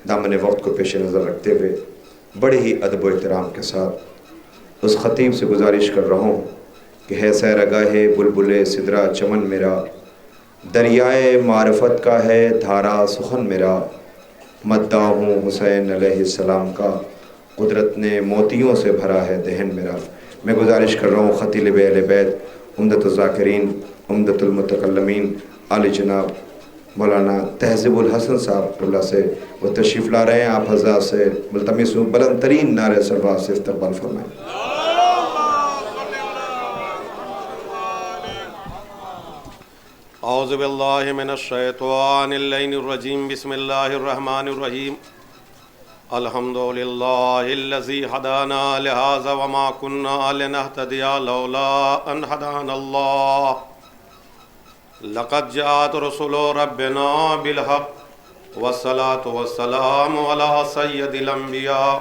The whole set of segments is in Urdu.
دامن وقت کو پیش نظر رکھتے ہوئے بڑے ہی ادب و احترام کے ساتھ اس خطیب سے گزارش کر رہا ہوں کہ ہے سیرگاہ بلبل سدرا چمن میرا، دریائے معرفت کا ہے دھارا سخن میرا، مداح ہوں حسین علیہ السلام کا، قدرت نے موتیوں سے بھرا ہے دہن میرا۔ میں گزارش کر رہا ہوں خطیب اہل بیت، عمدۃ الذاکرین، عمدۃ المتکلمین، عالی جناب مولانا تہذیب الحسن صاحب اللہ سے وہ تشریف لا رہے ہیں، آپ حضرات سے ملتمس ہوں بلند ترین نعرہ صلوات سے استقبال فرمائیں۔ اعوذ باللہ من الشیطان اللعین الرجیم، بسم اللہ الرحمن الرحیم۔ الحمدللہ الذی ہدانا لہذا وما کننا لنہتدی لولا ان ہدانا اللہ، لقد جاءت رسل ربنا بالحق والصلاة والسلام علی سید الانبیاء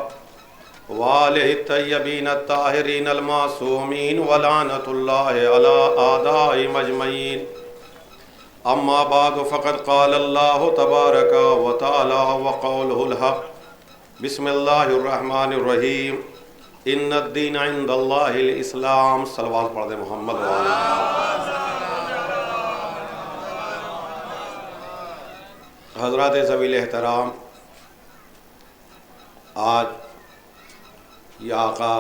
وآلہ الطیبین الطاہرین المعصومین ولعنۃ اللہ علی اعدائہم اجمعین۔ اما بعد فقد قال اللہ تبارک و تعالی وقولہ الحق۔ بسم اللہ الرحمن الرحیم۔ ان الدین عند اللہ الاسلام۔ صلوات پڑھ دیں محمد و آلہ۔ حضرات ذوی الاحترام، آج یہ آقا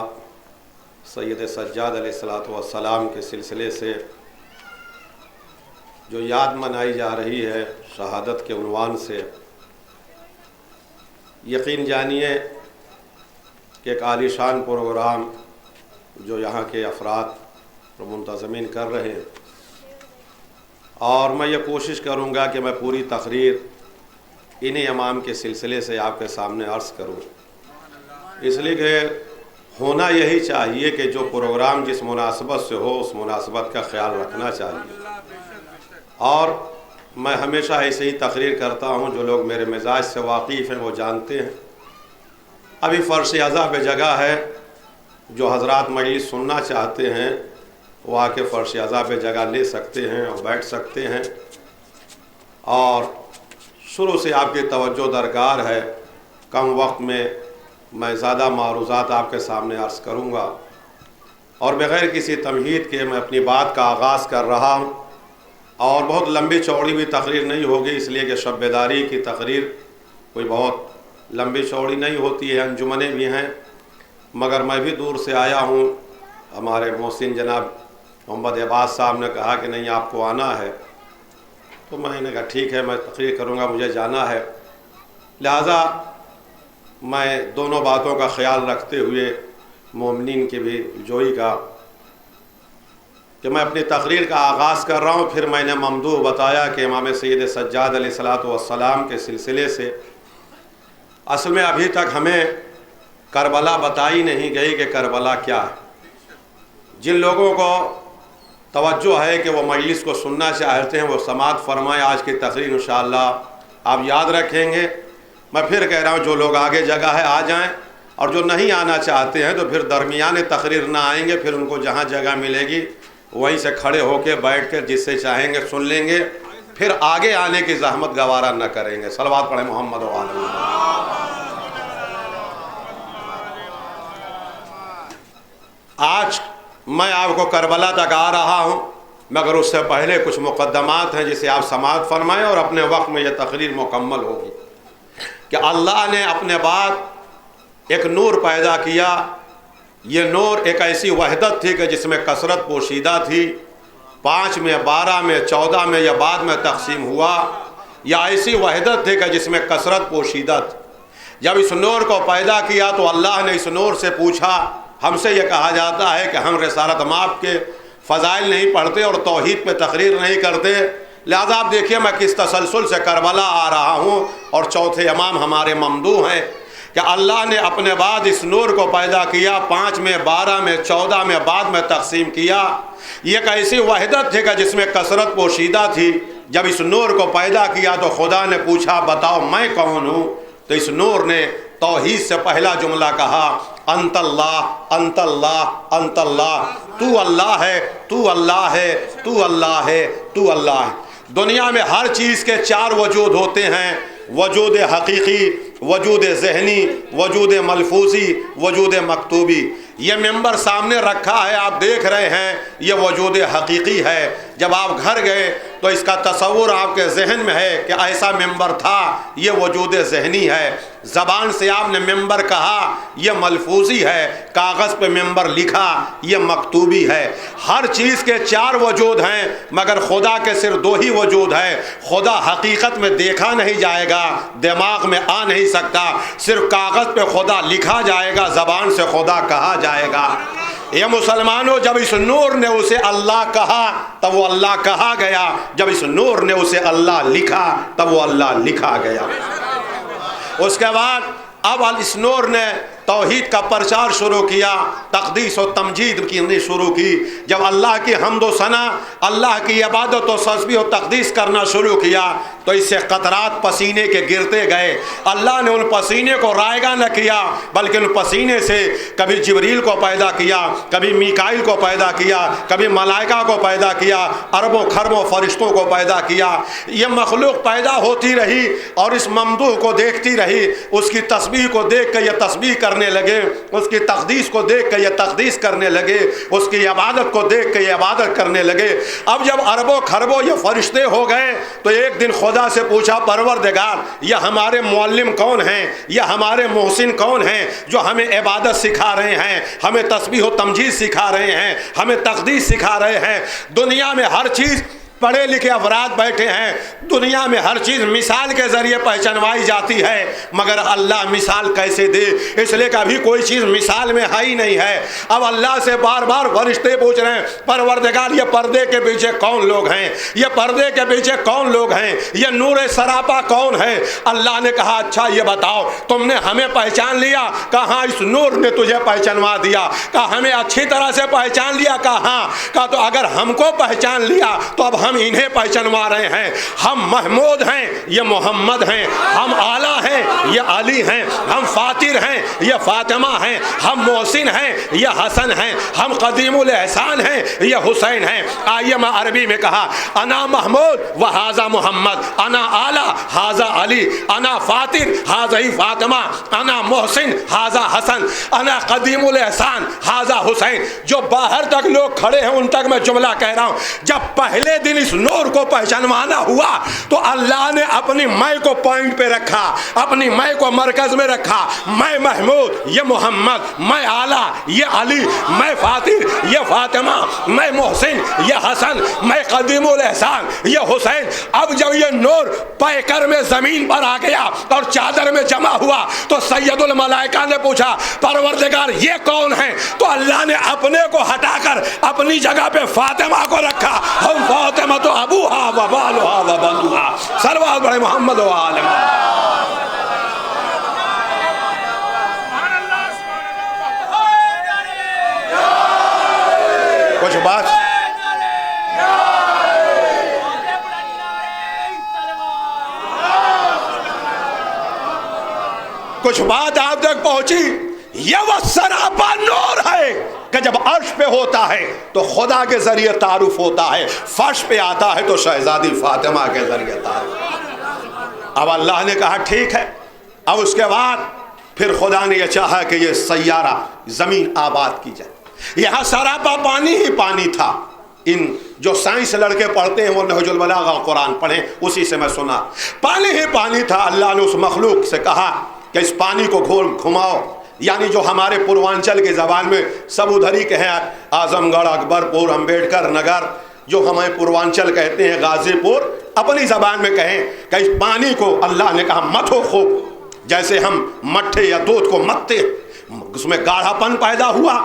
سید سجاد علیہ السلام کے سلسلے سے جو یاد منائی جا رہی ہے شہادت کے عنوان سے، یقین جانیے کہ ایک عالی شان پروگرام جو یہاں کے افراد منتظمین کر رہے ہیں، اور میں یہ کوشش کروں گا کہ میں پوری تقریر انہی امام کے سلسلے سے آپ کے سامنے عرض کروں، اس لیے کہ ہونا یہی چاہیے کہ جو پروگرام جس مناسبت سے ہو اس مناسبت کا خیال رکھنا چاہیے۔ اور میں ہمیشہ ایسے ہی تقریر کرتا ہوں، جو لوگ میرے مزاج سے واقف ہیں وہ جانتے ہیں۔ ابھی فرش ازاں پہ جگہ ہے، جو حضرات مجلس سننا چاہتے ہیں وہ آ کے فرش ازاں پہ جگہ لے سکتے ہیں اور بیٹھ سکتے ہیں، اور شروع سے آپ کی توجہ درکار ہے۔ کم وقت میں زیادہ معروضات آپ کے سامنے عرض کروں گا، اور بغیر کسی تمہید کے میں اپنی بات کا آغاز کر رہا ہوں، اور بہت لمبی چوڑی بھی تقریر نہیں ہوگی، اس لیے کہ شب بیداری کی تقریر کوئی بہت لمبی چوڑی نہیں ہوتی ہے، انجمنیں بھی ہیں، مگر میں بھی دور سے آیا ہوں۔ ہمارے محسن جناب محمد عباس صاحب نے کہا کہ نہیں آپ کو آنا ہے، تو میں نے کہا ٹھیک ہے میں تقریر کروں گا، مجھے جانا ہے، لہٰذا میں دونوں باتوں کا خیال رکھتے ہوئے مومنین کی بھی جوئی کا کہ میں اپنی تقریر کا آغاز کر رہا ہوں۔ پھر میں نے ممدوح بتایا کہ امام سید سجاد علیہ السلام کے سلسلے سے اصل میں ابھی تک ہمیں کربلا بتائی نہیں گئی کہ کربلا کیا ہے۔ جن لوگوں کو توجہ ہے کہ وہ مجلس کو سننا چاہتے ہیں وہ سماعت فرمائیں، آج کی تقریر انشاءاللہ آپ یاد رکھیں گے۔ میں پھر کہہ رہا ہوں جو لوگ آگے جگہ ہے آ جائیں، اور جو نہیں آنا چاہتے ہیں تو پھر درمیان تقریر نہ آئیں گے، پھر ان کو جہاں جگہ ملے گی وہیں سے کھڑے ہو کے بیٹھ کر جس سے چاہیں گے سن لیں گے، پھر آگے آنے کی زحمت گوارا نہ کریں گے۔ صلوات پڑھیں محمد و آلہ۔ آج میں آپ کو کربلا تک آ رہا ہوں، مگر اس سے پہلے کچھ مقدمات ہیں جسے آپ سماعت فرمائیں، اور اپنے وقت میں یہ تقریر مکمل ہوگی کہ اللہ نے اپنے بعد ایک نور پیدا کیا۔ یہ نور ایک ایسی وحدت تھی کہ جس میں کثرت پوشیدہ تھی، 5 میں 12 میں 14 میں یا بعد میں تقسیم ہوا، یا ایسی وحدت تھی کہ جس میں کثرت پوشیدہ تھی۔ جب اس نور کو پیدا کیا تو اللہ نے اس نور سے پوچھا، ہم سے یہ کہا جاتا ہے کہ ہم رسالت مآب کے فضائل نہیں پڑھتے اور توحید پہ تقریر نہیں کرتے، لہذا آپ دیکھیے میں کس تسلسل سے کربلا آ رہا ہوں، اور چوتھے امام ہمارے ممدوح ہیں کہ اللہ نے اپنے بعد اس نور کو پیدا کیا، 5 میں 12 میں 14 میں بعد میں تقسیم کیا۔ یہ ایک ایسی وحدت تھی کہ جس میں کثرت پوشیدہ تھی۔ جب اس نور کو پیدا کیا تو خدا نے پوچھا بتاؤ میں کون ہوں، تو اس نور نے توحید سے پہلا جملہ کہا، انت اللہ انت اللہ انت اللہ، تو اللہ ہے تو اللہ ہے تو اللہ ہے تو اللہ ہے۔ دنیا میں ہر چیز کے 4 وجود ہوتے ہیں، وجود حقیقی، وجود ذہنی، وجود ملفوظی، وجود مکتوبی۔ یہ ممبر سامنے رکھا ہے، آپ دیکھ رہے ہیں، یہ وجود حقیقی ہے۔ جب آپ گھر گئے تو اس کا تصور آپ کے ذہن میں ہے کہ ایسا ممبر تھا، یہ وجود ذہنی ہے۔ زبان سے آپ نے ممبر کہا، یہ ملفوظی ہے۔ کاغذ پہ ممبر لکھا، یہ مکتوبی ہے۔ ہر چیز کے چار وجود ہیں، مگر خدا کے صرف دو ہی وجود ہے۔ خدا حقیقت میں دیکھا نہیں جائے گا، دماغ میں آ نہیں سکتا، صرف کاغذ پہ خدا لکھا جائے گا، زبان سے خدا کہا جائے گا۔ یہ مسلمانوں، جب اس نور نے اسے اللہ کہا تب وہ اللہ کہا گیا، جب اس نور نے اسے اللہ لکھا تب وہ اللہ لکھا گیا۔ اس کے بعد اب اس نور نے توحید کا پرچار شروع کیا، تقدیس و تمجید کی شروع کی۔ جب اللہ کی حمد و ثنا، اللہ کی عبادت و تسبیح و تقدیس کرنا شروع کیا تو اس سے قطرات پسینے کے گرتے گئے۔ اللہ نے ان پسینے کو رائگاں نہ کیا، بلکہ ان پسینے سے کبھی جبریل کو پیدا کیا، کبھی میکائیل کو پیدا کیا، کبھی ملائکہ کو پیدا کیا، اربوں خربوں فرشتوں کو پیدا کیا۔ یہ مخلوق پیدا ہوتی رہی اور اس ممدوح کو دیکھتی رہی، اس کی تسبیح کو دیکھ کے یہ تسبیح کرنے لگے، اس کی تقدیس کو دیکھ کے یہ تقدیس کرنے لگے، اس کی عبادت کو دیکھ کے یہ عبادت کرنے لگے۔ اب جب اربوں خربوں یہ فرشتے ہو گئے تو ایک دن خدا سے پوچھا، پروردگار یہ ہمارے معلم کون ہیں، یہ ہمارے محسن کون ہیں جو ہمیں عبادت سکھا رہے ہیں، ہمیں تسبیح و تمجید سکھا رہے ہیں، ہمیں تقدیس سکھا رہے ہیں؟ دنیا میں ہر چیز پڑھے لکھے افراد بیٹھے ہیں، دنیا میں ہر چیز مثال کے ذریعے پہچانوائی جاتی ہے، مگر اللہ مثال کیسے دے؟ اس لیے کہ ابھی کوئی چیز مثال میں ہے ہی نہیں ہے۔ اب اللہ سے بار بار فرشتے پوچھ رہے ہیں، پروردگار یہ پردے کے پیچھے کون لوگ ہیں، یہ پردے کے پیچھے کون لوگ ہیں، یہ نور سراپا کون ہے؟ اللہ نے کہا اچھا یہ بتاؤ، تم نے ہمیں پہچان لیا؟ کہاں اس نور نے تجھے پہچانوا دیا۔ کہا ہمیں اچھی طرح سے پہچان لیا؟ کہاں؟ کہا تو اگر ہم کو پہچان لیا تو اب ہم انہیں پہچانوا رہے ہیں۔ ہم محمود ہیں، یہ محمد ہیں، ہم اعلیٰ ہیں، یہ علی ہیں، ہم فاتر ہیں، یہ فاطمہ ہیں، ہم محسن ہیں، یہ حسن ہیں، ہم قدیم الاحسان ہیں، یہ حسین ہیں۔ آئیے میں عربی میں کہا، انا محمود و ھذا محمد، انا اعلیٰ ھذا علی، انا فاتر ھذا فاطمہ، انا محسن ھذا حسن، انا قدیم الاحسان ھذا حسین۔ جو باہر تک لوگ کھڑے ہیں ان تک میں جملہ کہہ رہا ہوں۔ جب پہلے دن اس نور کو پہچانوانا ہوا تو اللہ نے اپنی میں کو پوائنٹ پہ رکھا، اپنی میں کو مرکز میں رکھا۔ میں محمود، یہ محمد، میں اعلیٰ، یہ علی، میں فاتر، یہ فاطمہ، میں محسن، یہ حسن، میں قدیم الاحسان، یہ حسین۔ اب جب یہ نور پیکر میں زمین پر آ گیا اور چادر میں جمع ہوا تو سید الملائکہ نے پوچھا، پروردگار یہ کون ہیں؟ تو اللہ نے اپنے کو ہٹا کر اپنی جگہ پہ فاطمہ کو رکھا۔ ہم فاطمہ تو ابوہا و بالہا و بنوہا، صلوات بڑھے محمد و آل محمد۔ کچھ بات آپ تک پہنچی؟ یہ وہ سراپا نور ہے کہ جب عرش پہ ہوتا ہے تو خدا کے ذریعے تعارف ہوتا ہے، فرش پہ آتا ہے تو شہزادی فاطمہ کے ذریعے تعارف۔ اب اللہ نے کہا ٹھیک ہے۔ اب اس کے بعد پھر خدا نے یہ چاہا کہ یہ سیارہ زمین آباد کی جائے۔ یہاں سراپا پانی ہی پانی تھا۔ ان جو سائنس لڑکے پڑھتے ہیں وہ نہج البلاغہ قرآن پڑھیں، اسی سے میں سنا، پانی ہی پانی تھا۔ اللہ نے اس مخلوق سے کہا کہ اس پانی کو گھماؤ، یعنی جو ہمارے پوروانچل کے زبان میں سب ادھر ہی کہیں، اعظم گڑھ، اکبر پور، امبیڈکر نگر، جو ہمیں پوروانچل کہتے ہیں، غازی پور، اپنی زبان میں کہیں کہ اس پانی کو اللہ نے کہا متھو خوب، جیسے ہم مٹھے یا دودھ کو متتے، اس میں گاڑھا پن پیدا ہوا۔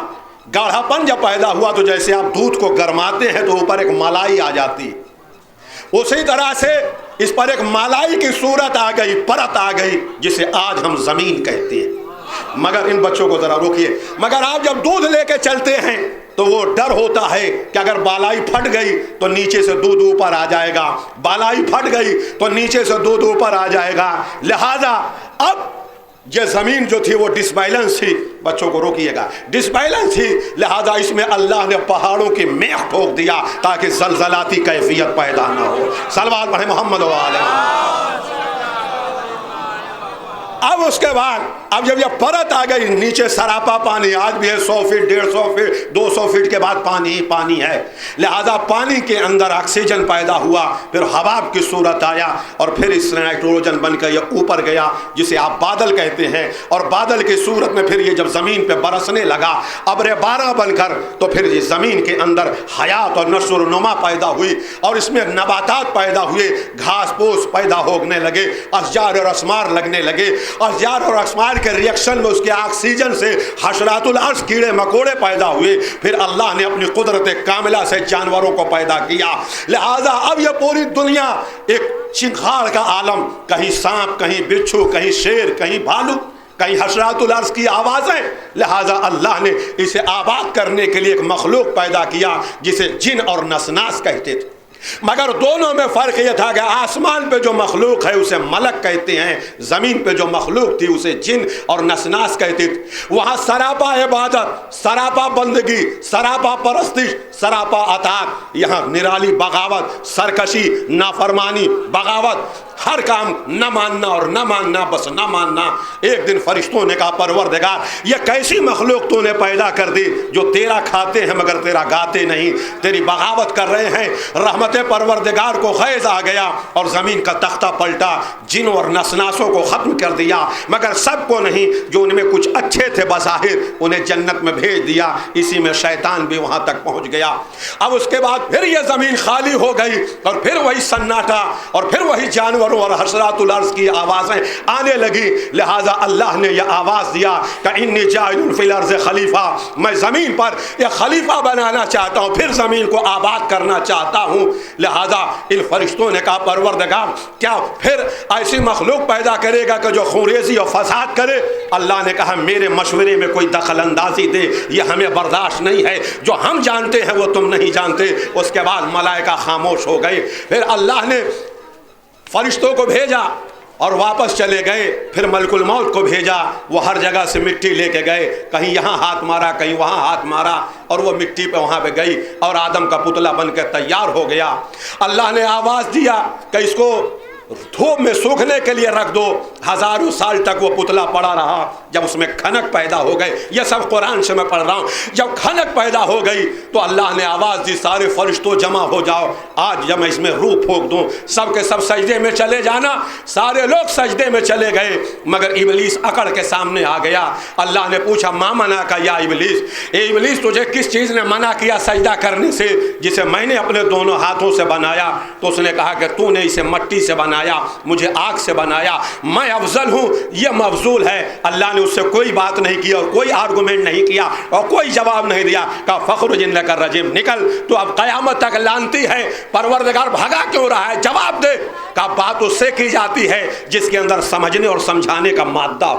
گاڑھا پن جب پیدا ہوا تو جیسے آپ دودھ کو گرماتے ہیں تو اوپر ایک ملائی آ جاتی، اسی طرح سے اس پر ایک ملائی کی صورت آ گئی، پرت آ گئی، جسے آج ہم زمین کہتے ہیں۔ مگر ان بچوں کو ذرا روکیے، مگر آپ جب دودھ لے کے چلتے ہیں تو وہ ڈر ہوتا ہے کہ اگر بالائی پھٹ گئی تو نیچے سے دودھ اوپر آ جائے گا، بالائی پھٹ گئی تو نیچے سے دودھ اوپر آ جائے گا۔ لہذا اب یہ زمین جو تھی وہ ڈس بیلنس تھی، بچوں کو روکیے گا، ڈس بیلنس تھی، لہذا اس میں اللہ نے پہاڑوں کی میخ ٹھوک دیا تاکہ زلزلاتی کیفیت پیدا نہ ہو۔ صلوات پڑھیں محمد و آل محمد۔ اب اس کے بعد اب جب یہ پرت آ گئی نیچے سراپا پانی، آج بھی ہے 100 فٹ 150 فٹ 200 فٹ کے بعد پانی ہی پانی ہے، لہذا پانی کے اندر آکسیجن پیدا ہوا، پھر حباب کی صورت آیا اور پھر اس سے نائٹروجن بن کر یہ اوپر گیا جسے آپ بادل کہتے ہیں، اور بادل کی صورت میں پھر یہ جب زمین پہ برسنے لگا ابر بارہ بن کر، تو پھر یہ زمین کے اندر حیات اور نشو و نما پیدا ہوئی اور اس میں نباتات پیدا ہوئے، گھاس پوس پیدا ہونے لگے، اشجار اور اسمار لگنے لگے، اشجار اور اسمار کے ریئیکشن میں اس کے آکسیجن سے حشرات الارض کیڑے مکوڑے پیدا ہوئے، پھر اللہ نے اپنی قدرت کاملہ سے جانوروں کو پیدا کیا، لہذا اب یہ پوری دنیا ایک چنگھاڑ کا عالم، کہیں سانپ کہیں بچھو کہیں شیر کہیں بھالو کہیں حشرات الارض کی آوازیں، لہذا اللہ نے اسے آباد کرنے کے لیے ایک مخلوق پیدا کیا جسے جن اور نسناس کہتے تھے، مگر دونوں میں فرق یہ تھا کہ آسمان پہ جو مخلوق ہے اسے ملک کہتے ہیں، زمین پہ جو مخلوق تھی اسے جن اور نسناس کہتے تھے، وہاں سراپا عبادت، سراپا بندگی، سراپا پرستش، سراپا اطاعت، یہاں نرالی بغاوت، سرکشی، نافرمانی، بغاوت، ہر کام نہ ماننا اور نہ ماننا، بس نہ ماننا۔ ایک دن فرشتوں نے کہا پروردگار یہ کیسی مخلوق تو نے پیدا کر دی جو تیرا کھاتے ہیں مگر تیرا گاتے نہیں، تیری بغاوت کر رہے ہیں۔ رحمت پروردگار کو خیز آ گیا اور زمین کا تختہ پلٹا، جن اور نسناسوں کو ختم کر دیا، مگر سب کو نہیں، جو ان میں کچھ اچھے تھے بظاہر انہیں جنت میں بھیج دیا، اسی میں شیطان بھی وہاں تک پہنچ گیا۔ اب اس کے بعد پھر یہ زمین خالی ہو گئی اور پھر وہی سناٹا اور پھر وہی جانوروں اور حشرات الارض کی آوازیں آنے لگی، لہذا اللہ نے یہ آواز دیا کہ انی جاعل فی الارض خلیفہ، میں زمین پر ایک خلیفہ بنانا چاہتا ہوں، پھر زمین کو آباد کرنا چاہتا ہوں۔ لہذا ان فرشتوں نے کہا پروردگار کیا پھر ایسی مخلوق پیدا کرے گا کہ جو خونریزی اور فساد کرے؟ اللہ نے کہا میرے مشورے میں کوئی دخل اندازی دے یہ ہمیں برداشت نہیں ہے، جو ہم جانتے ہیں وہ تم نہیں جانتے۔ اس کے بعد ملائکہ خاموش ہو گئے، پھر اللہ نے فرشتوں کو بھیجا اور واپس چلے گئے، پھر ملک الموت کو بھیجا، وہ ہر جگہ سے مٹی لے کے گئے، کہیں یہاں ہاتھ مارا کہیں وہاں ہاتھ مارا، اور وہ مٹی پہ وہاں پہ گئی اور آدم کا پتلا بن کے تیار ہو گیا۔ اللہ نے آواز دیا کہ اس کو دھوپ میں سوکھنے کے لیے رکھ دو، ہزاروں سال تک وہ پتلا پڑا رہا، جب اس میں کھنک پیدا ہو گئے، یہ سب قرآن سے میں پڑھ رہا ہوں، جب کھنک پیدا ہو گئی تو اللہ نے آواز دی سارے فرشتوں جمع ہو جاؤ، آج جب میں اس میں روح پھونک دوں، سب کے سب سجدے میں چلے جانا۔ سارے لوگ سجدے میں چلے گئے، مگر ابلیس اکڑ کے سامنے آ گیا۔ اللہ نے پوچھا ما منع کا یا ابلیس، اے ابلیس تجھے کس چیز نے منع کیا سجدہ کرنے سے جسے میں نے اپنے دونوں ہاتھوں سے بنایا؟ تو اس نے کہا کہ تو نے اسے مٹی سے بنایا، مجھے آگ سے بنایا، میں افضل ہوں یہ مفضول ہے۔ اللہ نے اس سے کوئی بات نہیں کی اور کوئی آرگومنٹ نہیں کیا اور کوئی جواب نہیں دیا، کہا فخرج انک الرجیم، نکل تو اب قیامت تک لانتی ہے۔ پروردگار بھگا کیوں رہا ہے؟ جواب دے۔ کہا بات اس سے کی جاتی ہے جس کے اندر سمجھنے اور سمجھانے کا مادہ،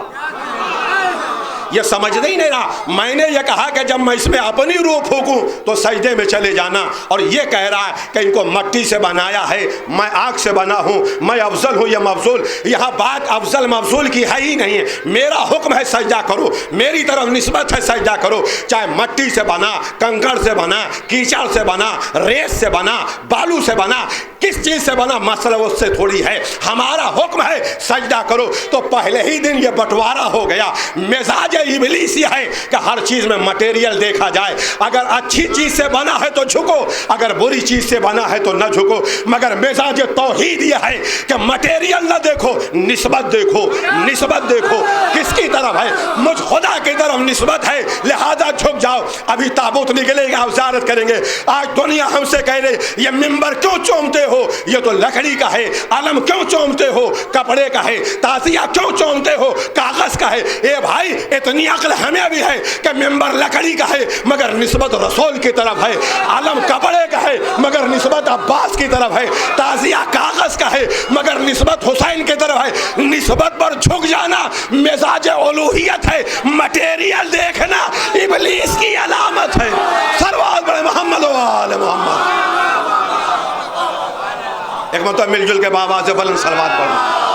یہ سمجھ نہیں رہا۔ میں نے یہ کہا کہ جب میں اس میں اپنی روح پھونکوں تو سجدے میں چلے جانا، اور یہ کہہ رہا ہے کہ ان کو مٹی سے بنایا ہے، میں آگ سے بنا ہوں، میں افضل ہوں یہ مفضول۔ یہاں بات افضل مفضول کی ہے ہی نہیں ہے، میرا حکم ہے سجدہ کرو، میری طرف نسبت ہے سجدہ کرو، چاہے مٹی سے بنا، کنکڑ سے بنا، کیچڑ سے بنا، ریت سے بنا، بالو سے بنا، کس چیز سے بنا، مسئلہ اس سے تھوڑی ہے، ہمارا حکم ہے سجدہ کرو۔ تو پہلے ہی دن یہ بٹوارا ہو گیا۔ مزاج ابلیس یہ ہے کہ ہر چیز میں مٹیریل دیکھا جائے، اگر اچھی چیز سے بنا ہے تو جھکو، اگر بری چیز سے بنا ہے تو نہ جھکو، مگر مزاج توحید یہ ہے کہ مٹیریل نہ دیکھو، نسبت دیکھو، نسبت دیکھو کس کی طرف ہے، مجھ خدا کی طرف نسبت ہے، لہذا جھک جاؤ۔ ابھی تابوت نکلے گا، زیارت کریں گے، آج دنیا ہم سے کہہ رہے یہ ممبر کیوں چومتے ہو، یہ تو لکڑی کا ہے، علم کیوں چومتے ہو، کپڑے کا ہے، تعزیہ کیوں چومتے ہو، کاغذ کا ہے۔ اے بھائی اتنی عقل ہمیں بھی ہے کہ ممبر لکڑی کا ہے مگر نسبت رسول کی طرف ہے، علم کپڑے کا ہے مگر نسبت عباس کی طرف ہے، تعزیہ کاغذ کا ہے مگر نسبت حسین کی طرف ہے۔ نسبت پر جھک جانا مزاج الوہیت ہے، مٹیریل دیکھنا ابلیس کی علامت ہے۔ سروات بڑے محمد و آل محمد۔ ایک مرتبہ مل جل کے بابا سے بلند صلوات پڑھو۔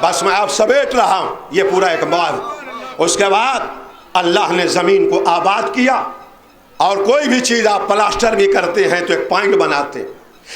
بس میں آپ سمیٹ رہا ہوں یہ پورا ایک باب۔ اس کے بعد اللہ نے زمین کو آباد کیا، اور کوئی بھی چیز آپ پلاسٹر بھی کرتے ہیں تو ایک پوائنٹ بناتے،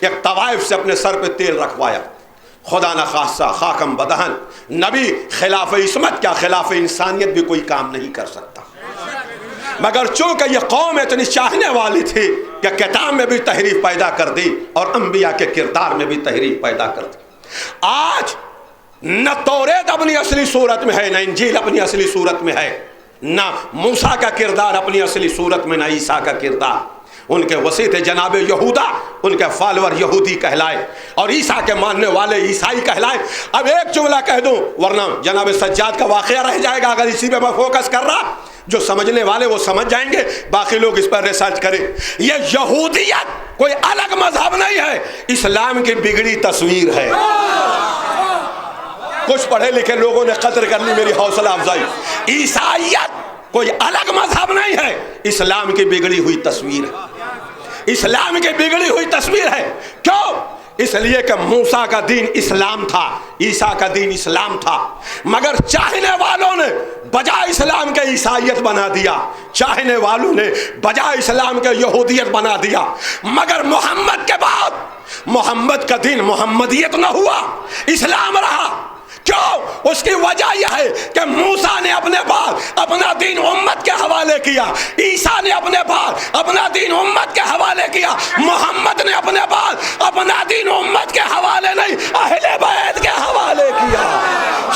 ایک طوائف سے اپنے سر پہ تیل رکھوایا. خدا نخواستہ خاکم بدہن نبی خلاف عصمت کیا خلاف انسانیت بھی کوئی کام نہیں کر سکتا. مگر چونکہ یہ قوم اتنی چاہنے والی تھی کہ کتاب میں بھی تحریف پیدا کر دی اور انبیاء کے کردار میں بھی تحریف پیدا کر دی. آج نہ توریت اپنی اصلی صورت میں ہے، نہ انجیل اپنی اصلی صورت میں ہے، نہ موسیٰ کا کردار اپنی اصلی صورت میں، نہ عیسیٰ کا کردار. ان کے وسیط جناب یہودا، ان کے فالور یہودی کہلائے اور عیسیٰ کے ماننے والے عیسائی کہلائے. اب ایک جملہ کہہ دوں ورنہ جناب سجاد کا واقعہ رہ جائے گا. اگر اسی پہ میں فوکس کر رہا، جو سمجھنے والے وہ سمجھ جائیں گے، باقی لوگ اس پر ریسرچ کریں. یہ یہودیت کوئی الگ مذہب نہیں ہے، اسلام کی بگڑی تصویر ہے. کچھ پڑھے لکھے لوگوں نے قدر کر لی میری حوصلہ افزائی. عیسائیت کوئی الگ مذہب نہیں ہے، اسلام کی بگڑی ہوئی تصویر ہے. اسلام کی بگڑی ہوئی تصویر ہے. کیوں؟ اس لیے کہ موسیٰ کا دین اسلام تھا، عیسیٰ کا دین اسلام تھا، مگر چاہنے والوں نے بجائے اسلام کے عیسائیت بنا دیا، چاہنے والوں نے بجائے اسلام کے یہودیت بنا دیا. مگر محمد کے بعد محمد کا دین محمدیت نہ ہوا، اسلام رہا. کیوں؟ اس کی وجہ یہ ہے کہ موسیٰ نے اپنے بعد اپنا دین امت کے حوالے کیا، عیسیٰ نے اپنے بعد اپنا دین امت کے حوالے کیا، محمد نے اپنے بعد اپنا دین امت کے حوالے نہیں اہل بیت کے حوالے کیا.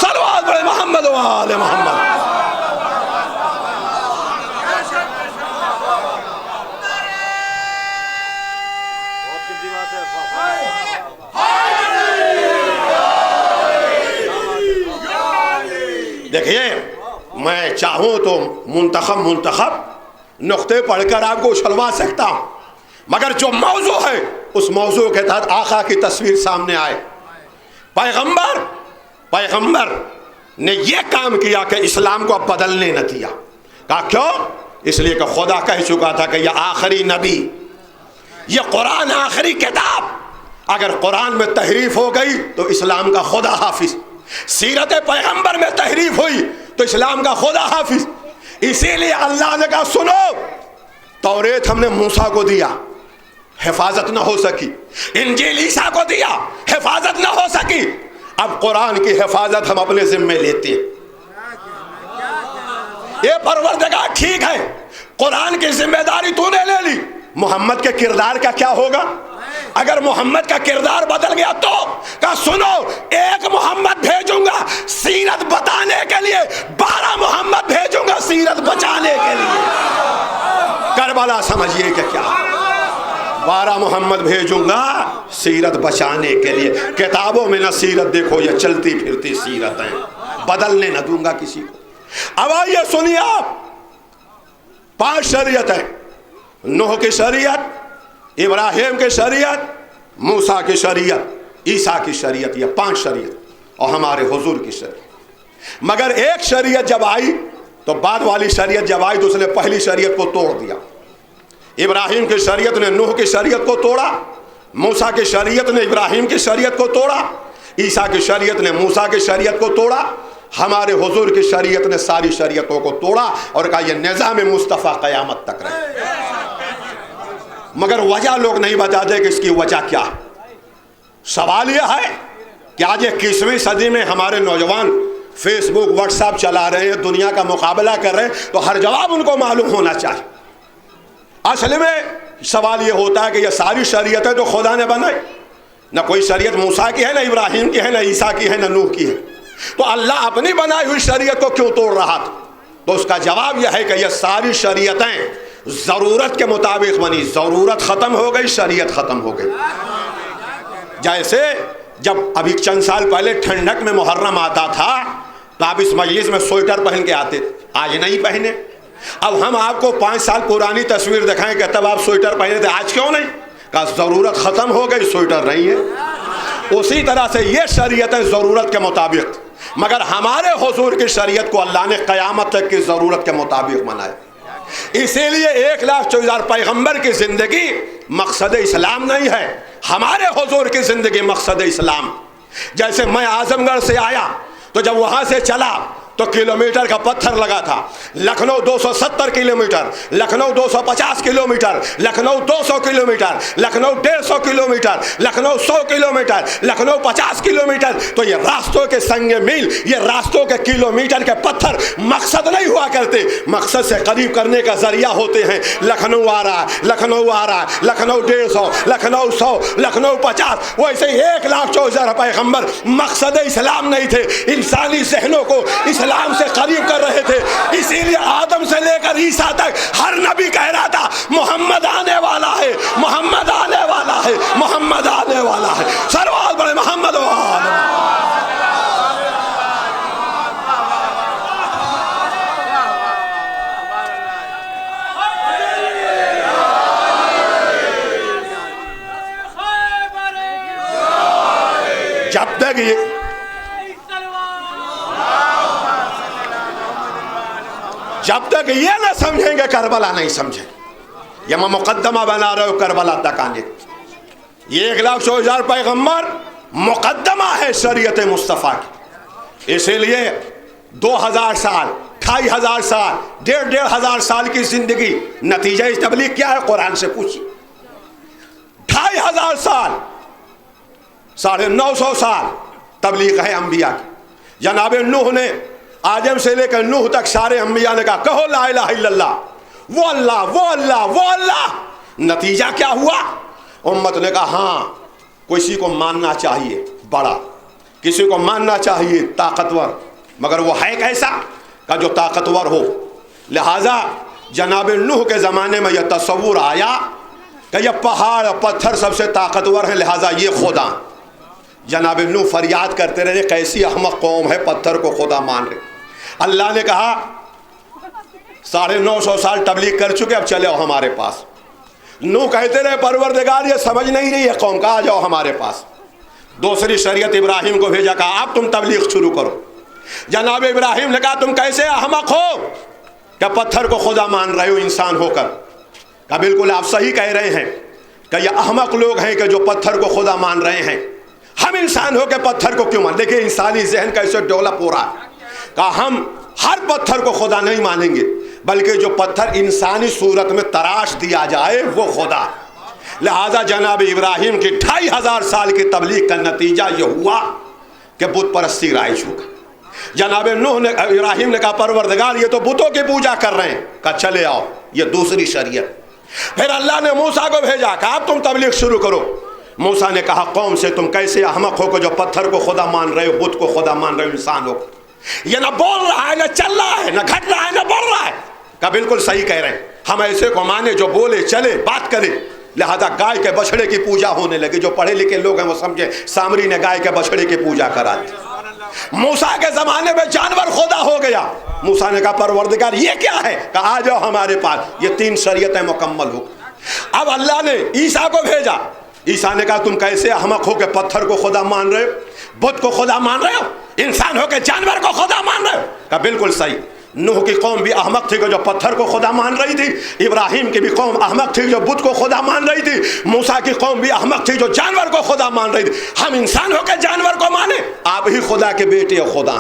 صلوات پڑھیں محمد و آل محمد. دیکھیے میں چاہوں تو منتخب نقطے پڑھ کر آپ کو اچھلوا سکتا ہوں، مگر جو موضوع ہے اس موضوع کے تحت آقا کی تصویر سامنے آئے. پیغمبر نے یہ کام کیا کہ اسلام کو اب بدلنے نہ دیا. کہا کیوں؟ اس لیے کہ خدا کہہ چکا تھا کہ یہ آخری نبی، یہ قرآن آخری کتاب. اگر قرآن میں تحریف ہو گئی تو اسلام کا خدا حافظ، سیرت پیغمبر میں تحریف ہوئی تو اسلام کا خدا حافظ. اسی لیے اللہ نے کہا سنو، توریت ہم نے موسیٰ کو دیا، حفاظت نہ ہو سکی. انجیل عیسیٰ کو دیا، حفاظت نہ ہو سکی. اب قرآن کی حفاظت ہم اپنے ذمے لیتے ہیں. یہ پروردگار ٹھیک ہے، قرآن کی ذمہ داری تو نے لے لی، محمد کے کردار کا کیا ہوگا؟ اگر محمد کا کردار بدل گیا تو کہا سنو، ایک محمد بھیجوں گا سیرت بتانے کے لیے، 12 محمد بھیجوں گا سیرت بچانے کے لیے. کربلا سمجھیے کہ کیا، 12 محمد بھیجوں گا سیرت بچانے کے لیے. کتابوں میں نہ سیرت دیکھو، یہ چلتی پھرتی سیرت ہیں، بدلنے نہ دوں گا کسی کو. اب آئیے سنیے آپ، 5 شریعت ہیں. نوح کی شریعت، ابراہیم کی شریعت، موسیٰ کی شریعت، عیسیٰ کی شریعت، یہ 5 شریعت اور ہمارے حضور کی شریعت. مگر ایک شریعت جب آئی تو بعد والی شریعت جب آئی تو اس نے پہلی شریعت کو توڑ دیا. ابراہیم کی شریعت نے نوح کی شریعت کو توڑا، موسیٰ کی شریعت نے ابراہیم کی شریعت کو توڑا، عیسیٰ کی شریعت نے موسیٰ کی شریعت کو توڑا، ہمارے حضور کی شریعت نے ساری شریعتوں کو توڑا اور کہا یہ نظام مصطفیٰ قیامت تک رہے. مگر وجہ لوگ نہیں بتاتے کہ اس کی وجہ کیا ہے. سوال یہ ہے کہ آج 21ویں صدی میں ہمارے نوجوان فیس بک واٹس ایپ چلا رہے ہیں، دنیا کا مقابلہ کر رہے ہیں، تو ہر جواب ان کو معلوم ہونا چاہیے. اصل میں سوال یہ ہوتا ہے کہ یہ ساری شریعتیں تو خدا نے بنائی، نہ کوئی شریعت موسیٰ کی ہے، نہ ابراہیم کی ہے، نہ عیسیٰ کی ہے، نہ نوح کی ہے. تو اللہ اپنی بنائی ہوئی شریعت کو کیوں توڑ رہا تھا؟ تو اس کا جواب یہ ہے کہ یہ ساری شریعتیں ضرورت کے مطابق بنی. ضرورت ختم ہو گئی، شریعت ختم ہو گئی. جیسے جب ابھی چند سال پہلے ٹھنڈک میں محرم آتا تھا تو آپ اس مجلس میں سویٹر پہن کے آتے تھے، آج نہیں پہنے. اب ہم آپ کو 5 سال پرانی تصویر دکھائیں کہ تب آپ سویٹر پہنے تھے، آج کیوں نہیں؟ کہا ضرورت ختم ہو گئی، سویٹر نہیں ہے. اسی طرح سے یہ شریعتیں ضرورت کے مطابق، مگر ہمارے حضور کی شریعت کو اللہ نے قیامت تک کی ضرورت کے مطابق بنایا. اسی لیے 1,24,000 پیغمبر کی زندگی مقصد اسلام نہیں ہے، ہمارے حضور کی زندگی مقصد اسلام. جیسے میں اعظم گڑھ سے آیا تو جب وہاں سے چلا تو کلومیٹر کا پتھر لگا تھا. Lucknow 270 kilometre, Lucknow 250 kilometre, Lucknow 200 kilometre, Lucknow 150 kilometre, Lucknow 100 kilometre, Lucknow 50 kilometre. تو یہ راستوں کے سنگ میل, یہ راستوں کے کلومیٹر کے پتھر مقصد نہیں ہوا کرتے, مقصد سے قریب کرنے کا ذریعہ ہوتے ہیں. لکھنؤ آ رہا ہے, لکھنؤ آ رہا ہے, لکھنؤ 150, لکھنؤ 100, لکھنؤ 50. ویسے 1,40,000 پیغمبر مقصد اسلام نہیں تھے, انسانی ذہنوں کو اسلام سے قریب کر رہے تھے. اسی لیے آدم سے لے کر عیسیٰ تک ہر نبی کہہ رہا تھا محمد آنے والا ہے, محمد آنے والا ہے, محمد آنے والا ہے. سروال بڑے محمد جب تک یہ نہ سمجھیں گے کربلا نہیں سمجھیں. یہ میں مقدمہ بنا رہا ہوں کربلا تک آنے. یہ 1,40,000 پیغمبر مقدمہ ہے شریعت مصطفیٰ کی. اسی لیے 2,000 سال, 2,500 سال, 1,500 سال کی زندگی, نتیجہ اس تبلیغ کیا ہے قرآن سے پوچھیے. 2,500 سال, 950 سال تبلیغ ہے انبیاء کی. جناب نوح نے آدم سے لے کر نوح تک سارے انبیاء نے کہا کہو لا الہ الا اللہ, وہ اللہ, وہ اللہ, وہ اللہ. نتیجہ کیا ہوا؟ امت نے کہا ہاں کسی کو ماننا چاہیے بڑا, کسی کو ماننا چاہیے طاقتور, مگر وہ ہے کیسا کہ جو طاقتور ہو. لہذا جناب نوح کے زمانے میں یہ تصور آیا کہ یہ پہاڑ پتھر سب سے طاقتور ہیں, لہذا یہ خدا. جناب نوح فریاد کرتے رہے کیسی احمق قوم ہے, پتھر کو خدا مان رہے. اللہ نے کہا 950 سال تبلیغ کر چکے, اب چلے ہو ہمارے پاس. نوح کہتے رہے پروردگار یہ سمجھ نہیں رہی ہے قوم کا, آ جاؤ ہمارے پاس. دوسری شریعت ابراہیم کو بھیجا, کہا آپ تم تبلیغ شروع کرو. جناب ابراہیم نے کہا تم کیسے احمق ہو کہ پتھر کو خدا مان رہے ہو انسان ہو کر. کہا بالکل آپ صحیح کہہ رہے ہیں کہ یہ احمق لوگ ہیں کہ جو پتھر کو خدا مان رہے ہیں. ہم انسان ہو کے پتھر کو کیوں مان. دیکھیں انسانی ذہن کیسے ڈیولپ ہو رہا ہے. کہا ہم ہر پتھر کو خدا نہیں مانیں گے, بلکہ جو پتھر انسانی صورت میں تراش دیا جائے وہ خدا. لہذا جناب ابراہیم کی 2,500 سال کی تبلیغ کا نتیجہ یہ ہوا کہ بت پرستی رائج ہو گئی. جناب نوح نے ابراہیم نے کہا پروردگار یہ تو بتوں کی پوجا کر رہے ہیں. کہا چلے آؤ یہ دوسری شریعت. پھر اللہ نے موسیٰ کو بھیجا, کہا اب تم تبلیغ شروع کرو. موسیٰ نے کہا قوم سے تم کیسے احمق ہو کہ جو پتھر کو خدا مان رہے ہو, بت کو خدا مان رہے ہو انسان ہو. یہ نہ بول رہا ہے, نہ چل رہا ہے, نہ گھٹ رہا ہے, نہ بڑھ رہا ہے. کہا بالکل صحیح کہہ رہے ہیں, ہم ایسے کو مانے جو بولے چلے بات کرے. لہذا گائے کے بچڑے کی پوجا ہونے لگی. جو پڑھے لکھے لوگ ہیں وہ سمجھے سامری نے گائے کے بچڑے کی پوجا کرا دی. موسیٰ کے زمانے میں جانور خدا ہو گیا. موسیٰ نے کہا پروردگار یہ کیا ہے؟ کہا آ جاؤ ہمارے پاس, یہ 3 شریعتیں مکمل ہو. اب اللہ نے عیسیٰ کو بھیجا. عیسیٰ نے کہا تم کیسے احمق ہو کہ پتھر کو خدا مان رہے ہو, بت کو خدا مان رہے ہو, انسان ہو کے جانور کو خدا مان رہے ہو. کہا بالکل صحیح. نوح کی قوم بھی احمق تھی کہ جو پتھر کو خدا مان رہی تھی. ابراہیم کی بھی قوم احمق تھی جو بت کو خدا مان رہی تھی. موسیٰ کی قوم بھی احمق تھی جو جانور کو خدا مان رہی تھی. ہم انسان ہو کے جانور کو مانے. آپ ہی خدا کے بیٹے خدا,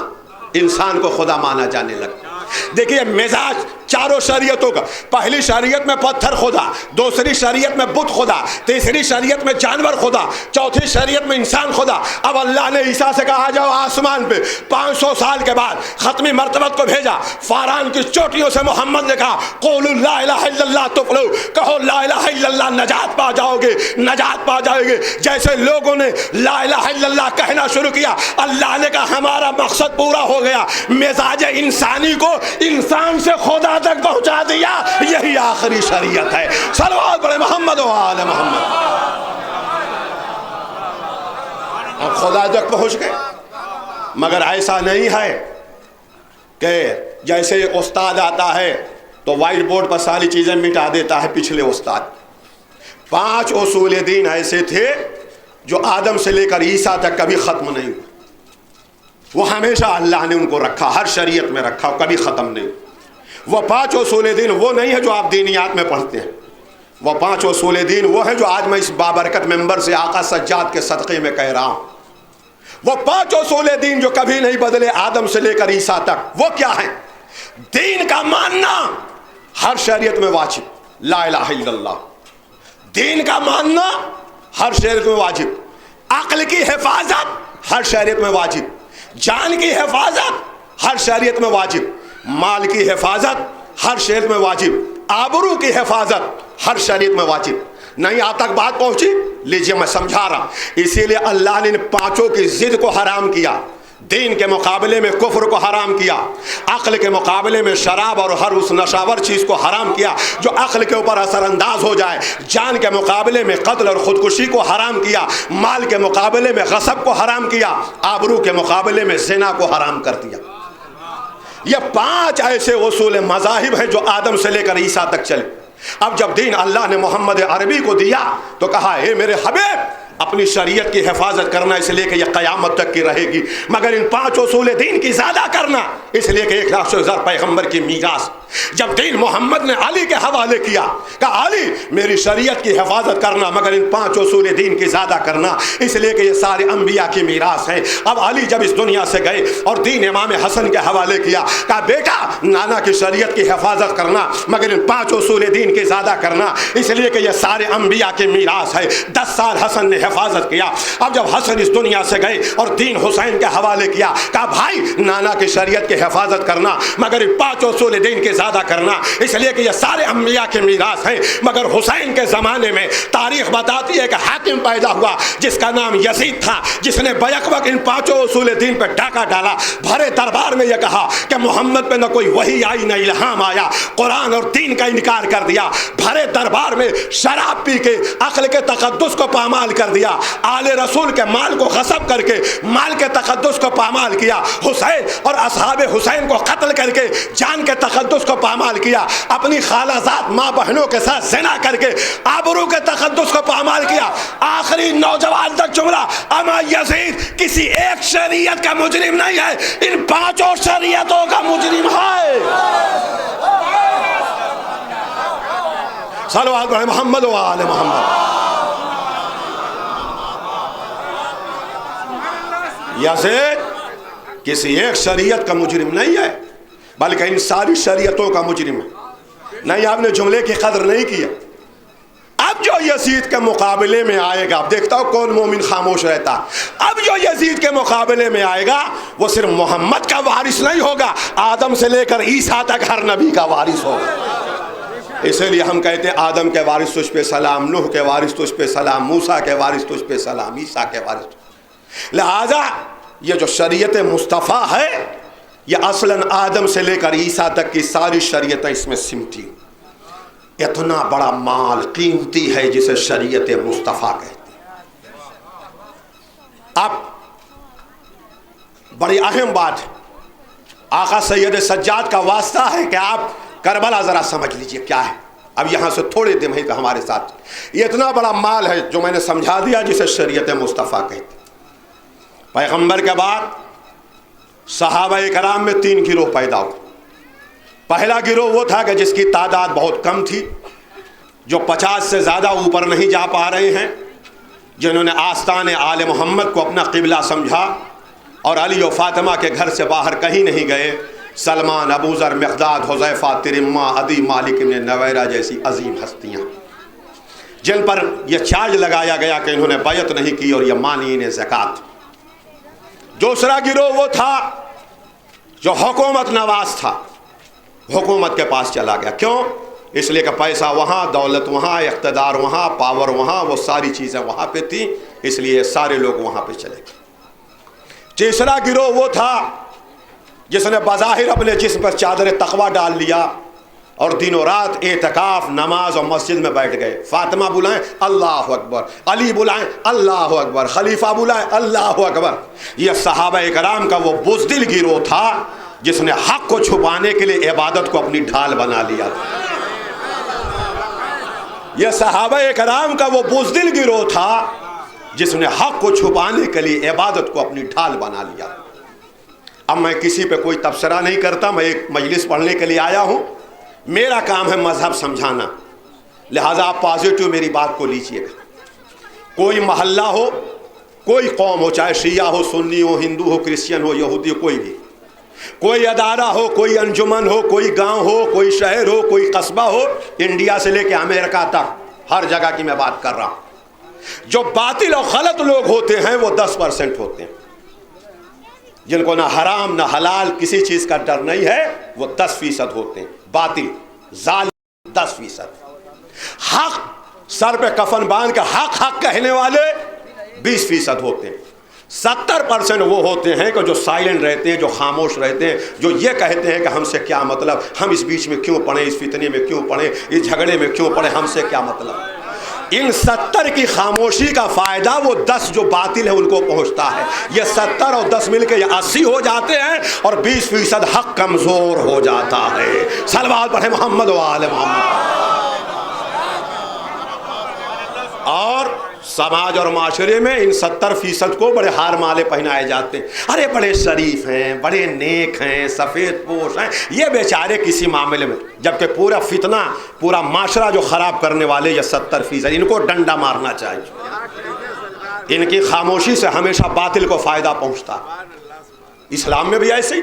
انسان کو خدا مانا جانے لگا. دیکھیے مزاج چاروں شریعتوں کا. پہلی شریعت میں پتھر خدا, دوسری شریعت میں بت خدا, تیسری شریعت میں جانور خدا, چوتھی شریعت میں انسان خدا. اب اللہ نے عیسیٰ سے کہا آ جاؤ آسمان پہ. 500 سال کے بعد ختمی مرتبت کو بھیجا. فاران کی چوٹیوں سے محمد نے کہا قولوا لا الہ الا اللہ تفلحوا, کہو لا الہ الا اللہ نجات پا جاؤ گے, نجات پا جائے گے. جیسے لوگوں نے لا الہ الا اللہ کہنا شروع کیا, اللہ نے کہا ہمارا مقصد پورا ہو گیا. مزاج انسانی کو انسان سے خدا تک پہنچا دیا. یہی آخری شریعت ہے. صلوات پڑھے محمد و آل محمد. اب خدا تک پہنچ گئے. مگر ایسا نہیں ہے کہ جیسے استاد آتا ہے تو وائٹ بورڈ پر ساری چیزیں مٹا دیتا ہے پچھلے استاد. 5 اصول دین ایسے تھے جو آدم سے لے کر عیسیٰ تک کبھی ختم نہیں ہوئے. وہ ہمیشہ اللہ نے ان کو رکھا, ہر شریعت میں رکھا, کبھی ختم نہیں. وہ 5 اصول دین وہ نہیں ہے جو آپ دینیات میں پڑھتے ہیں. وہ 5 اصول دین وہ ہے جو آج میں اس بابرکت ممبر سے آقا سجاد کے صدقے میں کہہ رہا ہوں. وہ 5 اصول دین جو کبھی نہیں بدلے آدم سے لے کر عیسیٰ تک، وہ کیا ہیں؟ دین کا ماننا ہر شریعت میں واجب، لا الہ الا اللہ. دین کا ماننا ہر شریعت میں واجب. عقل کی حفاظت ہر شریعت میں واجب. جان کی حفاظت ہر شریعت میں واجب. مال کی حفاظت ہر شریعت میں واجب. آبرو کی حفاظت ہر شریعت میں واجب. نہیں آپ تک بات پہنچی؟ لیجئے میں سمجھا رہا. اسی لیے اللہ نے ان 5 کی ضد کو حرام کیا. دین کے مقابلے میں کفر کو حرام کیا، عقل کے مقابلے میں شراب اور ہر اس نشاور چیز کو حرام کیا جو عقل کے اوپر اثر انداز ہو جائے. جان کے مقابلے میں قتل اور خودکشی کو حرام کیا. مال کے مقابلے میں غصب کو حرام کیا. آبرو کے مقابلے میں زنا کو حرام کر دیا. یہ 5 ایسے اصول مذاہب ہیں جو آدم سے لے کر عیسیٰ تک چلے. اب جب دین اللہ نے محمد عربی کو دیا تو کہا اے میرے حبیب اپنی شریعت کی حفاظت کرنا اس لیے کہ یہ قیامت تک کی رہے گی، مگر ان 5 اصول دین کی زیادہ کرنا اس لیے کہ 1,00,000 پیغمبر کی میراث. جب دین محمد نے علی کے حوالے کیا، کہا علی میری شریعت کی حفاظت کرنا مگر ان 5 اصول دین کی زیادہ کرنا اس لیے کہ یہ سارے انبیاء کی میراث ہیں. اب علی جب اس دنیا سے گئے اور دین امام حسن کے حوالے کیا، کہا بیٹا نانا کی شریعت کی حفاظت کرنا مگر ان 5 اصول دین کی زیادہ کرنا اس لیے کہ یہ سارے انبیاء کی میراث ہے. 10 سال حسن نے حفاظت کیا. اب جب حسن اس دنیا سے گئے اور دین حسین کے حوالے کیا، کہا بھائی نانا کی شریعت کی حفاظت کرنا مگر ان 5 اصول دین کے زیادہ کرنا اس لیے کہ یہ سارے انبیاء کے میراث ہیں. مگر حسین کے زمانے میں تاریخ بتاتی ہے کہ حاکم پیدا ہوا جس کا نام یزید تھا، جس نے بیک وقت ان 5 اصول دین پہ ڈاکہ ڈالا. بھرے دربار میں یہ کہا کہ محمد پہ نہ کوئی وحی آئی نہ الہام آیا، قرآن اور دین کا انکار کر دیا. بھرے دربار میں شراب پی کے عقل کے تقدس کو پامال کر دیا. آل رسول کے مال کو غصب کر کے مال کے تقدس کو پامال کیا. حسین اور اصحاب حسین کو قتل کر کے جان کے تقدس کو پامال کیا. اپنی خالہ زاد ماں بہنوں کے ساتھ زنا کر کے آبرو کے تقدس کو پامال کیا. آخری نوجوان تک جملہ، اما یزید کسی ایک شریعت کا مجرم نہیں ہے، ان 5 شریعتوں کا مجرم ہے. صلوات علی محمد و آل محمد. یزید کسی ایک شریعت کا مجرم نہیں ہے بلکہ ان ساری شریعتوں کا مجرم ہے. نہیں آپ نے جملے کی قدر نہیں کیا. اب جو یزید کے مقابلے میں آئے گا، اب دیکھتا ہوں کون مومن خاموش رہتا. اب جو یزید کے مقابلے میں آئے گا وہ صرف محمد کا وارث نہیں ہوگا، آدم سے لے کر عیسیٰ تک ہر نبی کا وارث ہوگا. اسی لیے ہم کہتے ہیں آدم کے وارث تجھ پہ سلام، نوح کے وارث تجھ پہ سلام، موسیٰ کے وارث تجھ پہ سلام، عیسیٰ کے وارث. لہذا یہ جو شریعت مصطفیٰ ہے یہ اصلاً آدم سے لے کر عیسیٰ تک کی ساری شریعتیں اس میں سمٹی. اتنا بڑا مال قیمتی ہے جسے شریعت مصطفیٰ کہتے ہیں. اب بڑی اہم بات ہے، آقا سید سجاد کا واسطہ ہے کہ آپ کربلا ذرا سمجھ لیجئے کیا ہے. اب یہاں سے تھوڑے دن ہی ہمارے ساتھ یہ اتنا بڑا مال ہے جو میں نے سمجھا دیا جسے شریعت مصطفیٰ کہتے ہیں. پیغمبر کے بعد صحابہ کرام میں 3 گروہ پیدا ہوئے. پہلا گروہ وہ تھا کہ جس کی تعداد بہت کم تھی، جو 50 سے زیادہ اوپر نہیں جا پا رہے ہیں، جنہوں نے آستان آل محمد کو اپنا قبلہ سمجھا اور علی و فاطمہ کے گھر سے باہر کہیں نہیں گئے. سلمان، ابو ذر، مقداد، حذیفہ، ترمہ، عدی، مالک بن نویرہ جیسی عظیم ہستیاں جن پر یہ چارج لگایا گیا کہ انہوں نے بیعت نہیں کی اور یہ مانعین زکوٰۃ. دوسرا گروہ وہ تھا جو حکومت نواز تھا، حکومت کے پاس چلا گیا. کیوں؟ اس لیے کہ پیسہ وہاں، دولت وہاں، اقتدار وہاں، پاور وہاں، وہ ساری چیزیں وہاں پہ تھیں، اس لیے سارے لوگ وہاں پہ چلے گئے. تیسرا گروہ وہ تھا جس نے بظاہر اپنے جسم پر چادر تقوی ڈال لیا اور دن و رات اعتکاف، نماز اور مسجد میں بیٹھ گئے. فاطمہ بلائیں اللہ اکبر، علی بلائیں اللہ اکبر، خلیفہ بلائیں اللہ اکبر. یہ صحابہ کرام کا وہ بزدل گروہ تھا جس نے حق کو چھپانے کے لیے عبادت کو اپنی ڈھال بنا لیا تھا. یہ صحابہ کرام کا وہ بزدل گروہ تھا جس نے حق کو چھپانے کے لیے عبادت کو اپنی ڈھال بنا لیا. اب میں کسی پہ کوئی تبصرہ نہیں کرتا، میں ایک مجلس پڑھنے کے لیے آیا ہوں، میرا کام ہے مذہب سمجھانا، لہٰذا آپ پازیٹیو میری بات کو لیجئے گا. کوئی محلہ ہو، کوئی قوم ہو، چاہے شیعہ ہو، سنی ہو، ہندو ہو، کرسچن ہو، یہودی ہو، کوئی بھی، کوئی ادارہ ہو، کوئی انجمن ہو، کوئی گاؤں ہو، کوئی شہر ہو، کوئی قصبہ ہو، انڈیا سے لے کے امریکہ تک ہر جگہ کی میں بات کر رہا ہوں، جو باطل اور غلط لوگ ہوتے ہیں وہ 10% ہوتے ہیں، جن کو نہ حرام نہ حلال کسی چیز کا ڈر نہیں ہے، وہ 10% ہوتے ہیں، باطل ظالم 10%، حق سر پہ کفن باندھ کے حق حق کہنے والے 20% ہوتے ہیں، 70% وہ ہوتے ہیں کہ جو سائلنٹ رہتے ہیں، جو خاموش رہتے ہیں، جو یہ کہتے ہیں کہ ہم سے کیا مطلب، ہم اس بیچ میں کیوں پڑیں، اس فتنے میں کیوں پڑیں، اس جھگڑے میں کیوں پڑیں، ہم سے کیا مطلب۔ ان 70 کی خاموشی کا فائدہ وہ 10 جو باطل ہے ان کو پہنچتا ہے، یہ 70 اور 10 مل کے یہ 80 ہو جاتے ہیں، اور 20% حق کمزور ہو جاتا ہے۔ صلوات پڑھیں محمد و آل محمد۔ اور سماج اور معاشرے میں ان 70% کو بڑے ہار مالے پہنائے جاتے ہیں، ارے بڑے شریف ہیں، بڑے نیک ہیں، سفید پوش ہیں، یہ بیچارے کسی معاملے میں، جبکہ پورا فتنہ، پورا معاشرہ جو خراب کرنے والے یہ 70%، ان کو ڈنڈا مارنا چاہیے، ان کی خاموشی سے ہمیشہ باطل کو فائدہ پہنچتا۔ اسلام میں بھی ایسے ہی،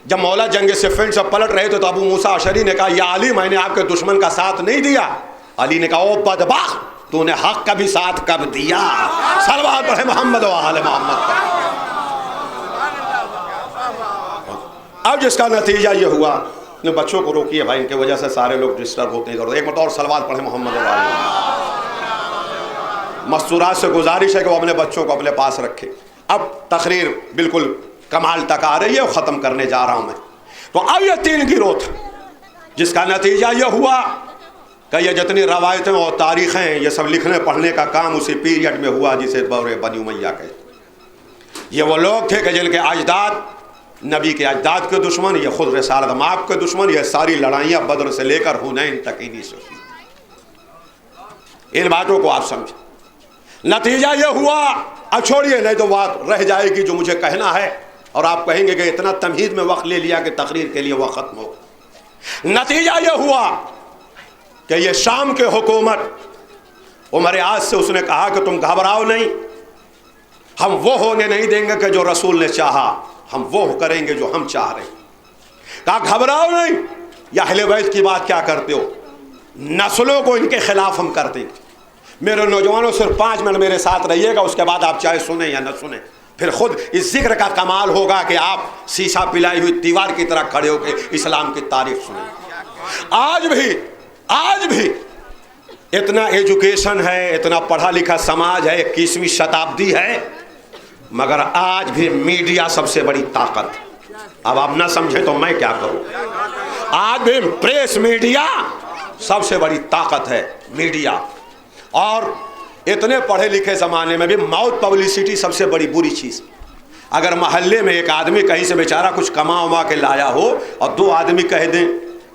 جب مولا جنگ صفین سے پلٹ رہے تھے تو ابو موسیٰ اشعری نے کہا یا علی میں نے آپ کے دشمن کا ساتھ نہیں دیا، علی نے کہا او بدبخت تو نے حق کا بھی ساتھ کب دیا۔ صلوات پڑھے محمد و آل محمد پر۔ اب جس کا نتیجہ یہ ہوا، بچوں کو روکیے بھائی، ان کی وجہ سے سارے لوگ ڈسٹرب ہوتے ہیں، ایک مرتبہ اور صلوات پڑھے محمد و آل محمد۔ مستورات سے گزارش ہے کہ وہ اپنے بچوں کو اپنے پاس رکھے۔ اب تقریر بالکل کمال تک آ رہی ہے اور ختم کرنے جا رہا ہوں میں۔ تو اب یہ 3 گروہ تھے، جس کا نتیجہ یہ ہوا کہ یہ جتنی روایتیں اور تاریخیں ہیں، یہ سب لکھنے پڑھنے کا کام اسی پیریڈ میں ہوا جسے دور بنی امیہ کہتے۔ یہ وہ لوگ تھے کہ جن کے اجداد نبی کے اجداد کے دشمن، یہ خود رسالت مآب کے دشمن، یہ ساری لڑائیاں بدر سے لے کر حنین تک انہی سے ہوئی۔ ان باتوں کو آپ سمجھیں۔ نتیجہ یہ ہوا، اب چھوڑیے نہیں تو بات رہ جائے گی جو مجھے کہنا ہے، اور آپ کہیں گے کہ اتنا تمہید میں وقت لے لیا کہ تقریر کے لیے وقت ختم ہو۔ نتیجہ یہ ہوا کہ یہ شام کے حکومت عمر عاص سے اس نے کہا کہ تم گھبراؤ نہیں، ہم وہ ہونے نہیں دیں گے کہ جو رسول نے چاہا، ہم وہ کریں گے جو ہم چاہ رہے ہیں۔ کہا گھبراؤ نہیں، یا اہل بیت کی بات کیا کرتے ہو، نسلوں کو ان کے خلاف ہم کر دیں گے۔ میرے نوجوانوں صرف 5 منٹ میرے ساتھ رہیے گا، اس کے بعد آپ چاہے سنیں یا نہ سنیں، پھر خود اس ذکر کا کمال ہوگا کہ آپ سیسا پلائی ہوئی دیوار کی طرح کھڑے ہو کے اسلام کی تاریخ سنیں۔ آج بھی اتنا ایجوکیشن ہے، اتنا پڑھا لکھا سماج ہے، 21ویں شتابدی ہے، مگر آج بھی میڈیا سب سے بڑی طاقت۔ اب آپ نہ سمجھیں تو میں کیا کروں، آج بھی پریس میڈیا سب سے بڑی طاقت ہے، میڈیا۔ اور اتنے پڑھے لکھے زمانے میں بھی ماؤتھ پبلسٹی سب سے بڑی بری چیز۔ اگر محلے میں ایک آدمی کہیں سے بیچارہ کچھ کما وما کے لایا ہو اور 2 آدمی کہہ دیں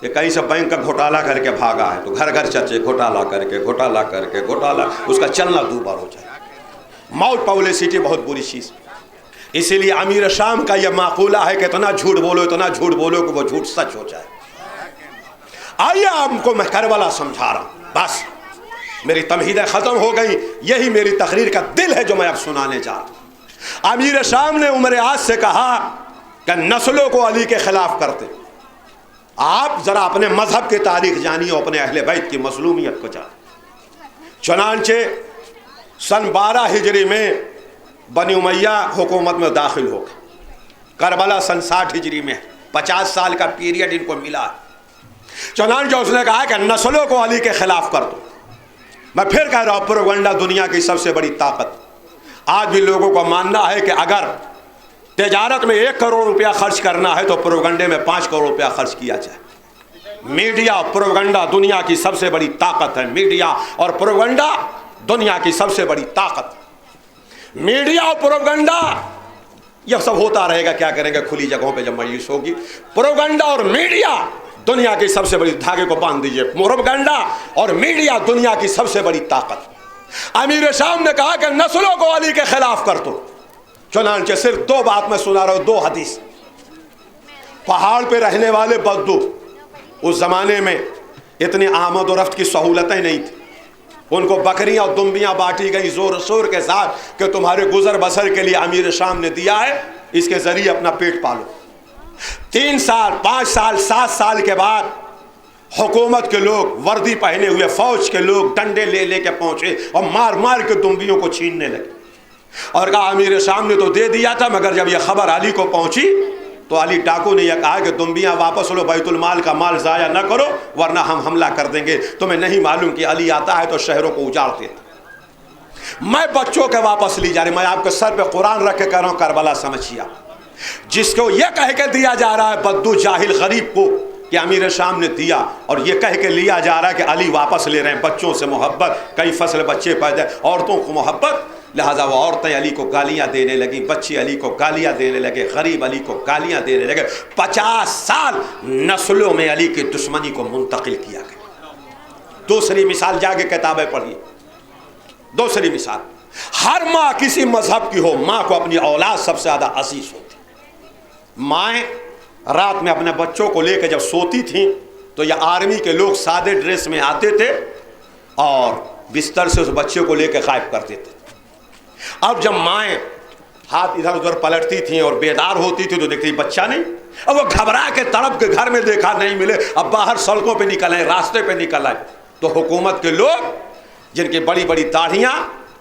کہ کہیں سے بینک کا گھوٹالا کر کے بھاگا ہے، تو گھر گھر چرچے گھوٹالا کر کے اس کا چلنا دوبار ہو جائے۔ ماؤتھ پبلسٹی بہت بری چیز، اسی لیے امیر شام کا یہ معقولہ ہے کہ اتنا جھوٹ بولو کہ وہ جھوٹ سچ ہو جائے۔ آئیے آپ کو میں کربلا سمجھا رہا ہوں، بس میری تمہیدیں ختم ہو گئی، یہی میری تقریر کا دل ہے جو میں اب سنانے جا رہا ہوں۔ امیر شام نے عمر عاص سے کہا کہ نسلوں کو علی کے خلاف کرتے، آپ ذرا اپنے مذہب کی تاریخ جانیے اور اپنے اہل بیت کی مظلومیت کو جانیے۔ چنانچہ سن 12 ہجری میں بنی امیہ حکومت میں داخل ہو گئے، کربلا سن 60 ہجری میں، 50 سال کا پیریڈ ان کو ملا۔ چنانچہ اس نے کہا کہ نسلوں کو علی کے خلاف کر دو۔ میں پھر کہہ رہا ہوں، پروپیگنڈا دنیا کی سب سے بڑی طاقت۔ آج بھی لوگوں کو ماننا ہے کہ اگر تجارت میں 1 کروڑ روپیہ خرچ کرنا ہے تو پروپیگنڈے میں 5 کروڑ روپیہ خرچ کیا جائے۔ میڈیا پروپیگنڈا دنیا کی سب سے بڑی طاقت ہے، میڈیا اور پروپیگنڈا دنیا کی سب سے بڑی طاقت۔ میڈیا اور پروپیگنڈا یہ سب ہوتا رہے گا، کیا کریں گے کھلی جگہوں پہ جب مجلس ہوگی۔ پروپیگنڈا اور میڈیا دنیا کی سب سے بڑی، دھاگے کو باندھ دیجئے، پروپیگنڈا اور میڈیا دنیا کی سب سے بڑی طاقت۔ امیر شام نے کہا کہ نسلوں کو علی کے خلاف کر دو۔ چنانچہ صرف 2 بات میں سنا رہا ہوں، 2 حدیث۔ پہاڑ پہ رہنے والے بدو، اس زمانے میں اتنی آمد و رفت کی سہولتیں نہیں تھی، ان کو بکریاں اور دمبیاں بانٹی گئی زور و شور کے ساتھ کہ تمہارے گزر بسر کے لیے امیر شام نے دیا ہے، اس کے ذریعے اپنا پیٹ پالو۔ 3 سال 5 سال 7 سال کے بعد حکومت کے لوگ وردی پہنے ہوئے، فوج کے لوگ ڈنڈے لے لے کے پہنچے اور مار مار کے دمبیوں کو چھیننے لگے، اور کہا امیر شام نے تو دے دیا تھا، مگر جب یہ خبر علی کو پہنچی تو علی ڈاکو نے یہ کہا کہ دمبیاں واپس لو، بیت المال کا مال ضائع نہ کرو ورنہ ہم حملہ کر دیں گے۔ تمہیں نہیں معلوم کہ علی آتا ہے تو شہروں کو اجاڑ دیتا۔ میں بچوں کے واپس لی جا رہی، میں آپ کے سر پہ قرآن رکھ کے کہہ رہا ہوں کربلا سمجھیا، جس کو یہ کہہ کے دیا جا رہا ہے بدو جاہل غریب کو کہ امیر شام نے دیا، اور یہ کہہ کے لیا جا رہا ہے کہ علی واپس لے رہے ہیں۔ بچوں سے محبت، کئی فصل بچے پیدا، عورتوں کو محبت، لہٰذا وہ عورتیں علی کو گالیاں دینے لگیں، بچے علی کو گالیاں دینے لگے، غریب علی کو گالیاں دینے لگے۔ 50 سال نسلوں میں علی کی دشمنی کو منتقل کیا گیا۔ دوسری مثال، جا کے کتابیں پڑھیے۔ دوسری مثال، ہر ماں کسی مذہب کی ہو، ماں کو اپنی اولاد سب سے زیادہ عزیز ہوتی۔ مائیں رات میں اپنے بچوں کو لے کے جب سوتی تھیں تو یہ آرمی کے لوگ سادے ڈریس میں آتے تھے اور بستر سے اس بچے کو لے کے غائب کرتے تھے۔ اب جب مائیں ہاتھ ادھر ادھر پلٹتی تھیں اور بیدار ہوتی تھی تو دیکھتی بچہ نہیں، اب وہ گھبرا کے تڑپ کے گھر میں دیکھا نہیں ملے، اب باہر سڑکوں پہ نکل آئے، راستے پہ نکل آئے، تو حکومت کے لوگ جن کی بڑی بڑی داڑھیاں،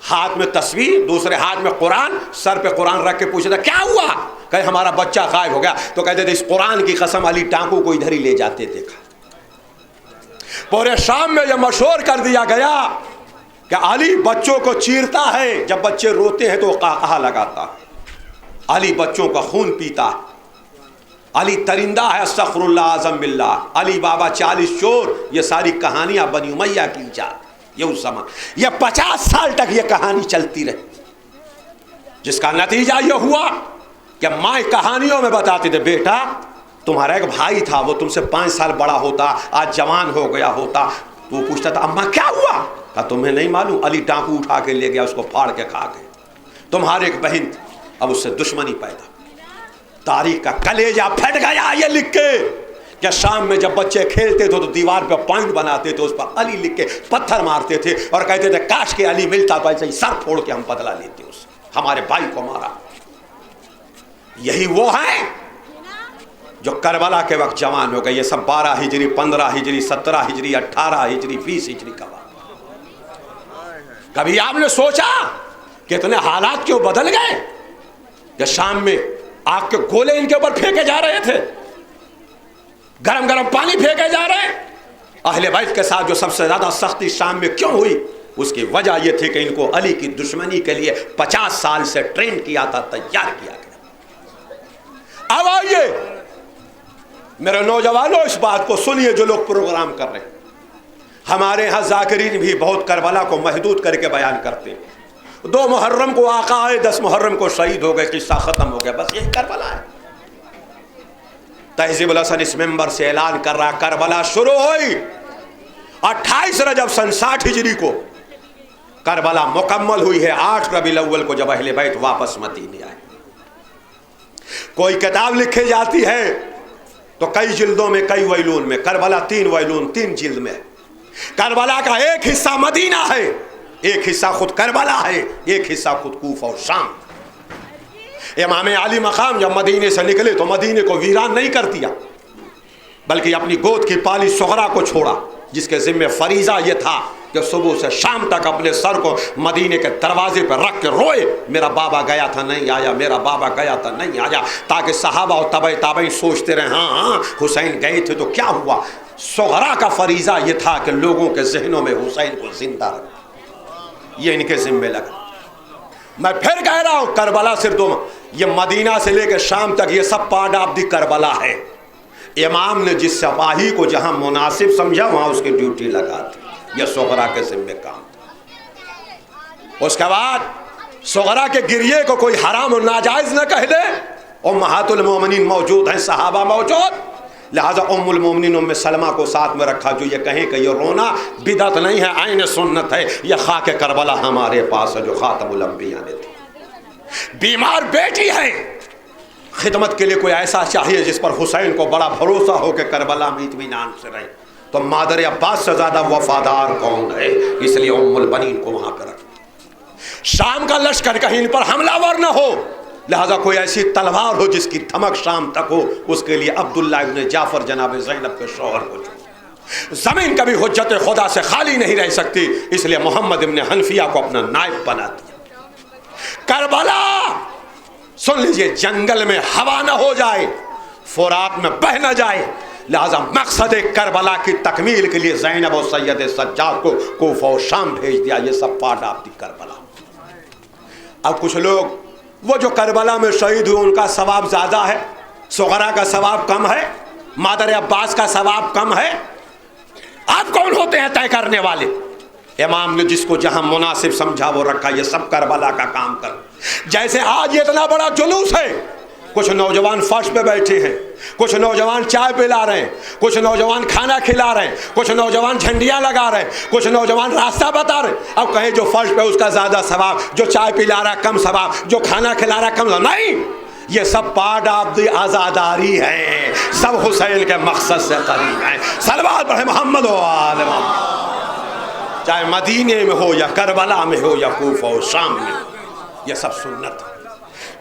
ہاتھ میں تصویر، دوسرے ہاتھ میں قرآن، سر پہ قرآن رکھ کے پوچھے تھا کیا ہوا، کہ ہمارا بچہ غائب ہو گیا، تو کہتے تھے اس قرآن کی قسم علی ٹانکوں کو ادھر ہی لے جاتے دیکھا۔ پورے شام میں یہ مشہور کر دیا گیا کہ علی بچوں کو چیرتا ہے، جب بچے روتے ہیں تو قہقہہ لگاتا ہے، علی بچوں کا خون پیتا ہے، علی درندہ ہے، استغفر اللہ اعظم باللہ، علی بابا 40 چور، یہ ساری کہانیاں بنی امیہ کی ایجاد، یہ اس زمان، یہ 50 سال تک یہ کہانی چلتی رہی، جس کا نتیجہ یہ ہوا کہ ماں کہانیوں میں بتاتے تھے بیٹا تمہارا ایک بھائی تھا، وہ تم سے 5 سال بڑا ہوتا، آج جوان ہو گیا ہوتا، تو وہ پوچھتا تھا اماں کیا ہوا، کہا تمہیں نہیں معلوم علی ڈاکو اٹھا کے لے گیا، اس کو پھاڑ کے کھا گئے۔ تمہارے ایک بہن تھی، اب اس سے دشمنی پیدا، تاریخ کا کلیجہ پھٹ گیا یہ لکھ کے کہ شام میں جب بچے کھیلتے تھے تو دیوار پہ پوائنٹ بناتے تھے، اس پر علی لکھ کے پتھر مارتے تھے اور کہتے تھے کاش کہ علی ملتا تو ایسے ہی سر پھوڑ کے ہم بدلہ لیتے، اس ہمارے بھائی کو مارا۔ یہی وہ ہیں جو کربلا کے وقت جوان ہو گئے، یہ سب 12 ہجری 15 ہجری 17 ہجری 18 ہجری 20 ہجری کا وقت۔ کبھی آپ نے سوچا کہ اتنے حالات کیوں بدل گئے کہ شام میں آگ کے گولے ان کے اوپر پھینکے جا رہے تھے، گرم گرم پانی پھینکے جا رہے ہیں۔ اہل بیت کے ساتھ جو سب سے زیادہ سختی شام میں کیوں ہوئی، اس کی وجہ یہ تھی کہ ان کو علی کی دشمنی کے لیے 50 سال سے ٹرین کیا تھا، تیار کیا گیا۔ اب آئیے میرے نوجوانوں اس بات کو سنیے جو لوگ پروگرام کر رہے ہیں، ہمارے ہاں ذاکرین بھی بہت کربلا کو محدود کر کے بیان کرتے ہیں۔ 2 محرم کو آقا آئے، 10 محرم کو شہید ہو گئے، قصہ ختم ہو گیا، بس یہی کربلا ہے۔ تہذیب الحسن اس ممبر سے اعلان کر رہا کربلا شروع ہوئی 28 رجب سن 60 ہجری کو، کربلا مکمل ہوئی ہے 8 ربیع الاول کو جب اہل بیت واپس مدینے آئے۔ کوئی کتاب لکھی جاتی ہے تو کئی جلدوں میں، کئی ویلون میں، کربلا 3 ویلون 3 جلد میں۔ کربلا کا ایک حصہ مدینہ ہے، ایک حصہ خود کربلا ہے، ایک حصہ خود کوفہ اور شام۔ امام علی مقام جب مدینے سے نکلے تو مدینے کو ویران نہیں کر دیا، بلکہ اپنی گود کی پالی صغرا کو چھوڑا، جس کے ذمہ فریضہ یہ تھا کہ صبح سے شام تک اپنے سر کو مدینے کے دروازے پر رکھ کے روئے، میرا بابا گیا تھا نہیں آیا، میرا بابا گیا تھا نہیں آیا، تاکہ صحابہ اور تبع تابعین سوچتے رہے ہاں حسین گئے تھے تو کیا ہوا۔ صغرا کا فریضہ یہ تھا کہ لوگوں کے ذہنوں میں حسین کو زندہ رکھا، یہ ان کے ذمہ لگا۔ میں پھر کہہ رہا ہوں کربلا صرف 2، یہ مدینہ سے لے کے شام تک یہ سب پارٹ آف دی کربلا ہے۔ امام نے جس سپاہی کو جہاں مناسب سمجھا وہاں اس کی ڈیوٹی لگا دی، یہ صغرا کے ذمہ کام تھا۔ اس کے بعد صغرا کے گریے کو کوئی حرام و ناجائز نہ کہہ دے، امہات المومنین موجود ہیں، صحابہ موجود، لہذا ام المومنین ام سلمہ کو ساتھ میں رکھا جو یہ کہیں کہ یہ رونا بدعت نہیں ہے، عین سنت ہے، یہ خاک کربلا ہمارے پاس ہے جو خاتم الانبیاء نے تھی۔ بیمار بیٹی ہے، خدمت کے لیے کوئی ایسا چاہیے جس پر حسین کو بڑا بھروسہ ہو کہ کربلا میں اطمینان سے رہے، تو مادر عباس سے زیادہ وفادار کون ہے؟ اس لیے ام البنین کو وہاں پہ رکھ. شام کا لشکر کہیں ان پر حملہ ور نہ ہو، لہذا کوئی ایسی تلوار ہو جس کی دھمک شام تک ہو. اس کے لیے عبداللہ ابن جعفر جناب زینب کے شوہر کو چنا. زمین کبھی حجت خدا سے خالی نہیں رہ سکتی، اس لیے محمد ابن حنفیہ کو اپنا نائب بنا دیا. کربلا سن لیجئے جنگل میں ہوا نہ ہو جائے، فرات میں بہہ نہ جائے، لہذا مقصد کربلا کی تکمیل کے لیے زینب اور سید سجاد کو کوفہ و شام بھیج دیا. یہ سب پارٹ آف دی کربلا. اب کچھ لوگ وہ جو کربلا میں شہید ہوئے ان کا ثواب زیادہ ہے، صغرا کا ثواب کم ہے، مادر عباس کا ثواب کم ہے. آپ کون ہوتے ہیں طے کرنے والے؟ امام نے جس کو جہاں مناسب سمجھا وہ رکھا. یہ سب کربلا کا کام کر. جیسے آج اتنا بڑا جلوس ہے، کچھ نوجوان فرش پہ بیٹھے ہیں، کچھ نوجوان چائے پلا رہے ہیں، کچھ نوجوان کھانا کھلا رہے ہیں، کچھ نوجوان جھنڈیاں لگا رہے ہیں، کچھ نوجوان راستہ بتا رہے ہیں. اب کہیں جو فرش پہ اس کا زیادہ ثواب، جو چائے پلا رہا کم ثواب، جو کھانا کھلا رہا کم ثواب. نہیں، یہ سب پارٹ آف دی آزاداری ہے، سب حسین کے مقصد سے قریب ہیں. صلوات پڑھے محمد و آل محمد. چاہے مدینے میں ہو یا کربلا میں ہو یا کوفہ و شام میں ہو، یہ سب سنت ہے.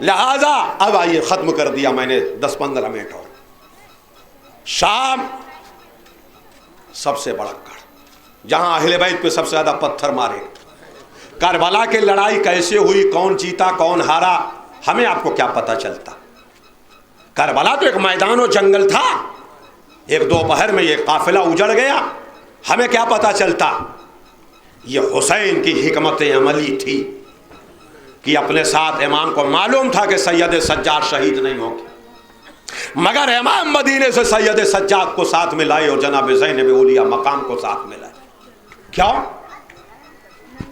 لہذا اب آئیے، ختم کر دیا میں نے 10-15 منٹ اور. شام سب سے بڑا گڑھ، جہاں اہل بیت پہ سب سے زیادہ پتھر مارے. کربلا کی لڑائی کیسے ہوئی، کون جیتا کون ہارا، ہمیں آپ کو کیا پتہ چلتا؟ کربلا تو ایک میدان و جنگل تھا. ایک دوپہر میں یہ قافلہ اجڑ گیا، ہمیں کیا پتہ چلتا؟ یہ حسین کی حکمت عملی تھی کہ اپنے ساتھ امام کو معلوم تھا کہ سید سجاد شہید نہیں ہوگی، مگر امام مدینے سے سید سجاد کو ساتھ میں لائے اور جناب زینب اولیاء مقام کو ساتھ میں لائے. کیا؟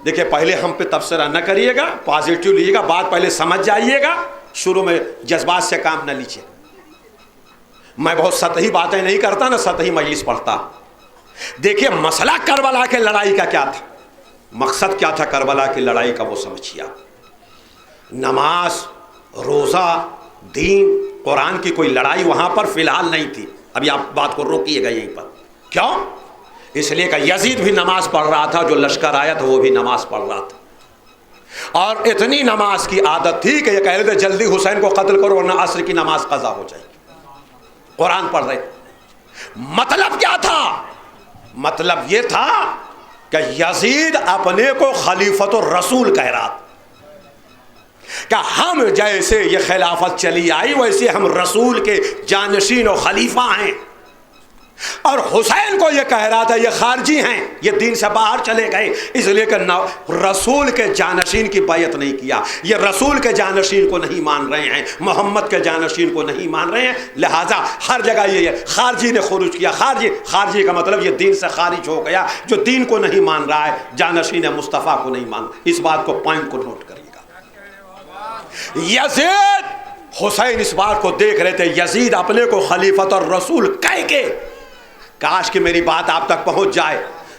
دیکھیں، پہلے ہم پہ تبصرہ نہ کریے گا، پازیٹیو لیجیے گا، بات پہلے سمجھ جائیے گا، شروع میں جذبات سے کام نہ لیجیے. میں بہت سطحی باتیں نہیں کرتا، نہ سطحی مجلس پڑھتا. دیکھیے، مسئلہ کربلا کے لڑائی کا کیا تھا، مقصد کیا تھا کربلا کی لڑائی کا، وہ سمجھیے. نماز، روزہ، دین، قرآن کی کوئی لڑائی وہاں پر فی الحال نہیں تھی. ابھی آپ بات کو روکیے گا یہیں پر. کیوں؟ اس لیے کہ یزید بھی نماز پڑھ رہا تھا، جو لشکر آیا تھا وہ بھی نماز پڑھ رہا تھا، اور اتنی نماز کی عادت تھی کہ یہ کہہ رہے تھے جلدی حسین کو قتل کرو ورنہ عصر کی نماز قضا ہو جائے گی. قرآن پڑھ رہے. مطلب کیا تھا؟ مطلب یہ تھا کہ یزید اپنے کو خلیفۃ الرسول کہہ رہا تھا، کہ ہم جیسے یہ خلافت چلی آئی ویسے ہم رسول کے جانشین و خلیفہ ہیں. اور حسین کو یہ کہہ رہا تھا یہ خارجی ہیں، یہ دین سے باہر چلے گئے، اس لیے کہ رسول کے جانشین کی بیعت نہیں کیا، یہ رسول کے جانشین کو نہیں مان رہے ہیں، محمد کے جانشین کو نہیں مان رہے ہیں. لہٰذا ہر جگہ یہ خارجی نے خروج کیا. خارجی کا مطلب یہ دین سے خارج ہو گیا، جو دین کو نہیں مان رہا ہے، جانشین مصطفیٰ کو نہیں مان. اس بات کو پوائنٹ کو نوٹ کریے گا. یزید، حسین اس بات کو دیکھ رہے تھے، یزید اپنے کو خلیفۃ الرسول کہہ کے، کاش کہ میری بات آپ تک پہنچ جائے.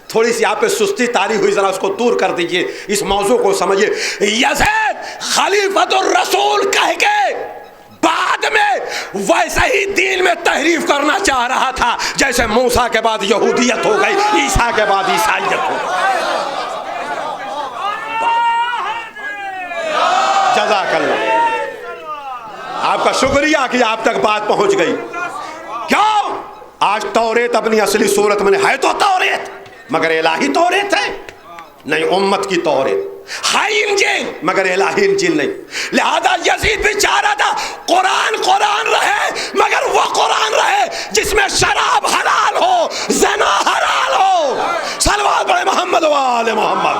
تھوڑی سی آپ پہ سستی طاری ہوئی، ذرا اس کو دور کر دیجئے، اس موضوع کو سمجھیے. یزید خلیفۃ الرسول کہہ کے بعد میں ویسا ہی دین میں تحریف کرنا چاہ رہا تھا جیسے موسیٰ کے بعد یہودیت ہو گئی، عیسیٰ کے بعد عیسائیت ہو گئی. جزاک اللہ، آپ کا شکریہ کہ آپ تک بات پہنچ گئی. کیوں؟ آج توریت اپنی اصلی صورت میں ہے تو توریت، مگر الہی توریت ہے نہیں، امت کی توریت ہے. انجیل مگر الہی انجیل نہیں. لہذا یزید بھی چاہ رہا تھا قرآن رہے، مگر وہ قرآن رہے جس میں شراب حلال ہو، زنا حلال ہو. صلوات پڑھے محمد و آل محمد.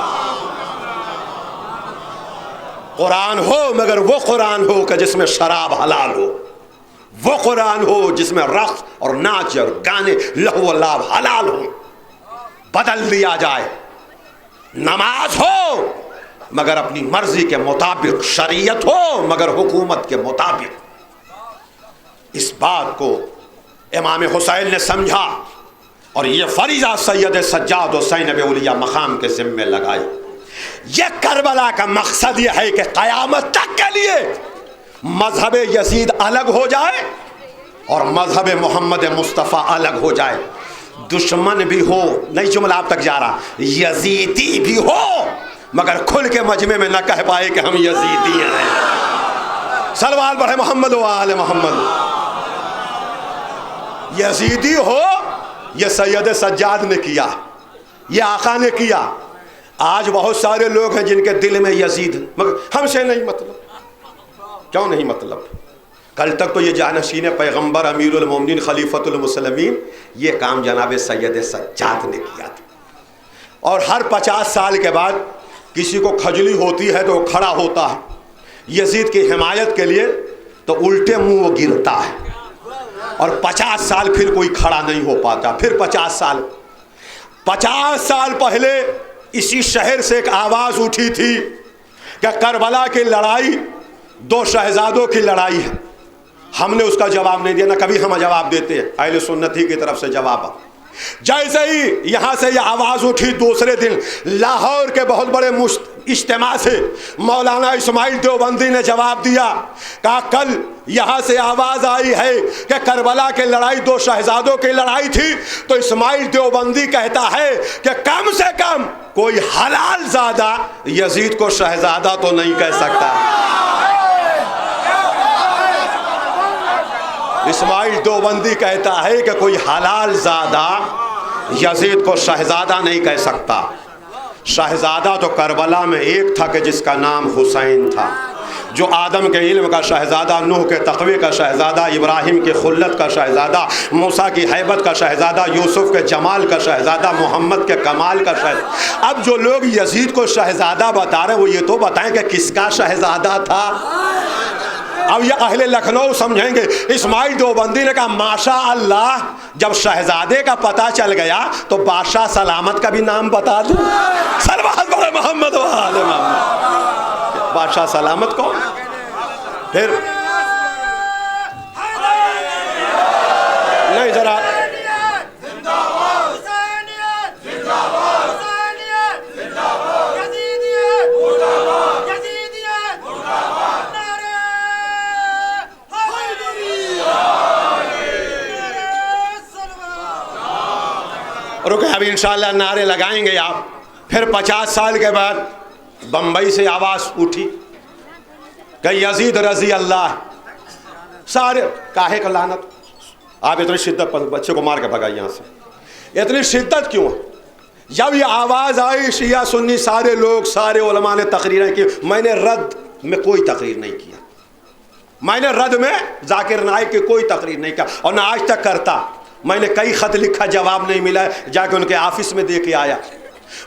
قرآن ہو مگر وہ قرآن ہو کہ جس میں شراب حلال ہو، وہ قرآن ہو جس میں رقص اور ناچ اور گانے، لہو و لعب حلال ہو. بدل دیا جائے. نماز ہو مگر اپنی مرضی کے مطابق، شریعت ہو مگر حکومت کے مطابق. اس بات کو امام حسین نے سمجھا اور یہ فریضہ سید سجاد و زینب اولیاء مقام کے ذمے لگائی. یہ کربلا کا مقصد یہ ہے کہ قیامت تک کے لیے مذہب یزید الگ ہو جائے اور مذہب محمد مصطفیٰ الگ ہو جائے. دشمن بھی ہو، نہیں جملہ آپ تک جا رہا، یزیدی بھی ہو مگر کھل کے مجمع میں نہ کہہ پائے کہ ہم یزیدی ہیں۔ صلوات پڑھے محمد و آل محمد۔ یزیدی ہو، یہ سید سجاد نے کیا، یہ آقا نے کیا۔ آج بہت سارے لوگ ہیں جن کے دل میں یزید ہے مگر ہم سے نہیں مطلب۔ کیوں نہیں مطلب؟ کل تک تو یہ جانشین پیغمبر امیر المومنین خلیفۃ المسلمین یہ کام جناب سید سجاد نے کیا تھا، اور ہر 50 سال کے بعد کسی کو کھجلی ہوتی ہے تو وہ کھڑا ہوتا ہے یزید کی حمایت کے لیے، تو الٹے منہ وہ گرتا ہے، اور 50 سال پھر کوئی کھڑا نہیں ہو پاتا۔ پھر 50 سال پہلے اسی شہر سے ایک آواز اٹھی تھی کہ کربلا کی لڑائی 2 شہزادوں کی لڑائی ہے۔ ہم نے اس کا جواب نہیں دیا، نہ کبھی ہم جواب دیتے ہیں، اہل سنت ہی کی طرف سے جواب۔ جیسے ہی یہاں سے یہ آواز اٹھی، دوسرے دن لاہور کے بہت بڑے اجتماع سے مولانا اسماعیل دیوبندی نے جواب دیا، کہا کل یہاں سے آواز آئی ہے کہ کربلا کی لڑائی 2 شہزادوں کی لڑائی تھی، تو اسماعیل دیوبندی کہتا ہے کہ کم سے کم کوئی حلال زادہ یزید کو شہزادہ تو نہیں کہہ سکتا۔ اسماعیل دیوبندی کہتا ہے کہ کوئی حلال زادہ یزید کو شہزادہ نہیں کہہ سکتا۔ شہزادہ تو کربلا میں ایک تھا کہ جس کا نام حسین تھا، جو آدم کے علم کا شہزادہ، نوح کے تقوی کا شہزادہ، ابراہیم کی خلت کا شہزادہ، موسیٰ کی ہیبت کا شہزادہ، یوسف کے جمال کا شہزادہ، محمد کے کمال کا شہزادہ۔ اب جو لوگ یزید کو شہزادہ بتا رہے ہیں وہ یہ تو بتائیں کہ کس کا شہزادہ تھا۔ اب یہ اہل لکھنؤ سمجھیں گے۔ اسماعیل دیوبندی نے کہا ماشاء اللہ، جب شہزادے کا پتہ چل گیا تو بادشاہ سلامت کا بھی نام بتا دوں۔ صلوات پڑھے محمد و آل محمد۔ بادشاہ سلامت کو پھر نہیں ذرا رکے، ابھی انشاءاللہ نعرے لگائیں گے آپ۔ پھر 50 سال کے بعد بمبئی سے آواز اٹھی کہ یزید رضی اللہ، سارے کاہے کا لعنت، آپ اتنی شدت پر بچے کو مار کے بھگائی یہاں سے، اتنی شدت کیوں ہے؟ جب یہ آواز آئی شیعہ سنی سارے لوگ، سارے علماء نے تقریریں کی، میں نے رد میں کوئی تقریر نہیں کیا، میں نے رد میں ذاکر نائک کی کوئی تقریر نہیں کیا، اور نہ آج تک کرتا۔ میں نے کئی خط لکھا، جواب نہیں ملا، جا کے ان کے آفس میں دے کے آیا۔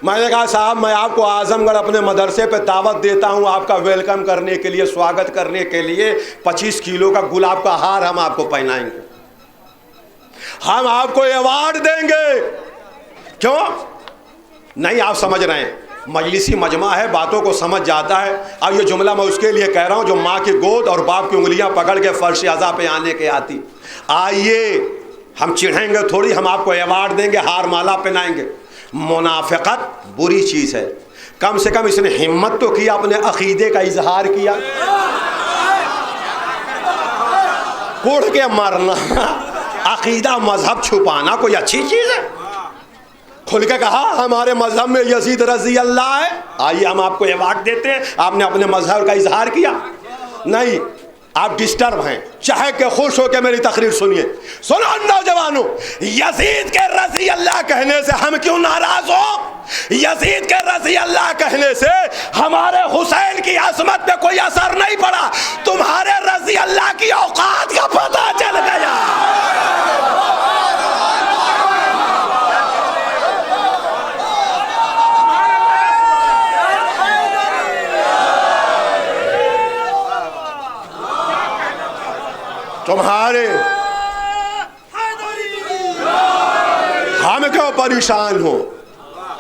میں نے کہا صاحب میں آپ کو اعظم گڑھ اپنے مدرسے پہ دعوت دیتا ہوں، آپ کا ویلکم کرنے کے لیے، سواگت کرنے کے لیے 25 کلو کا گلاب کا ہار ہم آپ کو پہنائیں گے، ہم آپ کو ایوارڈ دیں گے۔ کیوں نہیں؟ آپ سمجھ رہے ہیں، مجلسی مجمع ہے، باتوں کو سمجھ جاتا ہے۔ اب یہ جملہ میں اس کے لیے کہہ رہا ہوں جو ماں کی گود اور باپ کی انگلیاں پکڑ کے فرش عزا پہ آنے کے آتی۔ آئیے، ہم چڑھیں گے تھوڑی، ہم آپ کو ایوارڈ دیں گے، ہار مالا پہنائیں گے۔ منافقت بری چیز ہے، کم سے کم اس نے ہمت تو کیا، اپنے عقیدے کا اظہار کیا۔ کوڑ کے مرنا، عقیدہ مذہب چھپانا کوئی اچھی چیز ہے؟ کھل کے کہا ہمارے مذہب میں یزید رضی اللہ ہے، آئیے ہم آپ کو ایوارڈ دیتے ہیں۔ آپ نے اپنے مذہب کا اظہار کیا؟ نہیں، آپ ڈسٹرب ہیں، چاہے کہ خوش ہو کے میری تقریر سنیے۔ سنو نوجوانوں، یزید کے رضی اللہ کہنے سے ہم کیوں ناراض ہو؟ یزید کے رضی اللہ کہنے سے ہمارے حسین کی عظمت پہ کوئی اثر نہیں پڑا، تمہارے رضی اللہ کی اوقات کا پتہ چل گیا۔ تمہارے ہم کیوں پریشان ہو؟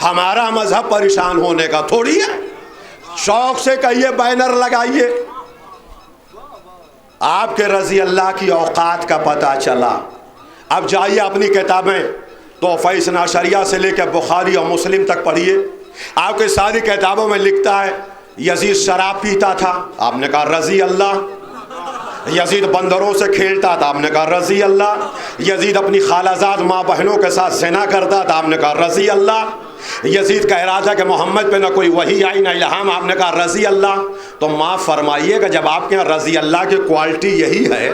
ہمارا مذہب پریشان ہونے کا تھوڑی ہے۔ شوق سے کہیے، بینر لگائیے، آپ کے رضی اللہ کی اوقات کا پتہ چلا۔ اب جائیے اپنی کتابیں تحفہ اثنا عشریہ سے لے کے بخاری اور مسلم تک پڑھیے، آپ کے ساری کتابوں میں لکھتا ہے یزید شراب پیتا تھا، آپ نے کہا رضی اللہ۔ یزید بندروں سے کھیلتا تھا، آپ نے کہا رضی اللہ۔ یزید اپنی خالہ زاد ماں بہنوں کے ساتھ زنا کرتا تھا، آپ نے کہا رضی اللہ۔ یزید کہہ رہا تھا کہ محمد پہ نہ کوئی وحی آئی نہ الہام، آپ نے کہا رضی اللہ۔ تو معاف فرمائیے کہ جب آپ کے یہاں رضی اللہ کی کوالٹی یہی ہے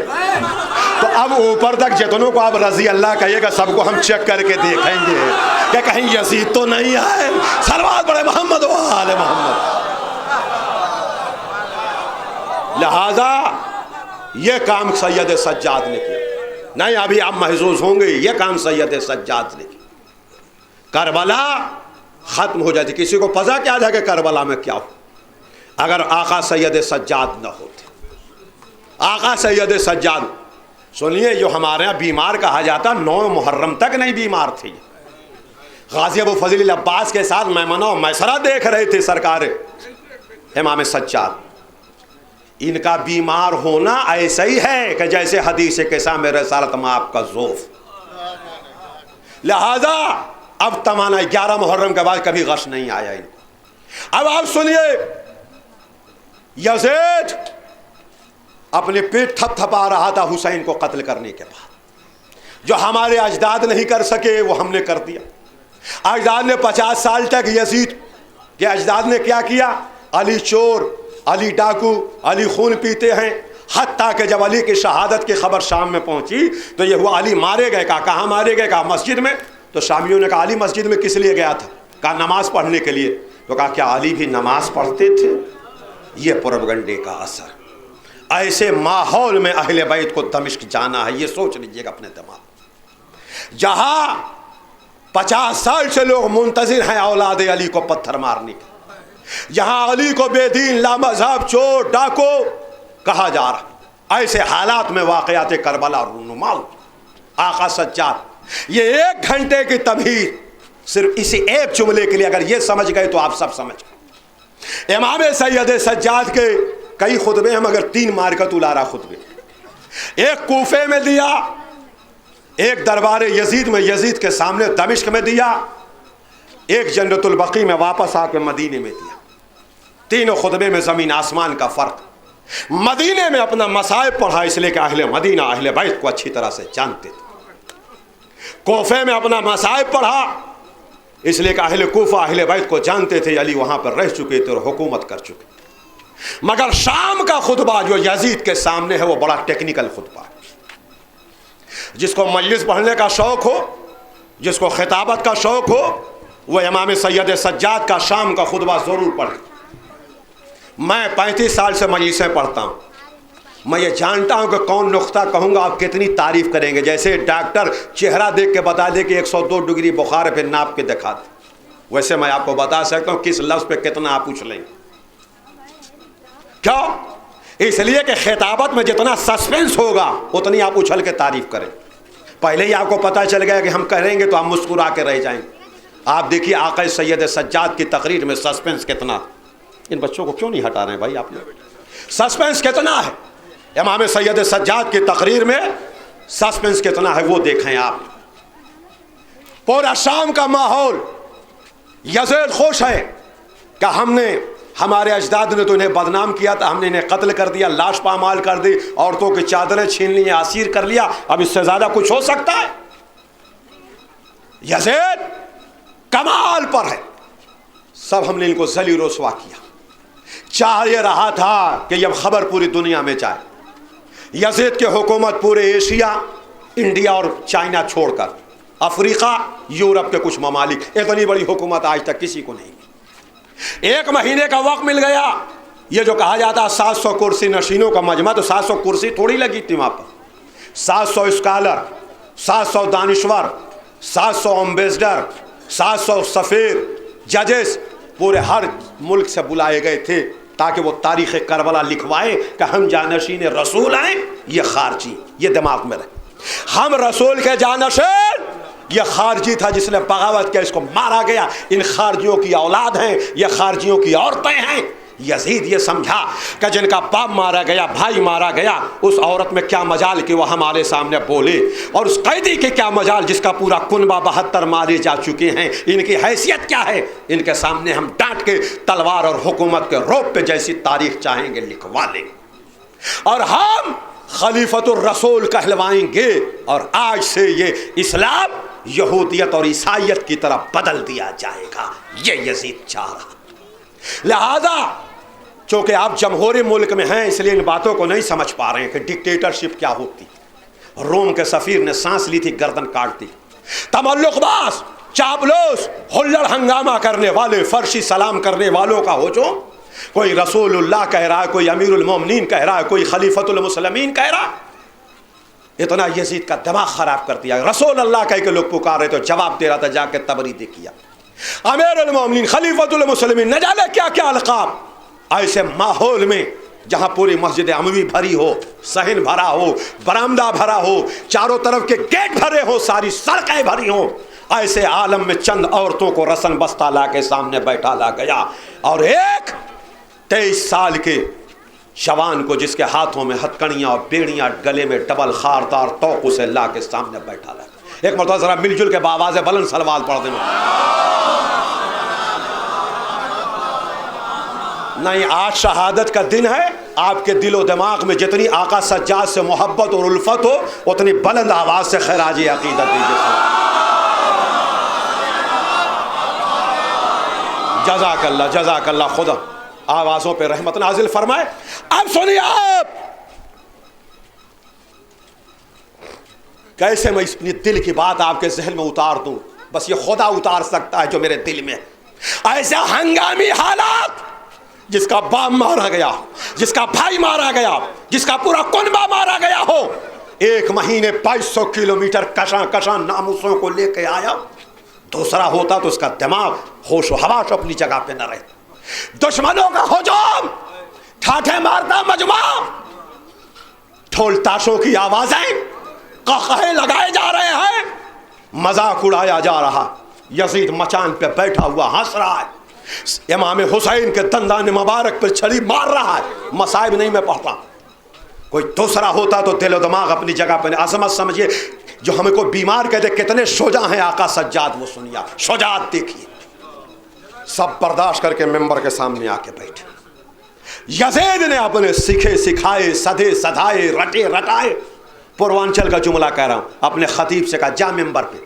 تو اب اوپر تک جتنوں کو آپ رضی اللہ کہیے گا سب کو ہم چیک کر کے دیکھیں گے کہ کہیں یزید تو نہیں ہے۔ صلوات پڑھے محمد و آل محمد۔ لہذا یہ کام سید سجاد نے کیا، نہیں ابھی آپ محظوظ ہوں گے، یہ کام سید سجاد نے کیا۔ کربلا ختم ہو جاتی، کسی کو پتہ کیا تھا کہ کربلا میں کیا ہو اگر آقا سید سجاد نہ ہوتے۔ آقا سید سجاد، سنیے، جو ہمارے یہاں بیمار کہا جاتا 9 محرم تک نہیں بیمار تھے۔ غازی ابو فضل العباس کے ساتھ میمنہ و میسرہ دیکھ رہے تھے سرکار امام سجاد۔ ان کا بیمار ہونا ایسا ہی ہے کہ جیسے حدیث قصہ میں رسالت میں آپ کا ذوف۔ لہذا اب تمانا 11 محرم کے بعد کبھی غش نہیں آیا ان کو۔ اب آپ سنیے، یزید اپنے پیٹ تھپ تھپا رہا تھا حسین کو قتل کرنے کے بعد۔ جو ہمارے اجداد نہیں کر سکے وہ ہم نے کر دیا۔ اجداد نے 50 سال تک، یزید کے اجداد نے کیا کیا؟ علی چور، علی ڈاکو، علی خون پیتے ہیں، حتیٰ کہ جب علی کی شہادت کی خبر شام میں پہنچی تو یہ ہوا علی مارے گئے۔ کہاں مارے گئے؟ کہا مسجد میں۔ تو شامیوں نے کہا علی مسجد میں کس لیے گیا تھا؟ کہا نماز پڑھنے کے لیے۔ تو کہا کیا علی بھی نماز پڑھتے تھے؟ یہ پروپیگنڈے کا اثر۔ ایسے ماحول میں اہل بیت کو دمشق جانا ہے، یہ سوچ لیجئے گا اپنے دماغ۔ جہاں 50 سال سے لوگ منتظر ہیں اولاد علی کو پتھر مارنے کے، جہاں علی کو بے دین، لامذہب، چور، ڈاکو کہا جا رہا، ایسے حالات میں واقعات کربلا رونما ہوئی۔ آقا سجاد، یہ 1 گھنٹے کی تمہید صرف اسی ایک جملے کے لیے اگر یہ سمجھ گئے تو آپ سب سمجھ گئے۔ امام سید سجاد کے کئی خطبے ہیں مگر 3 مارکت الارا خطبے، ایک کوفے میں دیا، ایک دربار یزید میں یزید کے سامنے دمشق میں دیا، ایک جنت البقیع میں واپس آ کے مدینے میں دیا۔ تینوں خطبے میں زمین آسمان کا فرق۔ مدینے میں اپنا مصائب پڑھا اس لیے کہ اہل مدینہ اہل بیت کو اچھی طرح سے جانتے تھے۔ کوفے میں اپنا مصائب پڑھا اس لیے کہ اہل کوفہ اہل بیت کو جانتے تھے، علی وہاں پر رہ چکے تھے اور حکومت کر چکے۔ مگر شام کا خطبہ جو یزید کے سامنے ہے وہ بڑا ٹیکنیکل خطبہ ہے۔ جس کو مجلس پڑھنے کا شوق ہو، جس کو خطابت کا شوق ہو، وہ امام سید سجاد کا شام کا خطبہ ضرور پڑھے۔ میں 35 سال سے مجلسیں پڑھتا ہوں، میں یہ جانتا ہوں کہ کون نقطہ کہوں گا آپ کتنی تعریف کریں گے۔ جیسے ڈاکٹر چہرہ دیکھ کے بتا دے کہ 102 ڈگری بخار ہے پھر ناپ کے دکھا دے، ویسے میں آپ کو بتا سکتا ہوں کس لفظ پہ کتنا آپ اچھلیں گے۔ کیوں؟ اس لیے کہ خطابت میں جتنا سسپینس ہوگا اتنی آپ اچھل کے تعریف کریں۔ پہلے ہی آپ کو پتہ چل گیا کہ ہم کریں گے تو آپ مسکرا کے رہ جائیں گے۔ آپ دیکھیے آقا سید سجاد کی تقریر میں سسپینس کتنا۔ ان بچوں کو کیوں نہیں ہٹا رہے ہیں بھائی آپ لوگ؟ سسپینس کتنا ہے امام سید سجاد کی تقریر میں، سسپینس کتنا ہے وہ دیکھیں آپ۔ پورا شام کا ماحول، یزید خوش ہے کہ ہم نے، ہمارے اجداد نے تو انہیں بدنام کیا تھا، ہم نے انہیں قتل کر دیا، لاش پامال کر دی، عورتوں کی چادریں چھین لی، اسیر کر لیا، اب اس سے زیادہ کچھ ہو سکتا ہے؟ یزید کمال پر ہے، سب ہم نے ان کو ذلیل و رسوا کیا۔ چاہ یہ رہا تھا کہ یہ خبر پوری دنیا میں جائے۔ یزید کی حکومت پورے ایشیا، انڈیا اور چائنا چھوڑ کر افریقہ، یورپ کے کچھ ممالک، اتنی بڑی حکومت آج تک کسی کو نہیں ملی۔ 1 مہینے کا وقت مل گیا۔ یہ جو کہا جاتا 700 کرسی نشینوں کا مجمع، تو 700 کرسی تھوڑی لگی تھی وہاں پر، 700 اسکالر، 700 دانشور، 700 امبیسڈر، 700 سفیر، ججز پورے ہر ملک سے بلائے گئے تھے تاکہ وہ تاریخ کربلا لکھوائے کہ ہم جانشین رسول ہیں، یہ خارجی، یہ دماغ میں رہے، ہم رسول کے جانشین، یہ خارجی تھا جس نے بغاوت کیا، اس کو مارا گیا، ان خارجیوں کی اولاد ہیں، یہ خارجیوں کی عورتیں ہیں۔ یزید یہ سمجھا کہ جن کا باپ مارا گیا، بھائی مارا گیا، اس عورت میں کیا مجال کہ وہ ہمارے سامنے بولے، اور اس قیدی کے کیا مجال جس کا پورا کنبہ 72 مارے جا چکے ہیں، ان کی حیثیت کیا ہے، ان کے سامنے ہم ڈانٹ کے تلوار اور حکومت کے روپ پہ جیسی تاریخ چاہیں گے لکھوا لیں۔ اور ہم خلیفۃ الرسول کہلوائیں گے، اور آج سے یہ اسلام یہودیت اور عیسائیت کی طرف بدل دیا جائے گا، یہ یزید چاہ رہا۔ لہذا چونکہ آپ جمہوری ملک میں ہیں اس لیے ان باتوں کو نہیں سمجھ پا رہے ہیں کہ ڈکٹیٹرشپ کیا ہوتی۔ روم کے سفیر نے سانس لی تھی، گردن کاٹ دی۔ تملق باز، چاپلوس، ہلڑ ہنگامہ کرنے والے، فرشی سلام کرنے والوں کا ہجوم، کوئی رسول اللہ کہہ رہا ہے، کوئی امیر المومنین کہہ رہا ہے، کوئی خلیفۃ المسلمین کہہ رہا ہے، اتنا یزید کا دماغ خراب کر دیا۔ رسول اللہ کہہ کے لوگ پکار رہے تو جواب دے رہا تھا جا کے تبریدی کیا، امیر المومنین، خلیفۃ المسلمین، نہ جانے کیا کیا القاب۔ ایسے ماحول میں جہاں پوری مسجد اموی بھری ہو، صحن بھرا ہو، برآمدہ بھرا ہو، چاروں طرف کے گیٹ بھرے ہو، ساری سڑکیں بھری ہوں، ایسے عالم میں چند عورتوں کو رسن بستہ لا کے سامنے بیٹھا لا گیا، اور ایک 23 سال کے جوان کو جس کے ہاتھوں میں ہتکڑیاں اور بیڑیاں، گلے میں ڈبل خاردار توق، اسے لا کے سامنے بیٹھا لا گیا۔ ایک مرتبہ ذرا مل جل کے بآواز بلند صلوات پڑھ دیں۔ نہیں، آج شہادت کا دن ہے، آپ کے دل و دماغ میں جتنی آقا سجاد سے محبت اور الفت ہو اتنی بلند آواز سے خراج عقیدت دیجیے۔ جزاک اللہ، جزاک اللہ، خدا آوازوں پہ رحمت نازل فرمائے۔ اب سنیے آپ، کیسے میں اپنی دل کی بات آپ کے ذہن میں اتار دوں، بس یہ خدا اتار سکتا ہے جو میرے دل میں۔ ایسے ہنگامی حالات، جس کا باپ مارا گیا، جس کا بھائی مارا گیا، جس کا پورا کنبہ مارا گیا ہو، 1 مہینے 2200 کلومیٹر کشاں کشاں ناموسوں کو لے کے آیا، دوسرا ہوتا تو اس کا دماغ ہوش و حواس اپنی جگہ پہ نہ رہتا۔ دشمنوں کا ہجوم، ٹھاٹھے مارتا مجمع، ڈھول تاشوں کی آوازیں، قہقہے لگائے جا رہے ہیں، مذاق اڑایا جا رہا۔ یزید مچان پہ بیٹھا ہوا ہنس رہا ہے، امام حسین کے دندان مبارک پر چھری مار رہا ہے۔ مصائب نہیں میں پڑھتا، کوئی دوسرا ہوتا تو دل و دماغ اپنی جگہ پہ۔ عظمت سمجھیے، جو ہمیں کوئی بیمار کہتے کتنے شجاع ہیں آقا سجاد، وہ سنیا شجاعت دیکھیے۔ سب برداشت کر کے ممبر کے سامنے آ کے بیٹھے۔ یزید نے اپنے سکھے سکھائے، سدھے سدھائے، رٹے رٹائے، پوروانچل کا جملہ کہہ رہا ہوں، اپنے خطیب سے کہا جا ممبر پہ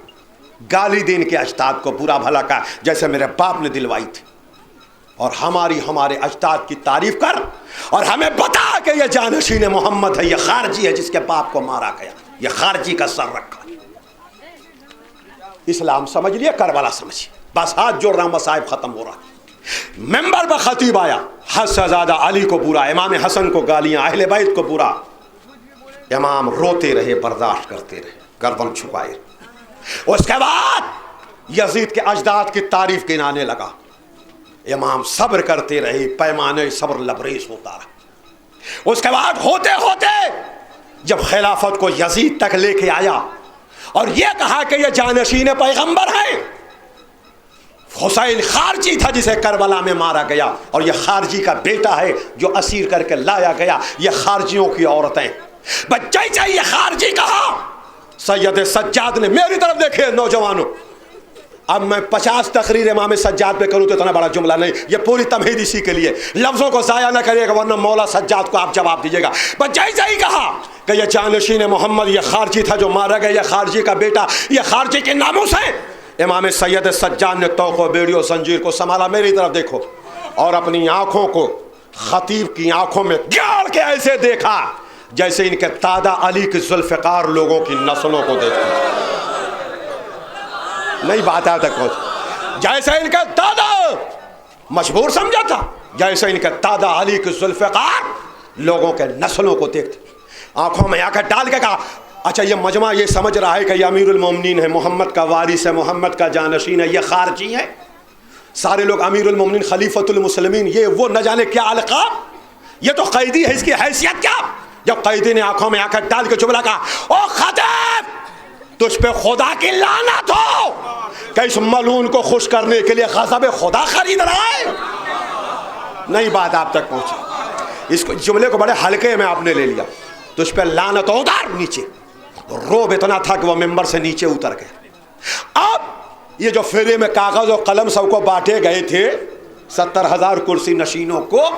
گالی دین کے اجداد کو برا بھلا کہا جیسے میرے باپ نے دلوائی تھی، اور ہمارے اجداد کی تعریف کر، اور ہمیں بتا کہ یہ جانشین محمد ہے، یہ خارجی ہے جس کے باپ کو مارا گیا، یہ خارجی کا سر رکھا۔ اسلام سمجھ لیا، کربلا سمجھیے، بس ہاتھ جوڑ رہا ہوں، مصائب ختم ہو رہا۔ ممبر پر خطیب آیا، حد سے زیادہ علی کو برا، امام حسن کو گالیاں، اہل بیت کو برا۔ امام روتے رہے، برداشت کرتے رہے، گردن چھپائے۔ اس کے بعد یزید کے اجداد کی تعریف گنانے لگا، امام صبر کرتے رہے، پیمانے صبر لبریز ہوتا رہا۔ اس کے بعد ہوتے ہوتے جب خلافت کو یزید تک لے کے آیا اور یہ کہا کہ یہ جانشین پیغمبر ہیں، حسین خارجی تھا جسے کربلا میں مارا گیا، اور یہ خارجی کا بیٹا ہے جو اسیر کر کے لایا گیا، یہ خارجیوں کی عورتیں۔ بچے چاہیے خارجی کہا، سید سجاد نے، میری طرف دیکھے نوجوانوں، اب میں 50 تقریر امام سجاد پہ کروں تو اتنا بڑا جملہ نہیں، یہ پوری تمہید اسی کے لیے، لفظوں کو ضائع نہ کریے گا ورنہ مولا سجاد کو آپ جواب دیجیے گا۔ بچے ہی کہا کہ یہ جانشین محمد، یہ خارجی تھا جو مارا گیا، یہ خارجی کا بیٹا، یہ خارجی کے ناموس ہے۔ امام سید سجاد نے توق و بیڑی و زنجیر کو سنبھالا، میری طرف دیکھو، اور اپنی آنکھوں کو خطیب کی آنکھوں میں گاڑ کے ایسے دیکھا جیسے ان کے دادا علی کی ذوالفقار لوگوں کی نسلوں کو دیکھتے، نہیں بات آیا تک پہنچ، جیسے ان کے دادا، مجبور سمجھا تھا، جیسے ان کے دادا علی کی ذوالفقار لوگوں کے نسلوں کو دیکھتے۔ آنکھوں میں آ کر ڈال کے کہا، اچھا یہ مجمع یہ سمجھ رہا ہے کہ یہ امیر المومنین ہے، محمد کا وارث ہے، محمد کا جانشین ہے، یہ خارجی ہے؟ سارے لوگ امیر المومنین، خلیفۃ المسلمین، یہ وہ نہ جانے کیا القاب، یہ تو قیدی ہے، اس کی حیثیت کیا؟ جب قیدی نے آنکھوں میں آ کر ڈال کے چپ لگا، او خطیب تجھ پہ خدا کی لعنت ہو کہ اس ملعون کو خوش کرنے کے لیے غضب خدا خرید رہا ہے۔ نہیں بات آپ تک پہنچی، اس جملے کو بڑے ہلکے میں آپ نے لے لیا، تجھ پہ لعنت ہو، اتر نیچے۔ روب اتنا تھا کہ وہ ممبر سے نیچے اتر گئے۔ اب یہ جو پھیرے میں کاغذ اور قلم سب کو بانٹے گئے تھے 70,000 کرسی نشینوں کو،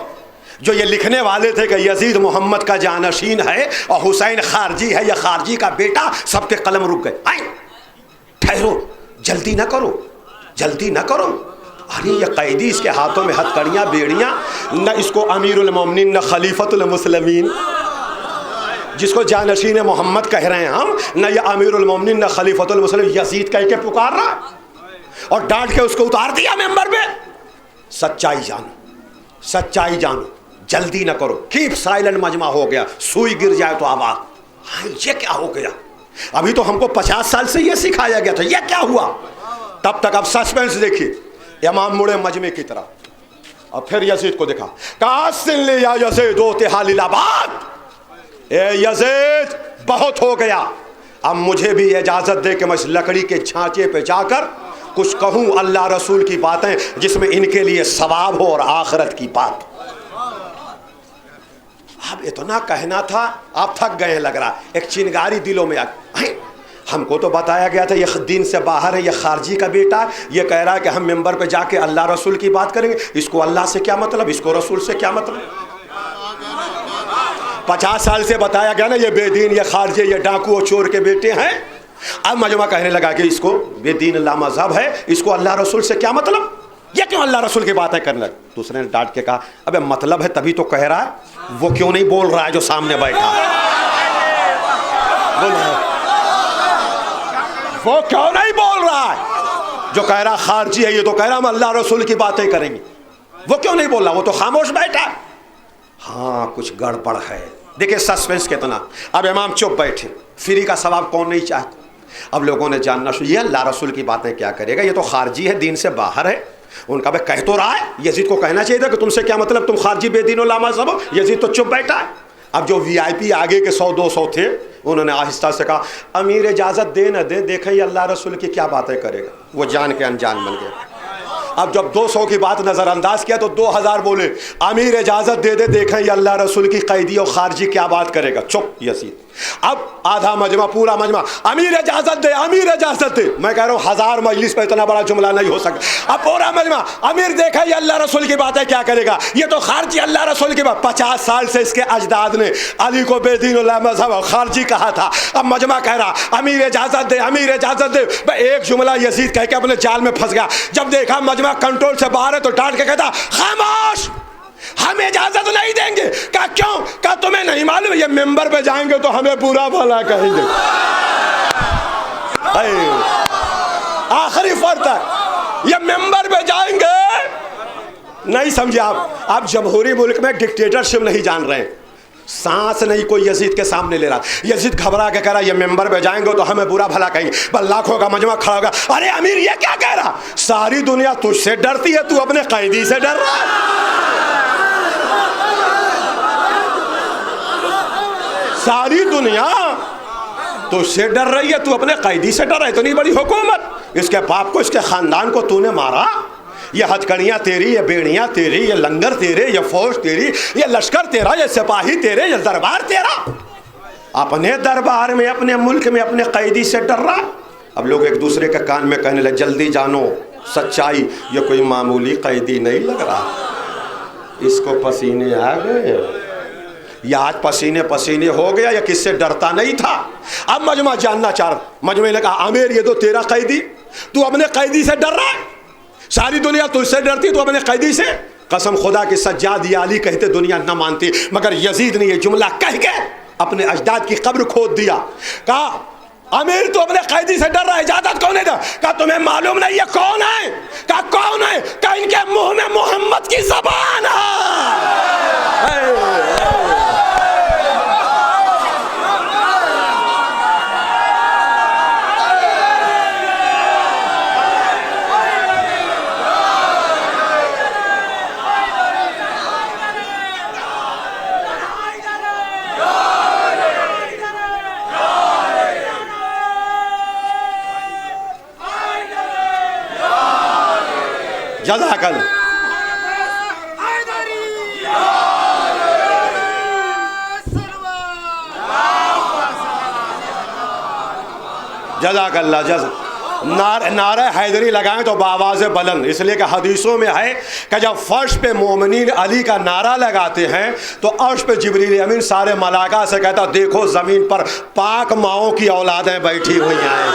جو یہ لکھنے والے تھے کہ یزید محمد کا جانشین ہے اور حسین خارجی ہے یا خارجی کا بیٹا، سب کے قلم رک گئے. آئیں ٹھہرو، جلدی نہ کرو، جلدی نہ کرو. ارے یہ قیدی، اس کے ہاتھوں میں ہتھکڑیاں بیڑیاں، نہ اس کو امیر المومنین نہ خلیفۃ المسلمین، جس کو جانشین محمد کہہ رہے ہیں ہم، نہ یہ امیر المومنین نہ خلیفۃ المسلمین، یزید کہہ کے پکار رہا اور ڈانٹ کے اس کو اتار دیا ممبر پہ. سچائی جانو، سچائی جانو، جلدی نہ کرو. کیپ سائلنٹ مجمع ہو گیا. سوئی گر جائے تو آواز. ہاں یہ کیا ہو گیا؟ ابھی تو ہم کو 50 سال سے یہ سکھایا گیا تھا، یہ کیا ہوا؟ تب تک اب سسپینس دیکھیے. امام مڑے مجمع کی طرف اور پھر یزید کو دیکھا. کاسن لے یا یزید اوتحال الاباد، اے یزید بہت ہو گیا، اب مجھے بھی اجازت دے کہ میں اس لکڑی کے چھانچے پہ جا کر کچھ کہوں اللہ رسول کی باتیں جس میں ان کے لیے ثواب ہو اور آخرت کی بات. اب اتنا کہنا تھا، آپ تھک گئے ہیں لگ رہا. ایک چنگاری دلوں میں ہم کو تو بتایا گیا تھا یہ دین سے باہر ہے، یہ خارجی کا بیٹا ہے، یہ کہہ رہا ہے کہ ہم ممبر پہ جا کے اللہ رسول کی بات کریں گے. اس کو اللہ سے کیا مطلب، اس کو رسول سے کیا مطلب؟ 50 سال سے بتایا گیا نا یہ بے دین، یہ خارجی، یہ ڈاکو اور چور کے بیٹے ہیں. اب مجمع کہنے لگا کہ اس کو بے دین اللہ مذہب ہے، اس کو اللہ رسول سے کیا مطلب، یہ کیوں اللہ رسول کی باتیں کرنے لگا. دوسرے نے ڈانٹ کے کہا ابے مطلب ہے تبھی تو کہہ رہا ہے، وہ کیوں نہیں بول رہا ہے جو سامنے بیٹھا ہے؟ وہ کیوں نہیں بول رہا ہے جو کہہ رہا خارجی ہے، یہ تو کہہ رہا ہم اللہ رسول کی باتیں کریں گے، وہ کیوں نہیں بول رہا؟ وہ تو خاموش بیٹھا ہے. ہاں کچھ گڑبڑ ہے. دیکھیں سسپینس کتنا. اب امام چپ بیٹھے. فری کا ثواب کون نہیں چاہتا؟ اب لوگوں نے جاننا شروع، یہ اللہ رسول کی باتیں کیا کرے گا، یہ تو خارجی ہے، دین سے باہر ہے. ان کا بھائی کہہ تو رہا ہے، یزید کو کہنا چاہیے تھا کہ تم سے کیا مطلب، تم خارجی بے دین و لامذہب ہو. یزید تو چپ بیٹھا ہے. اب جو وی آئی پی آگے کے 100-200 تھے، انہوں نے آہستہ سے کہا امیر اجازت دے نہ دے، دیکھیں یہ اللہ رسول کی کیا باتیں کرے گا. وہ جان کے انجان بن گیا. اب جب 200 کی بات نظر انداز کیا تو 2000 بولے امیر اجازت دے دے، دیکھیں یہ اللہ رسول کی قیدی اور خارجی کیا بات کرے گا. چپ یزید. اب آدھا مجمع، پورا مجمع امیر اجازت دے، امیر اجازت دے. میں کہہ رہا ہوں 1000 مجلس پہ اتنا بڑا جملہ نہیں ہو سکتا. اب پورا مجمع امیر دیکھا یہ اللہ رسول کی باتیں کیا کرے گا، یہ تو خارجی اللہ رسول کی بات. 50 سال سے اس کے اجداد نے علی کو بے دین اللہ مذہب اور خارجی کہا تھا. اب مجمع کہہ رہا امیر اجازت دے، امیر اجازت دے. ایک جملہ یزید کہہ کے اپنے جال میں پھنس گیا. جب دیکھا مجمع کنٹرول سے باہر ہے تو ڈانٹ کے کہتا خاموش، ہم اجازت نہیں دیں گے. کہا کیوں؟ کہا تمہیں نہیں معلوم یہ ممبر پہ جائیں گے تو ہمیں برا بھلا کہیں گے. آخری فرد تک یہ ممبر پہ جائیں گے. نہیں سمجھے آپ جمہوری ملک میں ڈکٹیٹرشپ نہیں جان رہے ہیں. سانس نہیں کوئی یزید کے سامنے لے رہا. یزید گھبرا کے کہہ رہا یہ ممبر پہ جائیں گے تو ہمیں برا بھلا کہیں گے. بس لاکھوں کا مجمع کھڑا ہوگا. ارے امیر یہ کیا کہہ رہا، ساری دنیا تجھ سے ڈرتی ہے، تو اپنے قیدی سے ڈر رہا ہے. ساری دنیا تجھ سے ڈر رہی ہے، تو اپنے قیدی سے ڈر رہا ہے. اتنی بڑی حکومت، اس کے باپ کو، اس کے خاندان کو تو نے مارا. یہ ہتھکڑیاں تیری، یہ بیڑیاں تیری، یہ لنگر تیرے، یہ فوج تیری، یہ لشکر تیرا، یہ سپاہی تیرے، یہ دربار تیرا. اپنے دربار میں، اپنے ملک میں اپنے قیدی سے ڈر رہا. اب لوگ ایک دوسرے کے کان میں کہنے لگے جلدی جانو سچائی، یہ کوئی معمولی قیدی نہیں لگ رہا. اس کو پسینے آ گئے، یا آج پسینے پسینے ہو گیا، یا کس سے ڈرتا نہیں تھا. اب مجمع جاننا چاہ رہا. مجمع نے کہا امیر یہ تو تیرا قیدی، تو اپنے قیدی سے ڈر رہا ہے. ساری دنیا تجھ سے ڈرتی، تو اپنے قیدی سے. قسم خدا کی سجاد یا علی کہتے دنیا نہ مانتی، مگر یزید نے یہ جملہ کہہ کے اپنے اجداد کی قبر کھود دیا. کہا امیر تو اپنے قیدی سے ڈر رہا ہے، اجازت کون ہے؟ کہا تمہیں معلوم نہیں یہ کون ہے؟ کہا کون ہے؟ کہا ان کے منہ میں محمد کی زبان ہے. جزاک اللہ. جزاک اللہ. نعرہ حیدری لگائیں تو بآواز بلند، اس لیے کہ حدیثوں میں ہے کہ جب فرش پہ مومنین علی کا نعرہ لگاتے ہیں تو عرش پہ جبریل امین سارے ملائکہ سے کہتا دیکھو زمین پر پاک ماؤں کی اولادیں بیٹھی ہوئی ہیں۔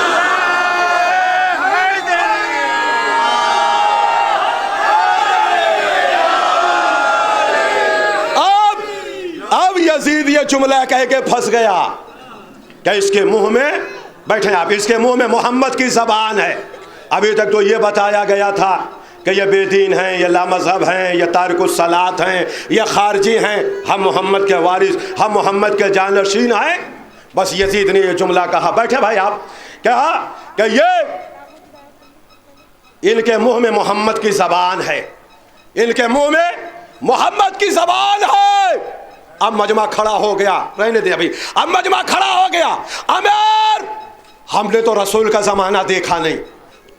اب یزید یہ جملہ کہہ کے پھنس گیا کہ اس کے منہ میں بیٹھیں آپ، اس کے منہ میں محمد کی زبان ہے۔ ابھی تک تو یہ بتایا گیا تھا کہ یہ بے دین ہیں، یہ لامذہب ہیں، یہ تارک الصلاۃ ہیں، یہ خارجی ہیں، ہم محمد کے وارث، ہم محمد کے جانشین ہیں۔ بس یزید نے یہ جملہ کہا، بیٹھے بھائی آپ، کہا کہ یہ ان کے منہ میں محمد کی زبان ہے، ان کے منہ میں محمد کی زبان ہے۔ اب مجمع کھڑا ہو گیا، رہنے دے ابھی، اب مجمع کھڑا ہو گیا۔ امیر، ہم نے تو رسول کا زمانہ دیکھا نہیں،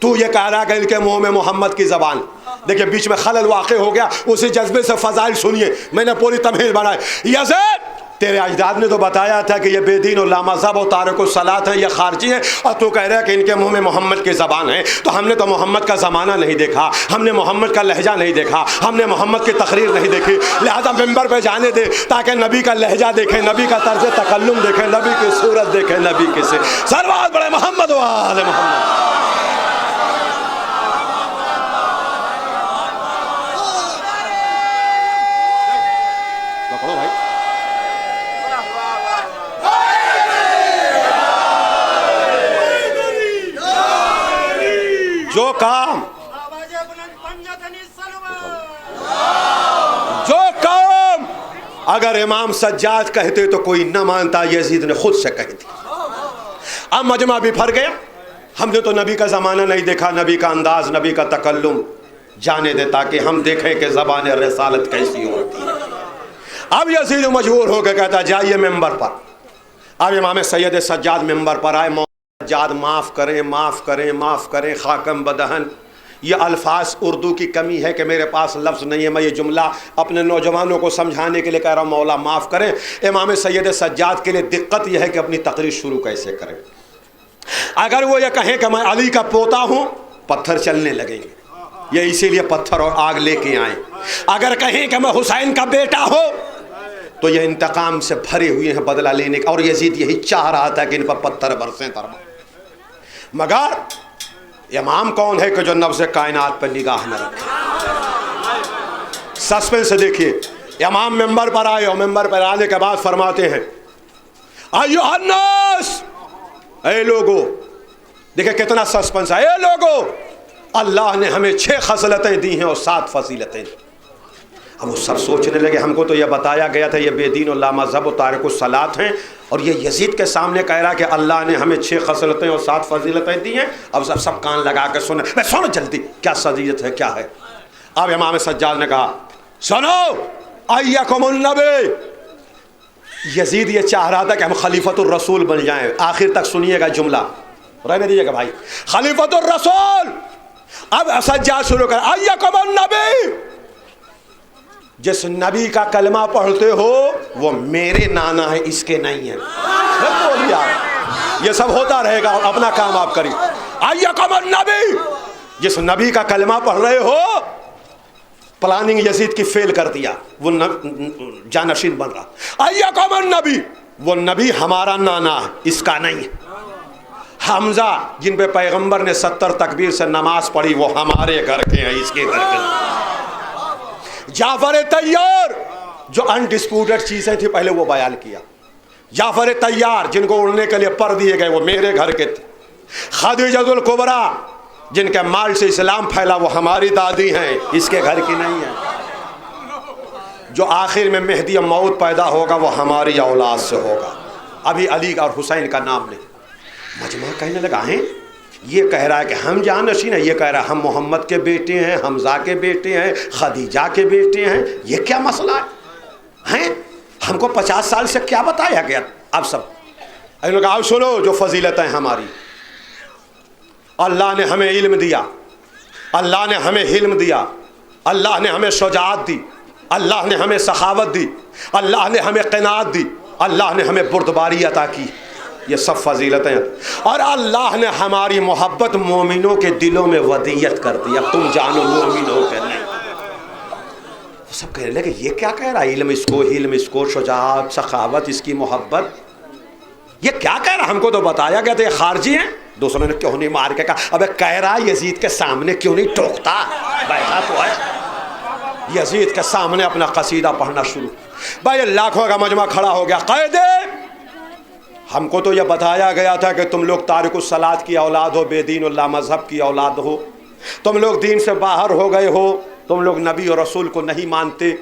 تو یہ کہہ رہا کہ ان کے منہ میں محمد کی زبان۔ دیکھیں بیچ میں خلل واقع ہو گیا، اسی جذبے سے فضائل سنیے، میں نے پوری تمہید بنائی۔ یزید، تیرے اجداد نے تو بتایا تھا کہ یہ بے دین و لامذہب و تارک الصلاۃ ہیں، یہ خارجی ہیں، اور تو کہہ رہا ہے کہ ان کے منہ میں محمد کی زبان ہے۔ تو ہم نے تو محمد کا زمانہ نہیں دیکھا، ہم نے محمد کا لہجہ نہیں دیکھا، ہم نے محمد کی تقریر نہیں دیکھی، لہذا ممبر پہ جانے دے تاکہ نبی کا لہجہ دیکھیں، نبی کا طرز تکلم دیکھیں، نبی کی صورت دیکھیں، نبی کی سے سروات بڑے محمد و آل محمد۔ جو کام اگر امام سجاد کہتے تو کوئی نہ مانتا، یزید نے خود سے کہہ دی۔ اب مجمع بھی پھر گیا، ہم نے تو نبی کا زمانہ نہیں دیکھا، نبی کا انداز، نبی کا تکلم جانے دے تاکہ ہم دیکھیں کہ زبان رسالت کیسی ہوتی ہے۔ اب یزید مجبور ہو کے کہتا جائیے ممبر پر۔ اب امام سید سجاد ممبر پر آئے، سجاد معاف کریں، معاف کریں، معاف کریں، خاکم بدہن۔ یہ الفاظ اردو کی کمی ہے کہ میرے پاس لفظ نہیں ہے، میں یہ جملہ اپنے نوجوانوں کو سمجھانے کے لیے کہہ رہا ہوں، مولا معاف کریں۔ امام سید سجاد کے لیے دقت یہ ہے کہ اپنی تقریر شروع کیسے کریں۔ اگر وہ یہ کہیں کہ میں علی کا پوتا ہوں، پتھر چلنے لگیں گے، یہ اسی لیے پتھر اور آگ لے کے آئیں۔ اگر کہیں کہ میں حسین کا بیٹا ہوں تو یہ انتقام سے بھرے ہوئے ہیں بدلہ لینے کا، اور یزید یہی چاہ رہا تھا کہ ان پر پتھر برسیں تربا۔ مگر امام کون ہے کہ جو نبض کائنات پر نگاہ نہ رکھے؟ سسپنس سے دیکھیے، امام ممبر پر آئے اور ممبر پر آنے کے بعد فرماتے ہیں ایھا الناس، اے لوگو، دیکھیں کتنا سسپنس ہے، اے لوگو، اللہ نے ہمیں 6 خصلتیں دی ہیں اور 7 فضیلتیں۔ اب وہ سب سوچنے لگے ہم کو تو یہ بتایا گیا تھا یہ بے دین و لامذہب و تارک الصلاۃ ہیں، اور یہ یزید کے سامنے کہہ رہا کہ اللہ نے ہمیں 6 خصلتیں اور 7 فضیلتیں دی ہیں۔ اب سب کان لگا کے سنیں، میں سنو جلدی کیا فضیلت ہے، کیا ہے۔ اب امام سجاد نے کہا سنو ایکم النبی۔ یزید یہ چاہ رہا تھا کہ ہم خلیفۃ الرسول بن جائیں، آخر تک سنیے گا جملہ، رہنے دیجیے گا بھائی، خلیفۃ الرسول۔ اب سجاد شروع کر ایکم النبی، جس نبی کا کلمہ پڑھتے ہو وہ میرے نانا ہے، اس کے نہیں ہے۔ یہ سب ہوتا رہے گا، اپنا کام آپ کریے۔ ایکم النبی، جس نبی کا کلمہ پڑھ رہے ہو، پلاننگ یزید کی فیل کر دیا، وہ جانشین بن رہا۔ ایکم النبی، وہ نبی ہمارا نانا ہے، اس کا نہیں ہے۔ حمزہ جن پہ پیغمبر نے 70 تکبیر سے نماز پڑھی وہ ہمارے گھر کے ہیں، اس کے گھر کے ہیں۔ جعفر طیار جو انڈسپیوٹڈ چیزیں تھی پہلے وہ بیان کیا، جعفر طیار جن کو اڑنے کے لیے پر دیے گئے وہ میرے گھر کے تھے۔ خدیجہ الکبریٰ جن کے مال سے اسلام پھیلا وہ ہماری دادی ہیں، اس کے گھر کی نہیں ہے۔ جو آخر میں مہدی موعود پیدا ہوگا وہ ہماری اولاد سے ہوگا، ابھی علی اور حسین کا نام نہیں۔ مجمع کہنے لگا ہیں یہ کہہ رہا ہے کہ ہم جانشین ہیں، یہ کہہ رہا ہے ہم محمد کے بیٹے ہیں، حمزہ کے بیٹے ہیں، خدیجہ کے بیٹے ہیں، یہ کیا مسئلہ ہے؟ ہم کو 50 سال سے کیا بتایا گیا؟ اب سب انہوں نے کہا سنو جو فضیلتیں ہماری، اللہ نے ہمیں علم دیا، اللہ نے ہمیں حلم دیا، اللہ نے ہمیں شجاعت دی، اللہ نے ہمیں سخاوت دی، اللہ نے ہمیں قناعت دی، اللہ نے ہمیں بردباری عطا کی۔ یہ سب فضیلتیں ہیں، اور اللہ نے ہماری محبت مومنوں کے دلوں میں ودیت کر دی. اب تم جانو مومنوں کے نہیں. وہ سب کہنے لگے یہ کیا کہہ رہا ہے، علم اس کو شجاعت سخاوت اس کی محبت، یہ کیا کہہ رہا؟ ہم کو تو بتایا گیا تھا یہ خارجی ہیں. دوسروں نے کیوں نہیں مار کے کہا ابے کہہ رہا یزید کے سامنے کیوں نہیں ٹوکتا، بیٹھا تو ہے. یزید کے سامنے اپنا قصیدہ پڑھنا شروع. بھائی لاکھوں کا مجمع کھڑا ہو گیا. قائدے ہم کو تو یہ بتایا گیا تھا کہ تم لوگ تارک الصلاۃ کی اولاد ہو، بے دین اللہ مذہب کی اولاد ہو، تم لوگ دین سے باہر ہو گئے ہو، تم لوگ نبی اور رسول کو نہیں مانتے.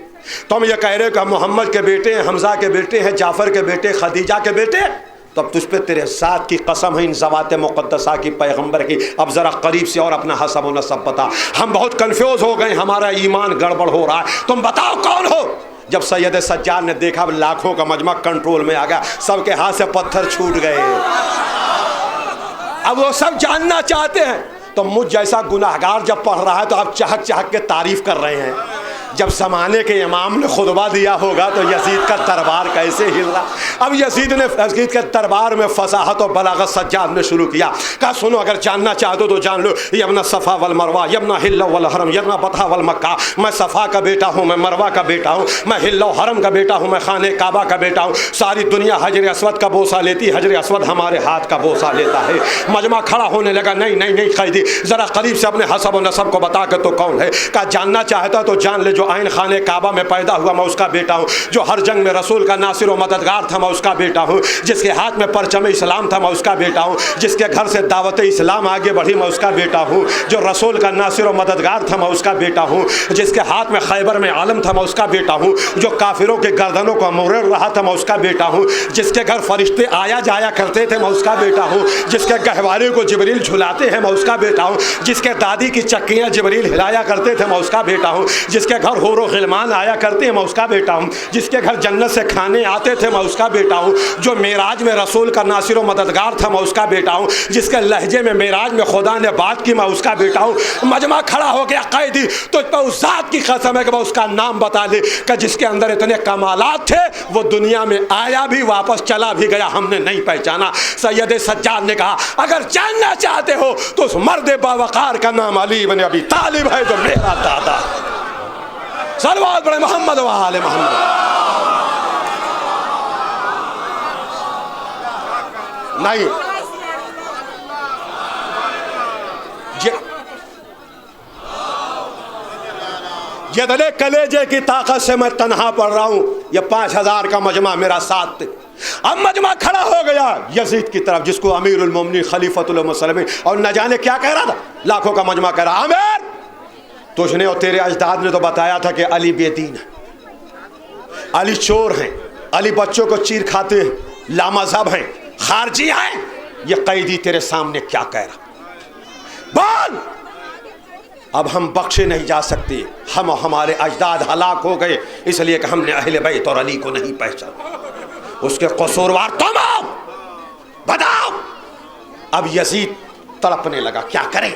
تم یہ کہہ رہے ہو کہ محمد کے بیٹے ہیں، حمزہ کے بیٹے ہیں، جعفر کے بیٹے، خدیجہ کے بیٹے. تو اب تجھ پہ تیرے ذات کی قسم ہے، ان ذوات مقدسہ کی، پیغمبر کی. اب ذرا قریب سے اور اپنا حسب و نسب بتا. ہم بہت کنفیوز ہو گئے، ہمارا ایمان گڑبڑ ہو رہا ہے، تم بتاؤ کون ہو. جب سید سجاد نے دیکھا اب لاکھوں کا مجمع کنٹرول میں آ گیا، سب کے ہاتھ سے پتھر چھوٹ گئے. اب وہ سب جاننا چاہتے ہیں. تو مجھ جیسا گناہگار جب پڑھ رہا ہے تو آپ چہک چہک کے تعریف کر رہے ہیں. جب زمانے کے امام نے خطبہ دیا ہوگا تو یزید کا دربار کیسے ہل رہا. اب یزید کے دربار میں فصاحت و بلاغت سجاد نے شروع کیا. کہا سنو اگر جاننا چاہتے ہو تو جان لو، یبن صفا والمروہ یبن حل والحرم یبن بطحا والمکہ، میں صفا کا بیٹا ہوں، میں مروہ کا بیٹا ہوں، میں حل و حرم کا بیٹا ہوں، میں خانہ کعبہ کا بیٹا ہوں. ساری دنیا حجر اسود کا بوسہ لیتی، حجر اسود ہمارے ہاتھ کا بوسہ لیتا ہے. مجمع کھڑا ہونے لگا. نہیں قیدی ذرا قریب سے اپنے حسب و نسب کو بتا کہ تو کون ہے. کہا جاننا چاہتا تو جان لے، جو آئین خانہ کعبہ میں پیدا ہوا میں اس کا بیٹا ہوں، جو ہر جنگ میں رسول کا ناصر و مددگار تھا میں اس کا بیٹا ہوں، جس کے ہاتھ میں پرچم اسلام تھا میں اس کا بیٹا ہوں، جس کے گھر سے دعوت اسلام آگے بڑھی میں اس کا بیٹا ہوں، جو رسول کا ناصر و مددگار تھا میں اس کا بیٹا ہوں، جس کے ہاتھ میں خیبر میں عالم تھا میں اس کا بیٹا ہوں، جو کافروں کے گردنوں کو موڑ رہا تھا میں اس کا بیٹا ہوں، جس کے گھر فرشتے آیا جایا کرتے تھے میں اس کا بیٹا ہوں، جس کے گہوارے کو جبریل جھلاتے ہیں میں اس کا بیٹا ہوں، جس کے دادی کی چکیاں جبریل ہلایا کرتے تھے میں اس کا بیٹا ہوں، جس کے گھر حور و غلمان آیا کرتے ہیں میں اس کا بیٹا ہوں، جس کے گھر جنت سے کھانے آتے تھے میں اس کا بیٹا ہوں، جو معراج میں رسول کا ناصر و مددگار تھا میں اس کا بیٹا ہوں، جس کے لہجے میں معراج میں خدا نے بات کی میں اس کا بیٹا ہوں. مجمع کھڑا ہو گیا. قیدی تو اس ذات کی قسم ہے کہ وہ اس کا نام بتا دے کہ جس کے اندر اتنے کمالات تھے وہ دنیا میں آیا بھی واپس چلا بھی گیا، ہم نے نہیں پہچانا. سید سجاد نے کہا اگر جاننا چاہتے ہو تو اس مرد باوقار کا نام علی بن ابی طالب ہے جو میرا دادا. صلوات پڑھیں محمد و آل محمد. نہیں یہ دلے کلیجے کی طاقت سے میں تنہا پڑھ رہا ہوں. یہ 5000 کا مجمع میرا ساتھ تھے. اب مجمع کھڑا ہو گیا یزید کی طرف، جس کو امیر المومنین خلیفۃ المسلمین، اور نہ جانے کیا کہہ رہا تھا. لاکھوں کا مجمع کہہ رہا امیر تجھ نے اور تیرے اجداد نے تو بتایا تھا کہ علی بے دین ہے، علی چور ہیں، علی بچوں کو چیر کھاتے ہیں، لامذہب ہیں، خارجی ہیں. یہ قیدی تیرے سامنے کیا کہہ رہا. بول. اب ہم بخشے نہیں جا سکتے، ہم ہمارے اجداد ہلاک ہو گئے اس لیے کہ ہم نے اہل بیت اور علی کو نہیں پہچانا. اس کے قصوروار تم ہو، بتاؤ. اب یزید تڑپنے لگا کیا کرے.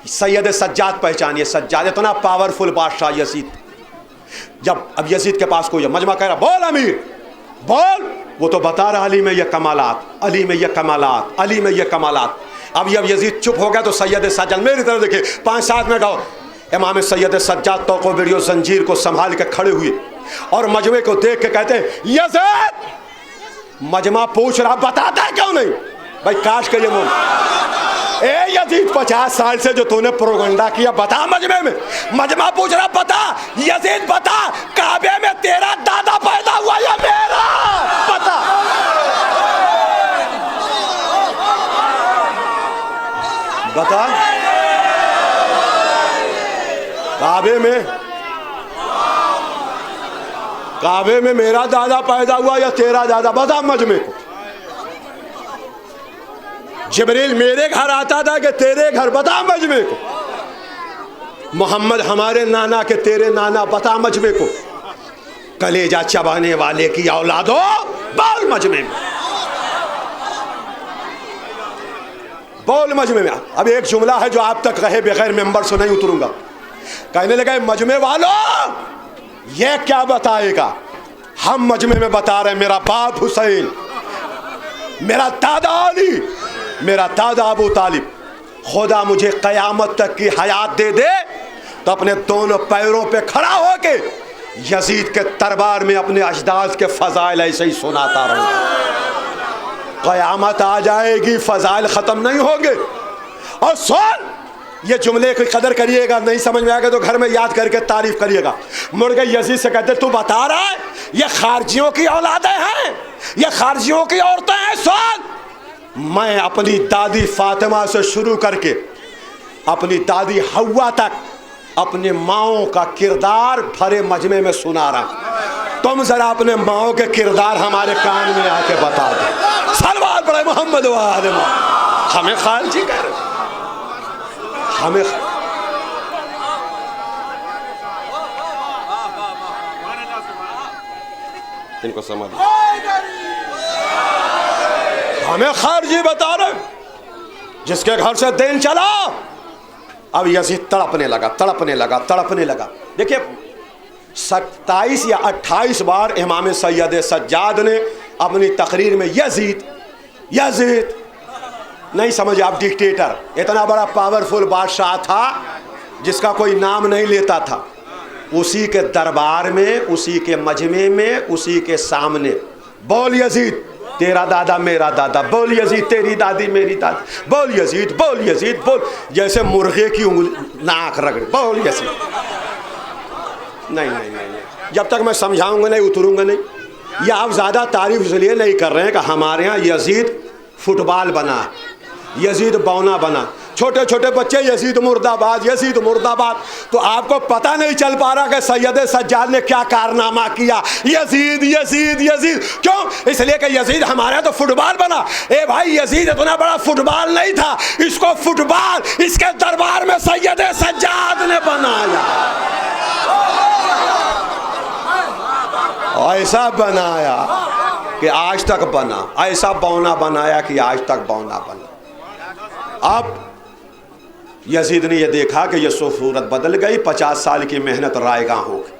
سید سجاد پہچانیے، سجاد اتنا پاورفل بادشاہ یزید. جب اب یزید کے پاس کوئی مجمع کہہ رہا بول امیر بول، وہ تو بتا رہا علی میں یہ کمالات، علی میں یہ کمالات، علی میں یہ کمالات. اب یزید چپ ہو گیا تو سید سجاد میری طرف دیکھے 5-7 منٹ اور. امام سید سجاد توق و بیڑی و زنجیر کو سنبھال کے کھڑے ہوئے اور مجمع کو دیکھ کے کہتے ہیں یزید. مجمع پوچھ رہا بتاتا ہے کیوں نہیں. بھائی کاش کہ یہ اے یزید 50 سال سے جو تو نے پروگنڈا کیا بتا مجمع میں. مجمع پوچھ رہا بتا یزید بتا کعبے میں تیرا دادا پیدا ہوا یا میرا بتا. بتا کعبے میں میرا دادا پیدا ہوا یا تیرا دادا بتا مجمع کو. جبریل میرے گھر آتا تھا کہ تیرے گھر بتا مجمع کو. محمد ہمارے نانا کے تیرے نانا بتا مجمع کو. کلیجہ چبانے والے کی اولادو بول مجمع میں، بول مجمع میں. اب ایک جملہ ہے جو آپ تک رہے بغیر ممبر سے نہیں اتروں گا. کہنے لگا مجمع والوں یہ کیا بتائے گا. ہم مجمع میں بتا رہے ہیں میرا باپ حسین میرا دادا علی، میرا دادا ابو طالب، خدا مجھے قیامت تک کی حیات دے دے تو اپنے دونوں پیروں پہ کھڑا ہو کے یزید کے دربار میں اپنے اجداد کے فضائل ایسے ہی سناتا رہوں گا۔ قیامت آ جائے گی، فضائل ختم نہیں ہوں گے۔ اور سن، یہ جملے کی قدر کریے گا، نہیں سمجھ میں آئے گا تو گھر میں یاد کر کے تعریف کریے گا۔ مڑ کے یزید سے کہتے تو بتا رہا ہے یہ خارجیوں کی اولادیں ہیں، یہ خارجیوں کی عورتیں ہیں۔ سن، میں اپنی دادی فاطمہ سے شروع کر کے اپنی دادی حوا تک اپنے ماؤں کا کردار بھرے مجمع میں سنا رہا ہوں۔ تم ذرا اپنے ماؤں کے کردار ہمارے کان میں آ کے بتا دو۔ صلوات پڑھے محمد و آل محمد۔ ہمیں خارجی کہہ رہے، ہمیں ان کو سمجھ، ہمیں خارجی بتا رہے، جس کے گھر سے دین چلا۔ اب یزید تڑپنے لگا تڑپنے لگا تڑپنے لگا۔ دیکھیے 27 یا 28 بار امام سید سجاد نے اپنی تقریر میں یزید یزید، نہیں سمجھے آپ، ڈکٹیٹر، اتنا بڑا پاورفل بادشاہ تھا جس کا کوئی نام نہیں لیتا تھا، اسی کے دربار میں، اسی کے مجمع میں، اسی کے سامنے بول یزید تیرا دادا میرا دادا، بول یزید تیری دادی میری دادی، بول یزید بول یزید بول، جیسے مرغے کی ناک رگڑ، بول یزید۔ نہیں نہیں نہیں، جب تک میں سمجھاؤں گا نہیں اتروں گا نہیں۔ یہ آپ زیادہ تعریف اس لیے نہیں کر رہے ہیں کہ ہمارے ہاں یزید فٹ بال بنا، یزید بونا بنا، چھوٹے چھوٹے بچے یزید مرد آباد یزید مرد آباد، تو آپ کو پتہ نہیں چل پا رہا کہ سید سجاد نے کیا کارنامہ کیا۔ یزید یزید یزید کیوں؟ اس لیے کہ یزید ہمارے یہاں تو فٹ بال بنا۔ اے بھائی یزید اتنا بڑا فٹ بال نہیں تھا، اس کو فٹ بال اس کے دربار میں سید سجاد نے بنایا، ایسا بنایا کہ آج تک بنا، ایسا بونا بنایا کہ آج تک بونا بنا۔ اب یزید نے یہ دیکھا کہ یہ صورت بدل گئی، 50 سال کی محنت رائے گاں ہو گئی۔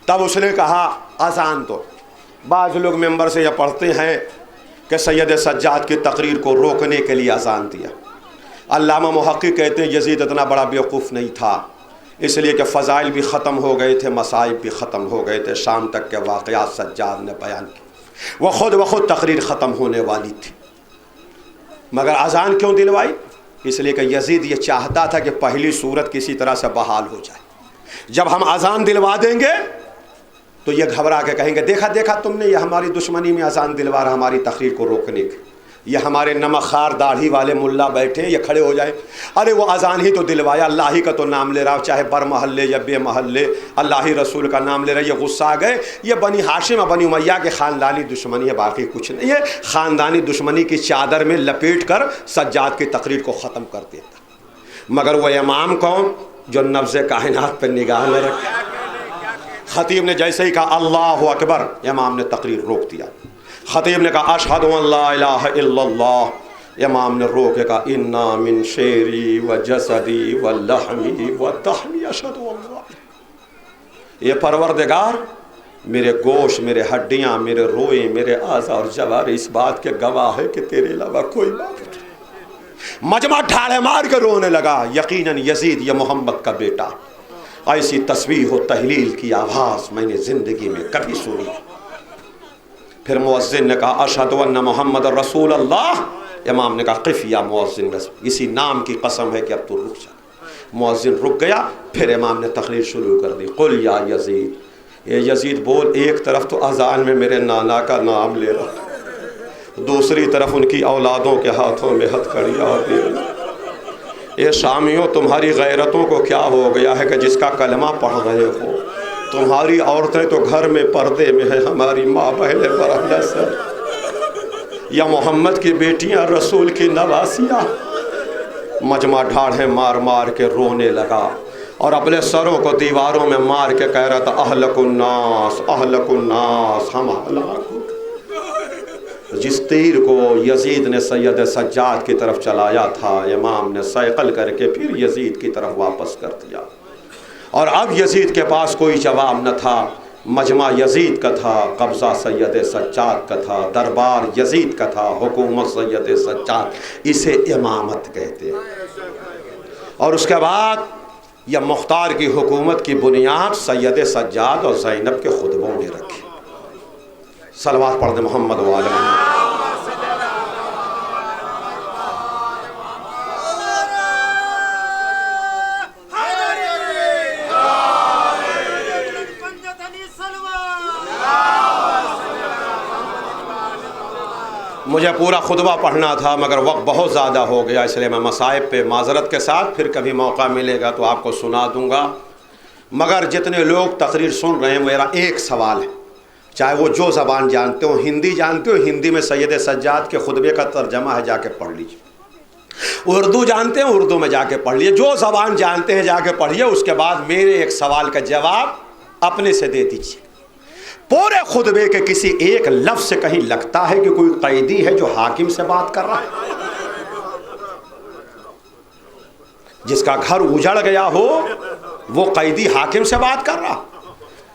تب اس نے کہا اذان دو۔ بعض لوگ ممبر سے یہ پڑھتے ہیں کہ سید سجاد کی تقریر کو روکنے کے لیے اذان دیا۔ علامہ محقق کہتے ہیں یزید اتنا بڑا بیوقوف نہیں تھا، اس لیے کہ فضائل بھی ختم ہو گئے تھے، مصائب بھی ختم ہو گئے تھے، شام تک کے واقعات سجاد نے بیان کی، وہ خود تقریر ختم ہونے والی تھی، مگر اذان کیوں دلوائی؟ اس لیے کہ یزید یہ چاہتا تھا کہ پہلی صورت کسی طرح سے بحال ہو جائے۔ جب ہم اذان دلوا دیں گے تو یہ گھبرا کے کہیں گے دیکھا دیکھا تم نے، یہ ہماری دشمنی میں اذان دلوا رہا ہماری تقریر کو روکنے کی۔ یہ ہمارے نمک خار داڑھی والے ملا بیٹھے ہیں، یہ کھڑے ہو جائیں، ارے وہ اذان ہی تو دلوایا، اللہ ہی کا تو نام لے رہا، چاہے بر محلے یا بے محلے اللہ ہی رسول کا نام لے رہا۔ یہ غصہ آ گئے، یہ بنی ہاشم بنی امیہ کے خاندانی دشمنی ہے، باقی کچھ نہیں ہے۔ خاندانی دشمنی کی چادر میں لپیٹ کر سجاد کی تقریر کو ختم کر دیتا، مگر وہ امام کون جو نبض کائنات پہ نگاہ میں رکھے۔ خطیب نے جیسے ہی کہا اللہ اکبر، امام نے تقریر روک دیا۔ خطیب نے کہا اشہد ان لا الہ الا اللہ، امام نے رو کے کہا انا من شعری و جسدی و لحمی و دہمی اشہد اللہ، یہ پروردگار میرے گوشت، میرے ہڈیاں، میرے روئے، میرے اعضاء اور جوارح اس بات کے گواہ ہے کہ تیرے علاوہ کوئی معبود نہیں۔ مجمع ڈھاڑے مار کے رونے لگا۔ یقیناً یزید یہ محمد کا بیٹا، ایسی تسبیح و تہلیل کی آواز میں نے زندگی میں کبھی سنی۔ پھر مؤذن نے کہا اشہد ان محمد رسول اللہ، امام نے کہا قف یا مؤذن، اسی نام کی قسم ہے کہ اب تو رک جا۔ مؤذن رک گیا، پھر امام نے تقریر شروع کر دی قل یا یزید، اے یزید بول، ایک طرف تو اذان میں میرے نانا کا نام لے رہا، دوسری طرف ان کی اولادوں کے ہاتھوں میں ہتھکڑیاں دے رہا۔ اے شامیوں تمہاری غیرتوں کو کیا ہو گیا ہے کہ جس کا کلمہ پڑھ رہے ہو؟ تمہاری عورتیں تو گھر میں پردے میں ہیں، ہماری ماں بہنیں برہنہ سے، یا محمد کی بیٹیاں رسول کی نواسیاں۔ مجمع ڈھاڑے مار مار کے رونے لگا اور اپنے سروں کو دیواروں میں مار کے کہہ رہا تھا اہلک الناس اہلک الناس، ہم ہلاک ہو گئے۔ جس تیر کو یزید نے سید سجاد کی طرف چلایا تھا، امام نے سیقل کر کے پھر یزید کی طرف واپس کر دیا، اور اب یزید کے پاس کوئی جواب نہ تھا مجمع یزید کا تھا، قبضہ سید سجاد کا تھا، دربار یزید کا تھا، حکومت سید سجاد، اسے امامت کہتے ہیں۔ اور اس کے بعد یہ مختار کی حکومت کی بنیاد سید سجاد اور زینب کے خطبوں نے رکھی۔ صلوات پڑھ دیں محمد و آل محمد۔ مجھے پورا خطبہ پڑھنا تھا مگر وقت بہت زیادہ ہو گیا، اس لیے میں مصائب پہ معذرت کے ساتھ پھر کبھی موقع ملے گا تو آپ کو سنا دوں گا۔ مگر جتنے لوگ تقریر سن رہے ہیں میرا ایک سوال ہے، چاہے وہ جو زبان جانتے ہو، ہندی جانتے ہو، ہندی میں سید سجاد کے خطبے کا ترجمہ ہے، جا کے پڑھ لیجیے۔ اردو جانتے ہیں، اردو میں جا کے پڑھ لیجیے، جو زبان جانتے ہیں جا کے پڑھیے۔ اس کے بعد میرے ایک سوال کا جواب اپنے سے دے دیجیے۔ پورے خطبے کے کسی ایک لفظ سے کہیں لگتا ہے کہ کوئی قیدی ہے جو حاکم سے بات کر رہا ہے؟ جس کا گھر اجڑ گیا ہو وہ قیدی حاکم سے بات کر رہا؟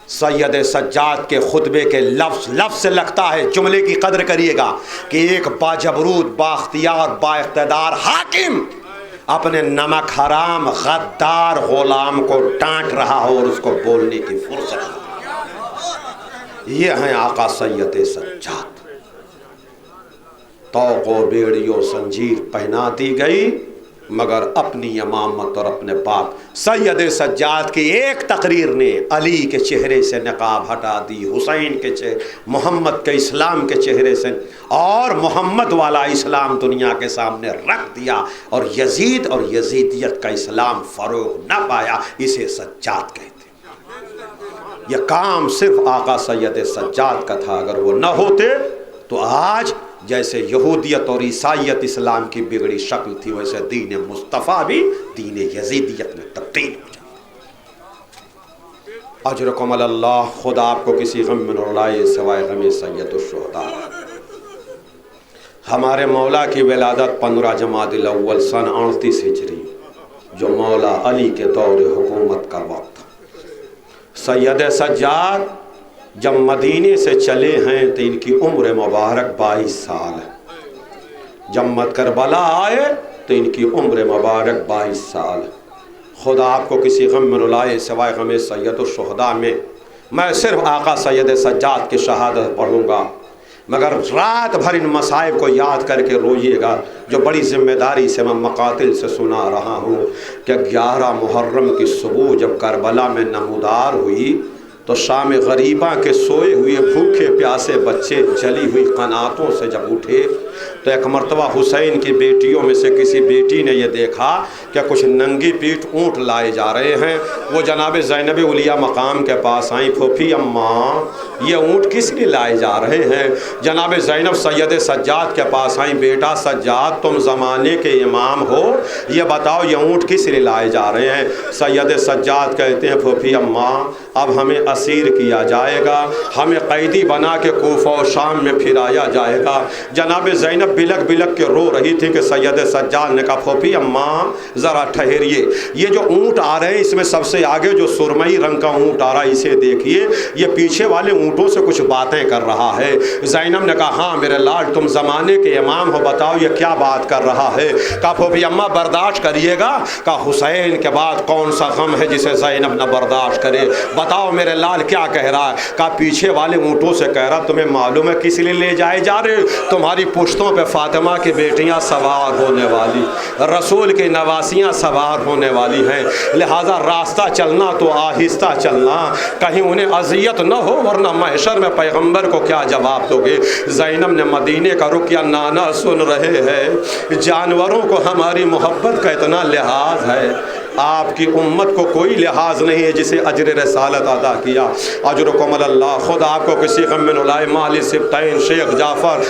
سید سجاد کے خطبے کے لفظ سے لگتا ہے، جملے کی قدر کریے گا، کہ ایک باجبروت، بااختیار، با اقتدار حاکم اپنے نمک حرام غدار غلام کو ڈانٹ رہا ہو اور اس کو بولنے کی فرصت۔ یہ ہیں آقا سید سجاد۔ طوق و بیڑی و زنجیر پہنا دی گئی مگر اپنی امامت اور اپنے باپ سید سجاد کی ایک تقریر نے علی کے چہرے سے نقاب ہٹا دی، حسین کے چہرے، محمد کے اسلام کے چہرے سے، اور محمد والا اسلام دنیا کے سامنے رکھ دیا، اور یزید اور یزیدیت کا اسلام فروغ نہ پایا۔ اسے سجاد کہتے۔ یہ کام صرف آقا سید سجاد کا تھا، اگر وہ نہ ہوتے تو آج جیسے یہودیت اور عیسائیت اسلام کی بگڑی شکل تھی ویسے دین مصطفیٰ بھی دین یزیدیت میں تبدیل ہو جائے۔ اجرکم اللہ، خدا آپ کو کسی غم میں نہ لائے سوائے غم سید الشہداء۔ ہمارے مولا کی ولادت 15 جمادی الاول سن 38 ہجری، جو مولا علی کے دور حکومت کا وقت۔ سید سجاد جب مدینے سے چلے ہیں تو ان کی عمر مبارک 22 سال ہے۔ جب کربلا آئے تو ان کی عمر مبارک 22 سال ہے۔ خدا آپ کو کسی غم میں رلائے سوائے غم سید الشہداء میں صرف آقا سید سجاد کی شہادت پڑھوں گا، مگر رات بھر ان مصائب کو یاد کر کے روئیے گا جو بڑی ذمہ داری سے میں مقاتل سے سنا رہا ہوں کہ 11 محرم کی صبح جب کربلا میں نمودار ہوئی تو شام غریبہ کے سوئے ہوئے بھوکے پیاسے بچے جلی ہوئی قناتوں سے جب اٹھے تو ایک مرتبہ حسین کی بیٹیوں میں سے کسی بیٹی نے یہ دیکھا کہ کچھ ننگی پیٹ اونٹ لائے جا رہے ہیں۔ وہ جناب زینب علیہ مقام کے پاس آئیں، پھوپھی اماں یہ اونٹ کس لیے لائے جا رہے ہیں؟ جناب زینب سید سجاد کے پاس آئیں، بیٹا سجاد تم زمانے کے امام ہو، یہ بتاؤ یہ اونٹ کس لیے لائے جا رہے ہیں؟ سید سجاد کہتے ہیں پھوپھی اماں اب ہمیں اسیر کیا جائے گا، ہمیں قیدی بنا کے کوفہ و شام میں پھرایا جائے گا۔ جناب زینب بلک بلک کے رو رہی تھی کہ سید سجاد نے کہا پھوپھی اماں ذرا ٹھہریے، یہ جو اونٹ آ رہے ہیں اس میں سب سے آگے جو سرمئی رنگ کا اونٹ آ رہا ہے اسے دیکھیے، یہ پیچھے والے اونٹوں سے کچھ باتیں کر رہا ہے۔ زینب نے کہا ہاں میرے لاڈ تم زمانے کے امام ہو، بتاؤ یہ کیا بات کر رہا ہے؟ کہا پھوپھی اماں برداشت کریے گا۔ کہا حسین کے بعد کون سا غم ہے جسے زینب نہ برداشت کرے؟ بتاؤ میرے لال کیا کہہ رہا ہے؟ کہا پیچھے والے اونٹوں سے کہہ رہا تمہیں معلوم ہے کس لیے لے جائے جا رہے؟ تمہاری پشتوں پہ فاطمہ کی بیٹیاں سوار ہونے والی، رسول کی نواسیاں سوار ہونے والی ہیں، لہٰذا راستہ چلنا تو آہستہ چلنا، کہیں انہیں اذیت نہ ہو ورنہ محشر میں پیغمبر کو کیا جواب دو گے؟ زینب نے مدینے کا رخ کیا، نانا سن رہے ہیں جانوروں کو ہماری محبت کا اتنا لحاظ ہے، آپ کی امت کو کوئی لحاظ نہیں ہے جسے اجر رسالت ادا کیا۔ اجرکم اللہ، خدا آپ کو کسی غم میں نہ لائے۔ مالی سبتین، شیخ جعفر،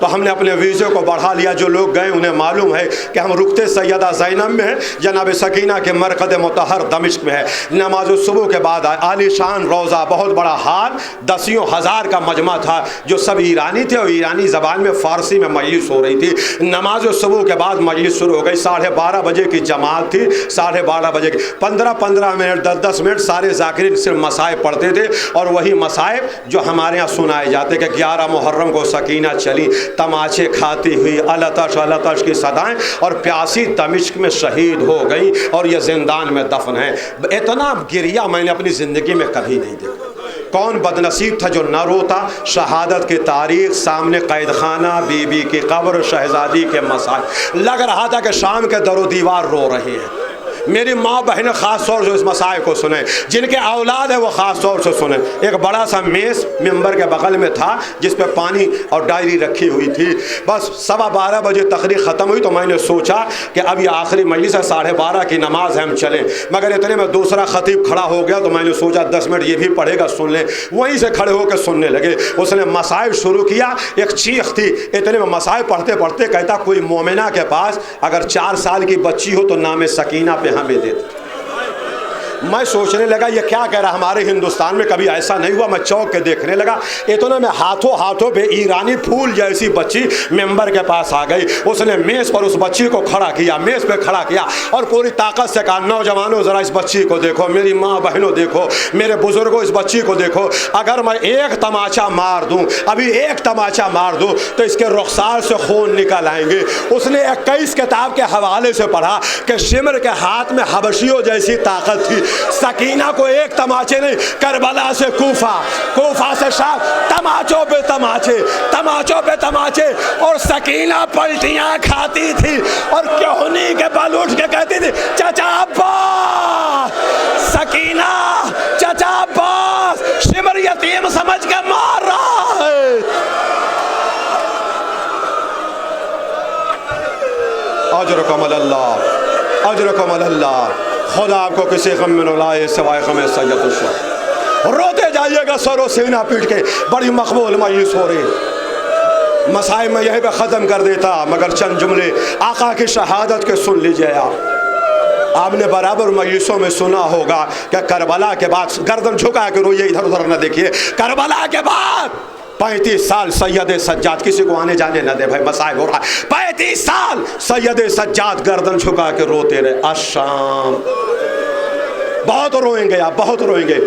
تو ہم نے اپنے ویزے کو بڑھا لیا. جو لوگ گئے انہیں معلوم ہے کہ ہم رکتے سیدہ زینب میں ہیں, جناب سکینہ کے مرقد مطہر دمشق میں ہے. نماز صبح کے بعد عالی شان روضہ, بہت بڑا ہال, 10,000 کا مجمع تھا جو سب ایرانی تھے اور ایرانی زبان میں فارسی میں مجلس ہو رہی تھی. نماز صبح کے بعد مجلس شروع ہو گئی. 12:30 بجے کی جماعت تھی. 12:30 بجے کی 15 منٹ 10 منٹ سارے ذاکرین صرف مصائب پڑھتے تھے, اور وہی مصائب جو ہمارے یہاں سنائے جاتے کہ 11 محرم کو سکینہ چلی تماچے کھاتی ہوئی, التش التش کی صدائیں, اور پیاسی دمشق میں شہید ہو گئی اور یہ زندان میں دفن ہے. اتنا گریہ میں نے اپنی زندگی میں کبھی نہیں دیکھا. کون بدنصیب تھا جو نہ روتا. شہادت کی تاریخ سامنے, قید خانہ, بی بی کی قبر, شہزادی کے مسائل, لگ رہا تھا کہ شام کے در و دیوار رو رہے ہیں. میری ماں بہنیں خاص طور سے اس مسائل کو سنیں, جن کے اولاد ہے وہ خاص طور سے سنیں. ایک بڑا سا میز ممبر کے بغل میں تھا جس پہ پانی اور ڈائری رکھی ہوئی تھی. بس 12:15 بجے تقریر ختم ہوئی تو میں نے سوچا کہ اب یہ آخری مجلس ہے, 12:30 کی نماز ہے, ہم چلیں. مگر اتنے میں دوسرا خطیب کھڑا ہو گیا تو میں نے سوچا 10 منٹ یہ بھی پڑھے گا, سن لیں. وہیں سے کھڑے ہو کے سننے لگے. اس نے مسائل شروع کیا. ایک چیخ تھی. اتنے میں مسائل پڑھتے پڑھتے کہتا کوئی مومنہ کے پاس اگر 4 سال کی بچی ہو تو نام سکینہ پہ ہمیں دے دے. میں سوچنے لگا یہ کیا کہہ رہا, ہمارے ہندوستان میں کبھی ایسا نہیں ہوا. میں چوک کے دیکھنے لگا. اتنے میں ہاتھوں پہ ایرانی پھول جیسی بچی ممبر کے پاس آ گئی. اس نے میز پر اس بچی کو کھڑا کیا, میز پہ کھڑا کیا, اور پوری طاقت سے کہا نوجوانوں ذرا اس بچی کو دیکھو, میری ماں بہنوں دیکھو, میرے بزرگوں اس بچی کو دیکھو. اگر میں ایک تماچا مار دوں, ابھی ایک تماچا مار دوں تو اس کے رخسار سے خون نکل آئیں گے. اس نے 21 کتاب کے حوالے سے پڑھا کہ شمر کے ہاتھ میں حبشیوں جیسی طاقت تھی. سکینہ کو ایک تماچے نہیں, کربلا سے کوفہ, کوفہ سے شام, تماچوں پہ تماچے, تماچوں پہ تماچے. اور سکینہ پلٹیاں کھاتی تھی اور کہنی کے بل اٹھ کے کہتی تھی چچا عباس, سکینہ چچا عباس, شمر یتیم سمجھ کے مار رہا ہے. اجرکم اللہ, اجرکم اللہ. خدا آپ کو کسی غم میں نہ لائے سوائے غم سید الشہداء. روتے جائیے گا سر و سینہ پیٹ کے. بڑی مقبول مجلس ہو رہی. مسائل میں یہی پہ ختم کر دیتا مگر چند جملے آقا کی شہادت کے سن لیجئے. آپ نے برابر مجلسوں میں سنا ہوگا کہ کربلا کے بعد, گردن جھکا کے روئیے, ادھر ادھر نہ دیکھیے, کربلا کے بعد 35 سال سید سجاد, کسی کو آنے جانے نہ دے بھائی, مسائب ہو رہا ہے. 35 سال سید سجاد گردن جھکا کے روتے رہے. الشام, بہت روئیں گے آپ, بہت روئیں گے.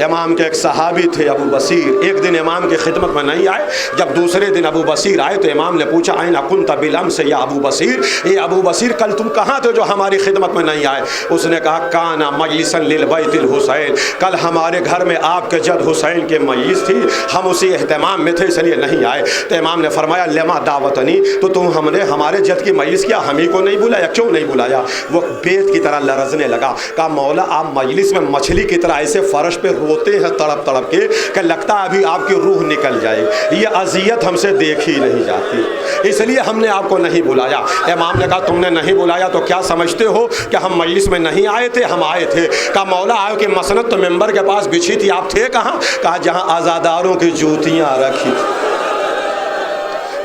امام کے ایک صحابی تھے ابو بصیر, ایک دن امام کی خدمت میں نہیں آئے. جب دوسرے دن ابو بصیر آئے تو امام نے پوچھا این کنت بالامس یا ابو بصیر, یہ ابو بصیر کل تم کہاں تھے جو ہماری خدمت میں نہیں آئے؟ اس نے کہا کانا مجلسا للبیت الحسین, کل ہمارے گھر میں آپ کے جد حسین کے مجلس تھی, ہم اسی اہتمام میں تھے اس لیے نہیں آئے. تو امام نے فرمایا لما دعوتنی, تو تم ہم نے ہمارے جد کی مجلس کیا, ہم ہی کو نہیں بلایا, کیوں نہیں بلایا؟ وہ بیت کی طرح لرزنے لگا. کہا مولا آپ مجلس میں مچھلی کی طرح ایسے فرش پہ روتے ہیں تڑپ تڑپ کے کہ لگتا ہے ابھی آپ کی روح نکل جائے. یہ اذیت ہم سے دیکھی نہیں جاتی, اس لیے ہم نے آپ کو نہیں بلایا. امام نے کہا تم نے نہیں بلایا تو کیا سمجھتے ہو کہ ہم مجلس میں نہیں آئے تھے؟ ہم آئے تھے. کہا مولا آپ کی مسند تو ممبر کے پاس بچھی تھی, آپ تھے کہاں؟ کہا جہاں آزاداروں کی جوتیاں رکھی تھی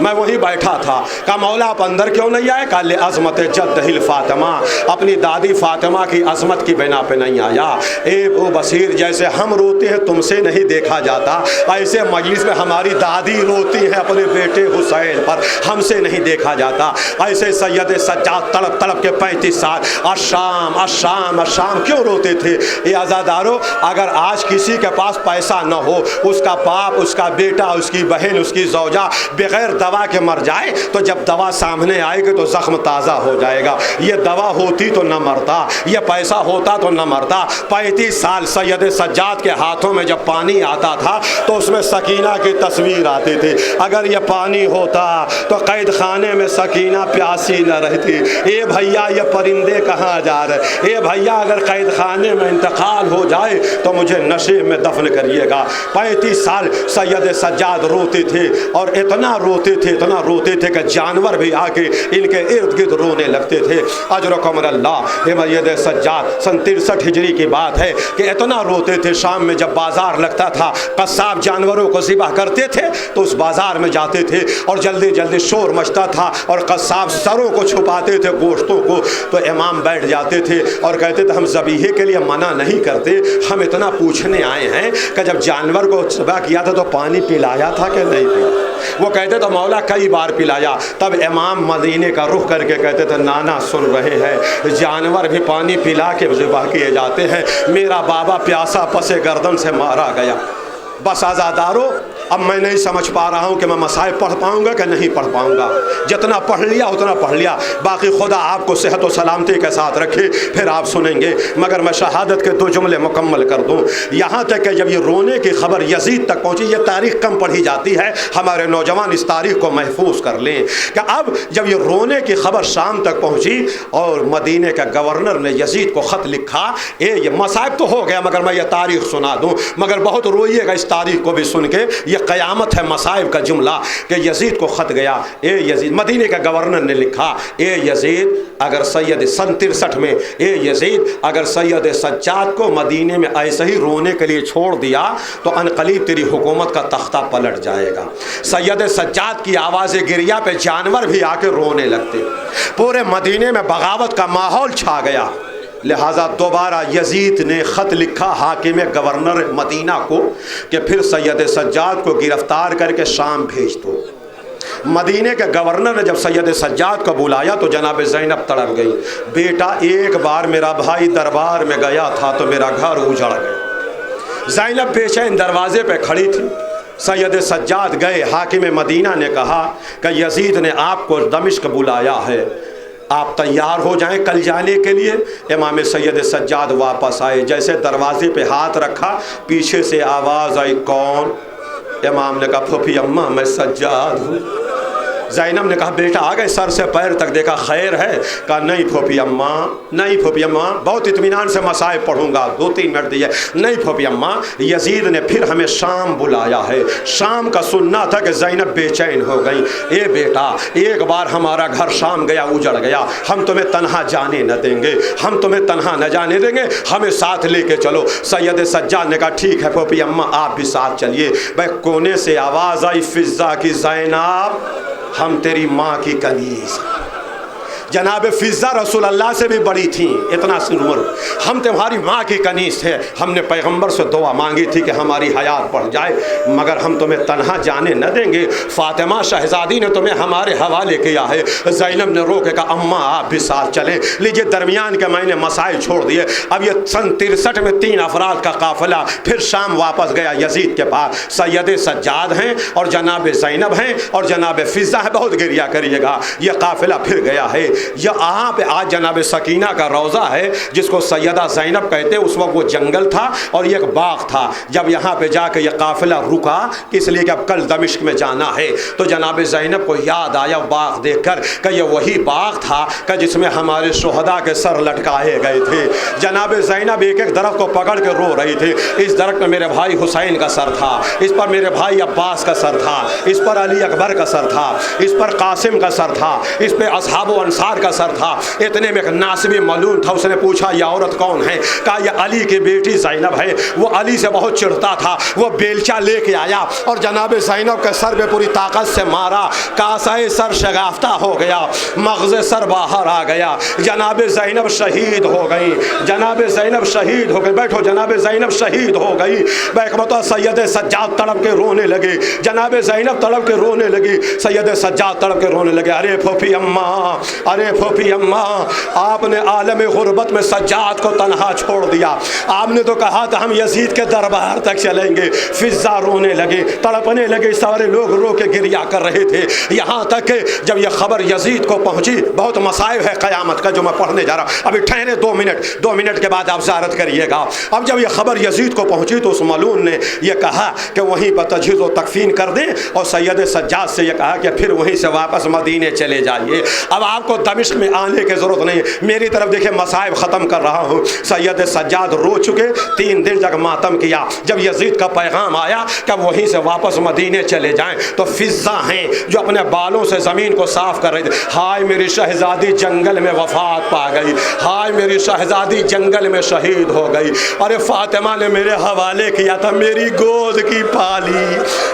میں وہیں بیٹھا تھا. کہا مولا آپ اندر کیوں نہیں آئے؟ کہا لعظمت جدہ فاطمہ, اپنی دادی فاطمہ کی عظمت کی بنا پہ نہیں آیا. اے ابو بصیر, جیسے ہم روتے ہیں تم سے نہیں دیکھا جاتا, ایسے مجلس میں ہماری دادی روتی ہیں اپنے بیٹے حسین پر, ہم سے نہیں دیکھا جاتا. ایسے سید سجاد تڑپ تڑپ کے 35 سال الشام الشام الشام کیوں روتے تھے؟ اے عزادارو, اگر آج کسی کے پاس پیسہ نہ ہو, اس کا باپ, اس کا بیٹا, اس کی بہن, اس کی زوجہ بغیر دوا کے مر جائے تو جب دوا سامنے آئے گی تو زخم تازہ ہو جائے گا. یہ دوا ہوتی تو نہ مرتا, یہ پیسہ ہوتا تو نہ مرتا. 35 سال سید سجاد کے ہاتھوں میں جب پانی آتا تھا تو اس میں سکینہ کی تصویر آتی تھی. اگر یہ پانی ہوتا تو قید خانے میں سکینہ پیاسی نہ رہتی. اے بھیا یہ پرندے کہاں جا رہے؟ اے بھیا اگر قید خانے میں انتقال ہو جائے تو مجھے نشے میں دفن کریے گا. 35 سال سید سجاد روتے تھے, اور اتنا روتے تھے، اتنا روتے تھے کہ جانور بھی آ کے ان کے ارد گرد رونے لگتے تھے۔ اجرکم اللہ، یہ سجاد سن 63 ہجری کی بات ہے کہ اتنا روتے تھے۔ شام میں جب بازار لگتا تھا، قصاب جانوروں کو ذبح کرتے تھے تو اس بازار میں جاتے تھے اور جلدی جلدی شور مچتا تھا اور قصاب سروں کو چھپاتے تھے، گوشتوں کو۔ تو امام بیٹھ جاتے تھے اور کہتے تھے ہم ذبیحے کے لیے منع نہیں کرتے، ہم اتنا پوچھنے آئے ہیں کہ جب جانور کو ذبح کیا تھا تو پانی پلایا تھا کہ نہیں پلایا؟ وہ کہتے تھے مولا کئی بار پلایا۔ تب امام مدینے کا رخ کر کے کہتے تھے نانا سن رہے ہیں، جانور بھی پانی پلا کے ذبح کیے جاتے ہیں، میرا بابا پیاسا پس گردن سے مارا گیا۔ بس آزادارو، اب میں نہیں سمجھ پا رہا ہوں کہ میں مسائل پڑھ پاؤں گا کہ نہیں پڑھ پاؤں گا۔ جتنا پڑھ لیا اتنا پڑھ لیا، باقی خدا آپ کو صحت و سلامتی کے ساتھ رکھے، پھر آپ سنیں گے۔ مگر میں شہادت کے 2 جملے مکمل کر دوں۔ یہاں تک کہ جب یہ رونے کی خبر یزید تک پہنچی، یہ تاریخ کم پڑھی جاتی ہے، ہمارے نوجوان اس تاریخ کو محفوظ کر لیں کہ اب جب یہ رونے کی خبر شام تک پہنچی اور مدینے کا گورنر نے یزید کو خط لکھا، یہ مصائب تو ہو گیا مگر میں یہ تاریخ سنا دوں، مگر بہت روئیے گا اس تاریخ کو بھی سن کے، یہ قیامت ہے مصائب کا جملہ کہ یزید کو خط گیا۔ اے یزید، مدینے کا گورنر نے لکھا، اے یزید اگر سید سن 63 میں، اے یزید اگر سید سجاد کو مدینے میں ایسے ہی رونے کے لیے چھوڑ دیا تو ان قریب تیری حکومت کا تختہ پلٹ جائے گا۔ سید سجاد کی آواز گریہ پہ جانور بھی آ کے رونے لگتے، پورے مدینے میں بغاوت کا ماحول چھا گیا۔ لہٰذا دوبارہ یزید نے خط لکھا حاکم گورنر مدینہ کو کہ پھر سید سجاد کو گرفتار کر کے شام بھیج دو۔ مدینے کے گورنر نے جب سید سجاد کو بلایا تو جناب زینب تڑپ گئی، بیٹا ایک بار میرا بھائی دربار میں گیا تھا تو میرا گھر اجڑ گیا۔ زینب بے چین دروازے پہ کھڑی تھی۔ سید سجاد گئے، حاکم مدینہ نے کہا کہ یزید نے آپ کو دمشق بلایا ہے، آپ تیار ہو جائیں کل جانے کے لیے۔ امام سید سجاد واپس آئے، جیسے دروازے پہ ہاتھ رکھا پیچھے سے آواز آئی کون؟ امام نے کہا پھوپھی اماں میں سجاد ہوں۔ زینب نے کہا بیٹا آ گئے؟ سر سے پیر تک دیکھا، خیر ہے؟ کہا نہیں پھوپھی اماں، نہیں پھوپھی اماں، بہت اطمینان سے مسائل پڑھوں گا، 2-3 منٹ دیے۔ نہیں پھوپھی اماں، یزید نے پھر ہمیں شام بلایا ہے۔ شام کا سننا تھا کہ زینب بے چین ہو گئی۔ اے بیٹا ایک بار ہمارا گھر شام گیا اجڑ گیا، ہم تمہیں تنہا جانے نہ دیں گے، ہم تمہیں تنہا نہ جانے دیں گے، ہمیں ساتھ لے کے چلو۔ سید سجاد نے کہا ٹھیک ہے پھوپھی اماں آپ بھی ساتھ چلیے۔ بھائی کونے سے آواز آئی فضہ کی زینب ہم تیری ماں کی کنیز۔ جناب فضہ رسول اللہ سے بھی بڑی تھیں، اتنا سی عمر، ہم تمہاری ماں کی کنیز تھے، ہم نے پیغمبر سے دعا مانگی تھی کہ ہماری حیات بڑھ جائے مگر ہم تمہیں تنہا جانے نہ دیں گے، فاطمہ شہزادی نے تمہیں ہمارے حوالے کیا ہے۔ زینب نے رو کے کہا اماں آپ بھی ساتھ چلیں۔ لیجیے درمیان کے میں نے مسائل چھوڑ دیے۔ اب یہ سن 63 میں 3 افراد کا قافلہ پھر شام واپس گیا یزید کے پاس۔ سید سجاد ہیں اور جناب زینب ہیں اور جناب فضہ ہے، بہت گریہ کریے گا، یہ قافلہ پھر گیا ہے۔ یہاں پہ آج جناب سکینہ کا روضہ ہے جس کو سیدہ زینب کہتے ہیں۔ اس وقت وہ جنگل تھا اور یہ ایک باغ تھا۔ جب یہاں پہ جا کے یہ قافلہ رکا اس لیے کہ اب کل دمشق میں جانا ہے تو جناب زینب کو یاد آیا باغ دیکھ کر کہ یہ وہی باغ تھا کہ جس میں ہمارے شہداء کے سر لٹکائے گئے تھے۔ جناب زینب ایک ایک درخت کو پکڑ کے رو رہی تھی۔ اس درخت میں میرے بھائی حسین کا سر تھا، اس پر میرے بھائی عباس کا سر تھا، اس پر علی اکبر کا سر تھا، اس پر قاسم کا سر تھا، اس پہ اصحاب و انصار کا سر تھا۔ اتنے میں ایک ناصبی ملعون تھا، اس نے پوچھا یہ عورت کون ہے؟ کہا یہ علی کی بیٹی زینب ہے۔ وہ علی سے بہت چڑھتا تھا، وہ بیلچہ لے کے آیا اور جناب زینب کے سر پہ پوری طاقت سے مارا۔ کاسہ سر شگافتہ ہو گیا، مغز سر باہر آ گیا، جناب زینب شہید ہو گئی، جناب زینب شہید ہو گئی۔ بیٹھو، جناب زینب شہید ہو گئی۔ بیکمتہ سید سجاد تڑپ کے رونے لگے، جناب زینب تڑپ کے رونے لگی، سید سجاد تڑپ کے رونے لگے۔ ارے پھوپھی اماں، ارے پھوپھی اماں، آپ نے عالم غربت میں سجاد کو تنہا چھوڑ دیا، آپ نے تو کہا تھا ہم یزید کے دربار تک چلیں گے۔ فضہ رونے لگے، تڑپنے لگے، سارے لوگ رو کے گریہ کر رہے تھے۔ یہاں تک کہ جب یہ خبر یزید کو پہنچی، بہت مصائب ہے قیامت کا جو میں پڑھنے جا رہا ہوں، ابھی ٹھہرے 2 منٹ کے بعد آپ زیارت کریے گا۔ اب جب یہ خبر یزید کو پہنچی تو اس ملعون نے یہ کہا کہ وہیں پر تجہیز و تکفین کر دیں اور سید سجاد سے یہ کہا کہ پھر وہیں سے واپس مدینے چلے جائیے۔ اب آپ کو دمشق میں آنے کی ضرورت نہیں ہے. میری طرف دیکھیں مصائب ختم کر رہا ہوں. سید سجاد رو چکے, 3 دن تک ماتم کیا. جب یزید کا پیغام آیا کہ وہیں سے واپس مدینے چلے جائیں, تو فضا ہیں جو اپنے بالوں سے زمین کو صاف کر رہی تھی. ہائے میری شہزادی جنگل میں وفات پا گئی, ہائے میری شہزادی جنگل میں شہید ہو گئی. ارے فاطمہ نے میرے حوالے کیا تھا, میری گود کی پالی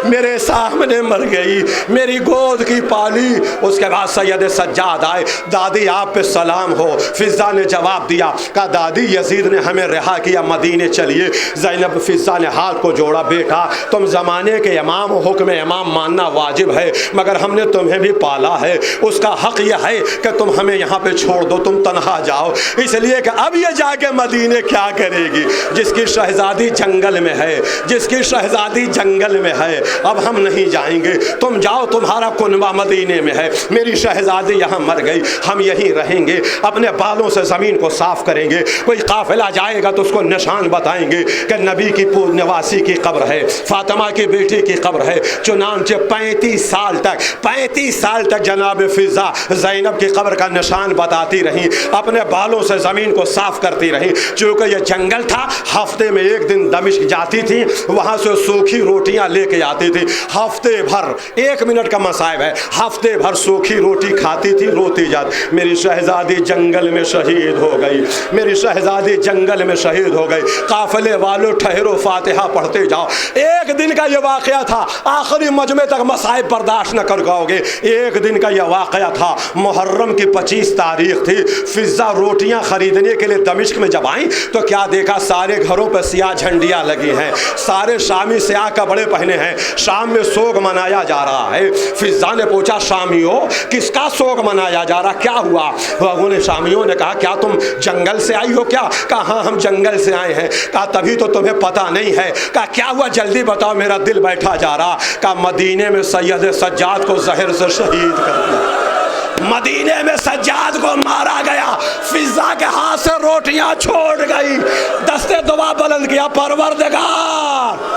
میرے سامنے مر گئی, میری گود کی پالی. اس کے بعد سید سجاد آئے, دادی آپ پہ سلام ہو. فضا نے جواب دیا, کہا دادی یزید نے ہمیں رہا کیا, مدینے چلیے. زینب فضا نے ہاتھ کو جوڑا, بیٹا تم زمانے کے امام ہو, حکم امام ماننا واجب ہے, مگر ہم نے تمہیں بھی پالا ہے, اس کا حق یہ ہے کہ تم ہمیں یہاں پہ چھوڑ دو, تم تنہا جاؤ. اس لیے کہ اب یہ جا کے مدینے کیا کرے گی, جس کی شہزادی جنگل میں ہے, جس کی شہزادی جنگل میں ہے, اب ہم نہیں جائیں گے, تم جاؤ, تمہارا کنبہ مدینے میں ہے. میری شہزادی یہاں مر گئی, ہم یہیں رہیں گے, اپنے بالوں سے زمین کو صاف کریں گے. کوئی قافلہ جائے گا تو اس کو نشان بتائیں گے کہ نبی کی نواسی کی قبر ہے, فاطمہ کی بیٹی کی قبر ہے. چنانچہ 35 سال تک جناب فضا زینب کی قبر کا نشان بتاتی رہیں, اپنے بالوں سے زمین کو صاف کرتی رہیں. چونکہ یہ جنگل تھا, ہفتے میں 1 دن دمشق جاتی تھی, وہاں سے سوکھی روٹیاں لے کے آتی تھی. ہفتے بھر, 1 منٹ کا مصائب ہے, ہفتے بھر سوکھی روٹی کھاتی تھی, روتی جاتی. میری شہزادی جنگل میں شہید ہو گئی, میری شہزادی جنگل میں شہید ہو گئی. قافلے والوں ٹھہرو, فاتحہ پڑھتے جاؤ. 1 دن کا یہ واقعہ تھا, آخری مجمع تک مصائب برداشت نہ کر پاؤ گے. 1 دن کا یہ واقعہ تھا, محرم کی 25 تاریخ تھی. فضا روٹیاں خریدنے کے لیے دمشق میں جب آئیں تو کیا دیکھا, سارے گھروں پہ سیاہ جھنڈیاں لگی ہیں, سارے شامی سیاہ کپڑے پہنے ہیں, شام میں سوگ منایا جا رہا ہے. فضا نے پوچھا, شامیوں کس کا سوگ منایا جا رہا, کیا ہوا؟ لوگوں نے, شامیوں نے کہا, کیا تم جنگل سے آئی ہو کیا؟ کہا ہاں ہم جنگل سے آئے ہیں. کہا تبھی تو تمہیں پتہ نہیں ہے. کہا کیا ہوا, جلدی بتاؤ, میرا دل بیٹھا جا رہا. کہا مدینے میں سید سجاد کو زہر سے شہید کر دیا, مدینے میں سجاد کو مارا گیا. فضا کے ہاتھ سے روٹیاں چھوڑ گئی, دستے دعا بلند کیا, پروردگار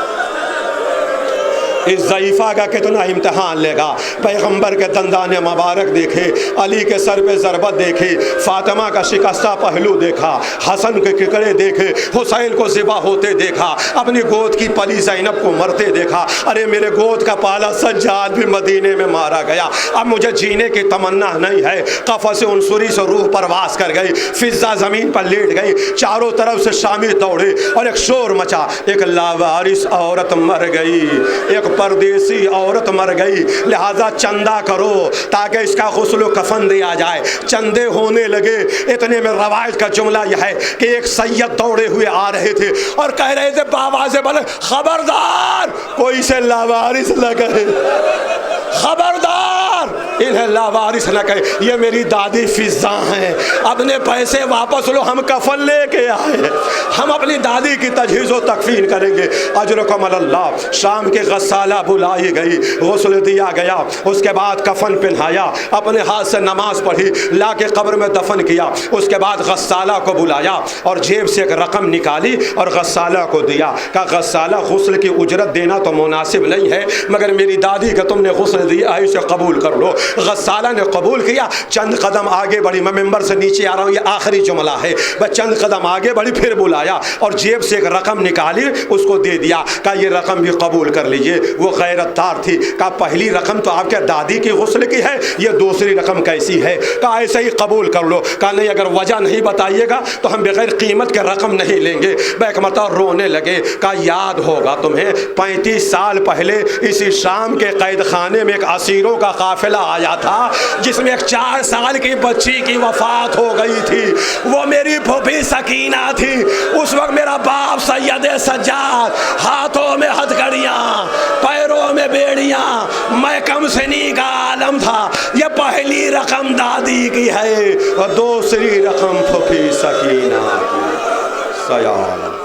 اس ضعیفہ کا کتنا امتحان لے گا. پیغمبر کے دندان مبارک دیکھے, علی کے سر پہ ضربت دیکھی, فاطمہ کا شکستہ پہلو دیکھا, حسن کے ککڑے دیکھے, حسین کو ذبح ہوتے دیکھا, اپنی گود کی پلی زینب کو مرتے دیکھا. ارے میرے گود کا پالا سجاد بھی مدینے میں مارا گیا, اب مجھے جینے کی تمنا نہیں ہے. قفس عنصری سے روح پرواز کر گئی. فضا زمین پر لیٹ گئی, چاروں طرف سے شامی دوڑے اور ایک شور مچا. ایک لاوارث عورت مر گئی, ایک پردیسی عورت مر گئی, لہذا چندہ کرو تاکہ اس کا غسل و کفن دیا جائے. چندے ہونے لگے. اتنے میں روایت کا جملہ یہ ہے کہ ایک سید دوڑے ہوئے آ رہے تھے اور کہہ رہے تھے باوازے بولے, خبردار کوئی سے لاوارث نہ کرے, خبردار انہیں لاوارث نہ کرے. یہ میری دادی فضا ہیں, اپنے پیسے واپس لو, ہم کفن لے کے آئے, ہم اپنی دادی کی تجہیز و تکفین کریں گے. اجرکم اللہ. شام کے غسالہ بلائی گئی, غسل دیا گیا, اس کے بعد کفن پہنایا, اپنے ہاتھ سے نماز پڑھی, لا کے قبر میں دفن کیا. اس کے بعد غسالہ کو بلایا اور جیب سے ایک رقم نکالی اور غسالہ کو دیا. کہا غسالہ غسل کی اجرت دینا تو مناسب نہیں ہے, مگر میری دادی کا تم نے غسل دیا ہے, اسے قبول کر لو. غسالہ نے قبول کیا. چند قدم آگے بڑھی, میں ممبر سے نیچے آ رہا ہوں, یہ آخری جملہ ہے, بس چند قدم آگے بڑھی, پھر بلایا اور جیب سے ایک رقم نکالی, اس کو دے دیا. کہا یہ رقم بھی قبول کر لیجئے. وہ غیرت دار تھی. کہا پہلی رقم تو آپ کے دادی کی غسل کی ہے, یہ دوسری رقم کیسی ہے؟ کہا ایسے ہی قبول کر لو. کہا نہیں, اگر وجہ نہیں بتائیے گا تو ہم بغیر قیمت کے رقم نہیں لیں گے. ایک مرتبہ رونے لگے. کہا یاد ہوگا تمہیں 35 سال پہلے اسی شام کے قید خانے میں ایک اسیروں کا قافلہ آیا تھا جس میں ایک 4 سال کی بچی کی وفات ہو گئی تھی. وہ میری پھوپھی سکینہ تھی. اس وقت میرا باپ سید سجاد, ہاتھوں میں ہتھکڑیاں, پیروں میں بیڑیاں, میں کم سنی کا عالم تھا. یہ پہلی رقم دادی کی ہے اور دوسری رقم پھوپھی سکینہ کی. سیال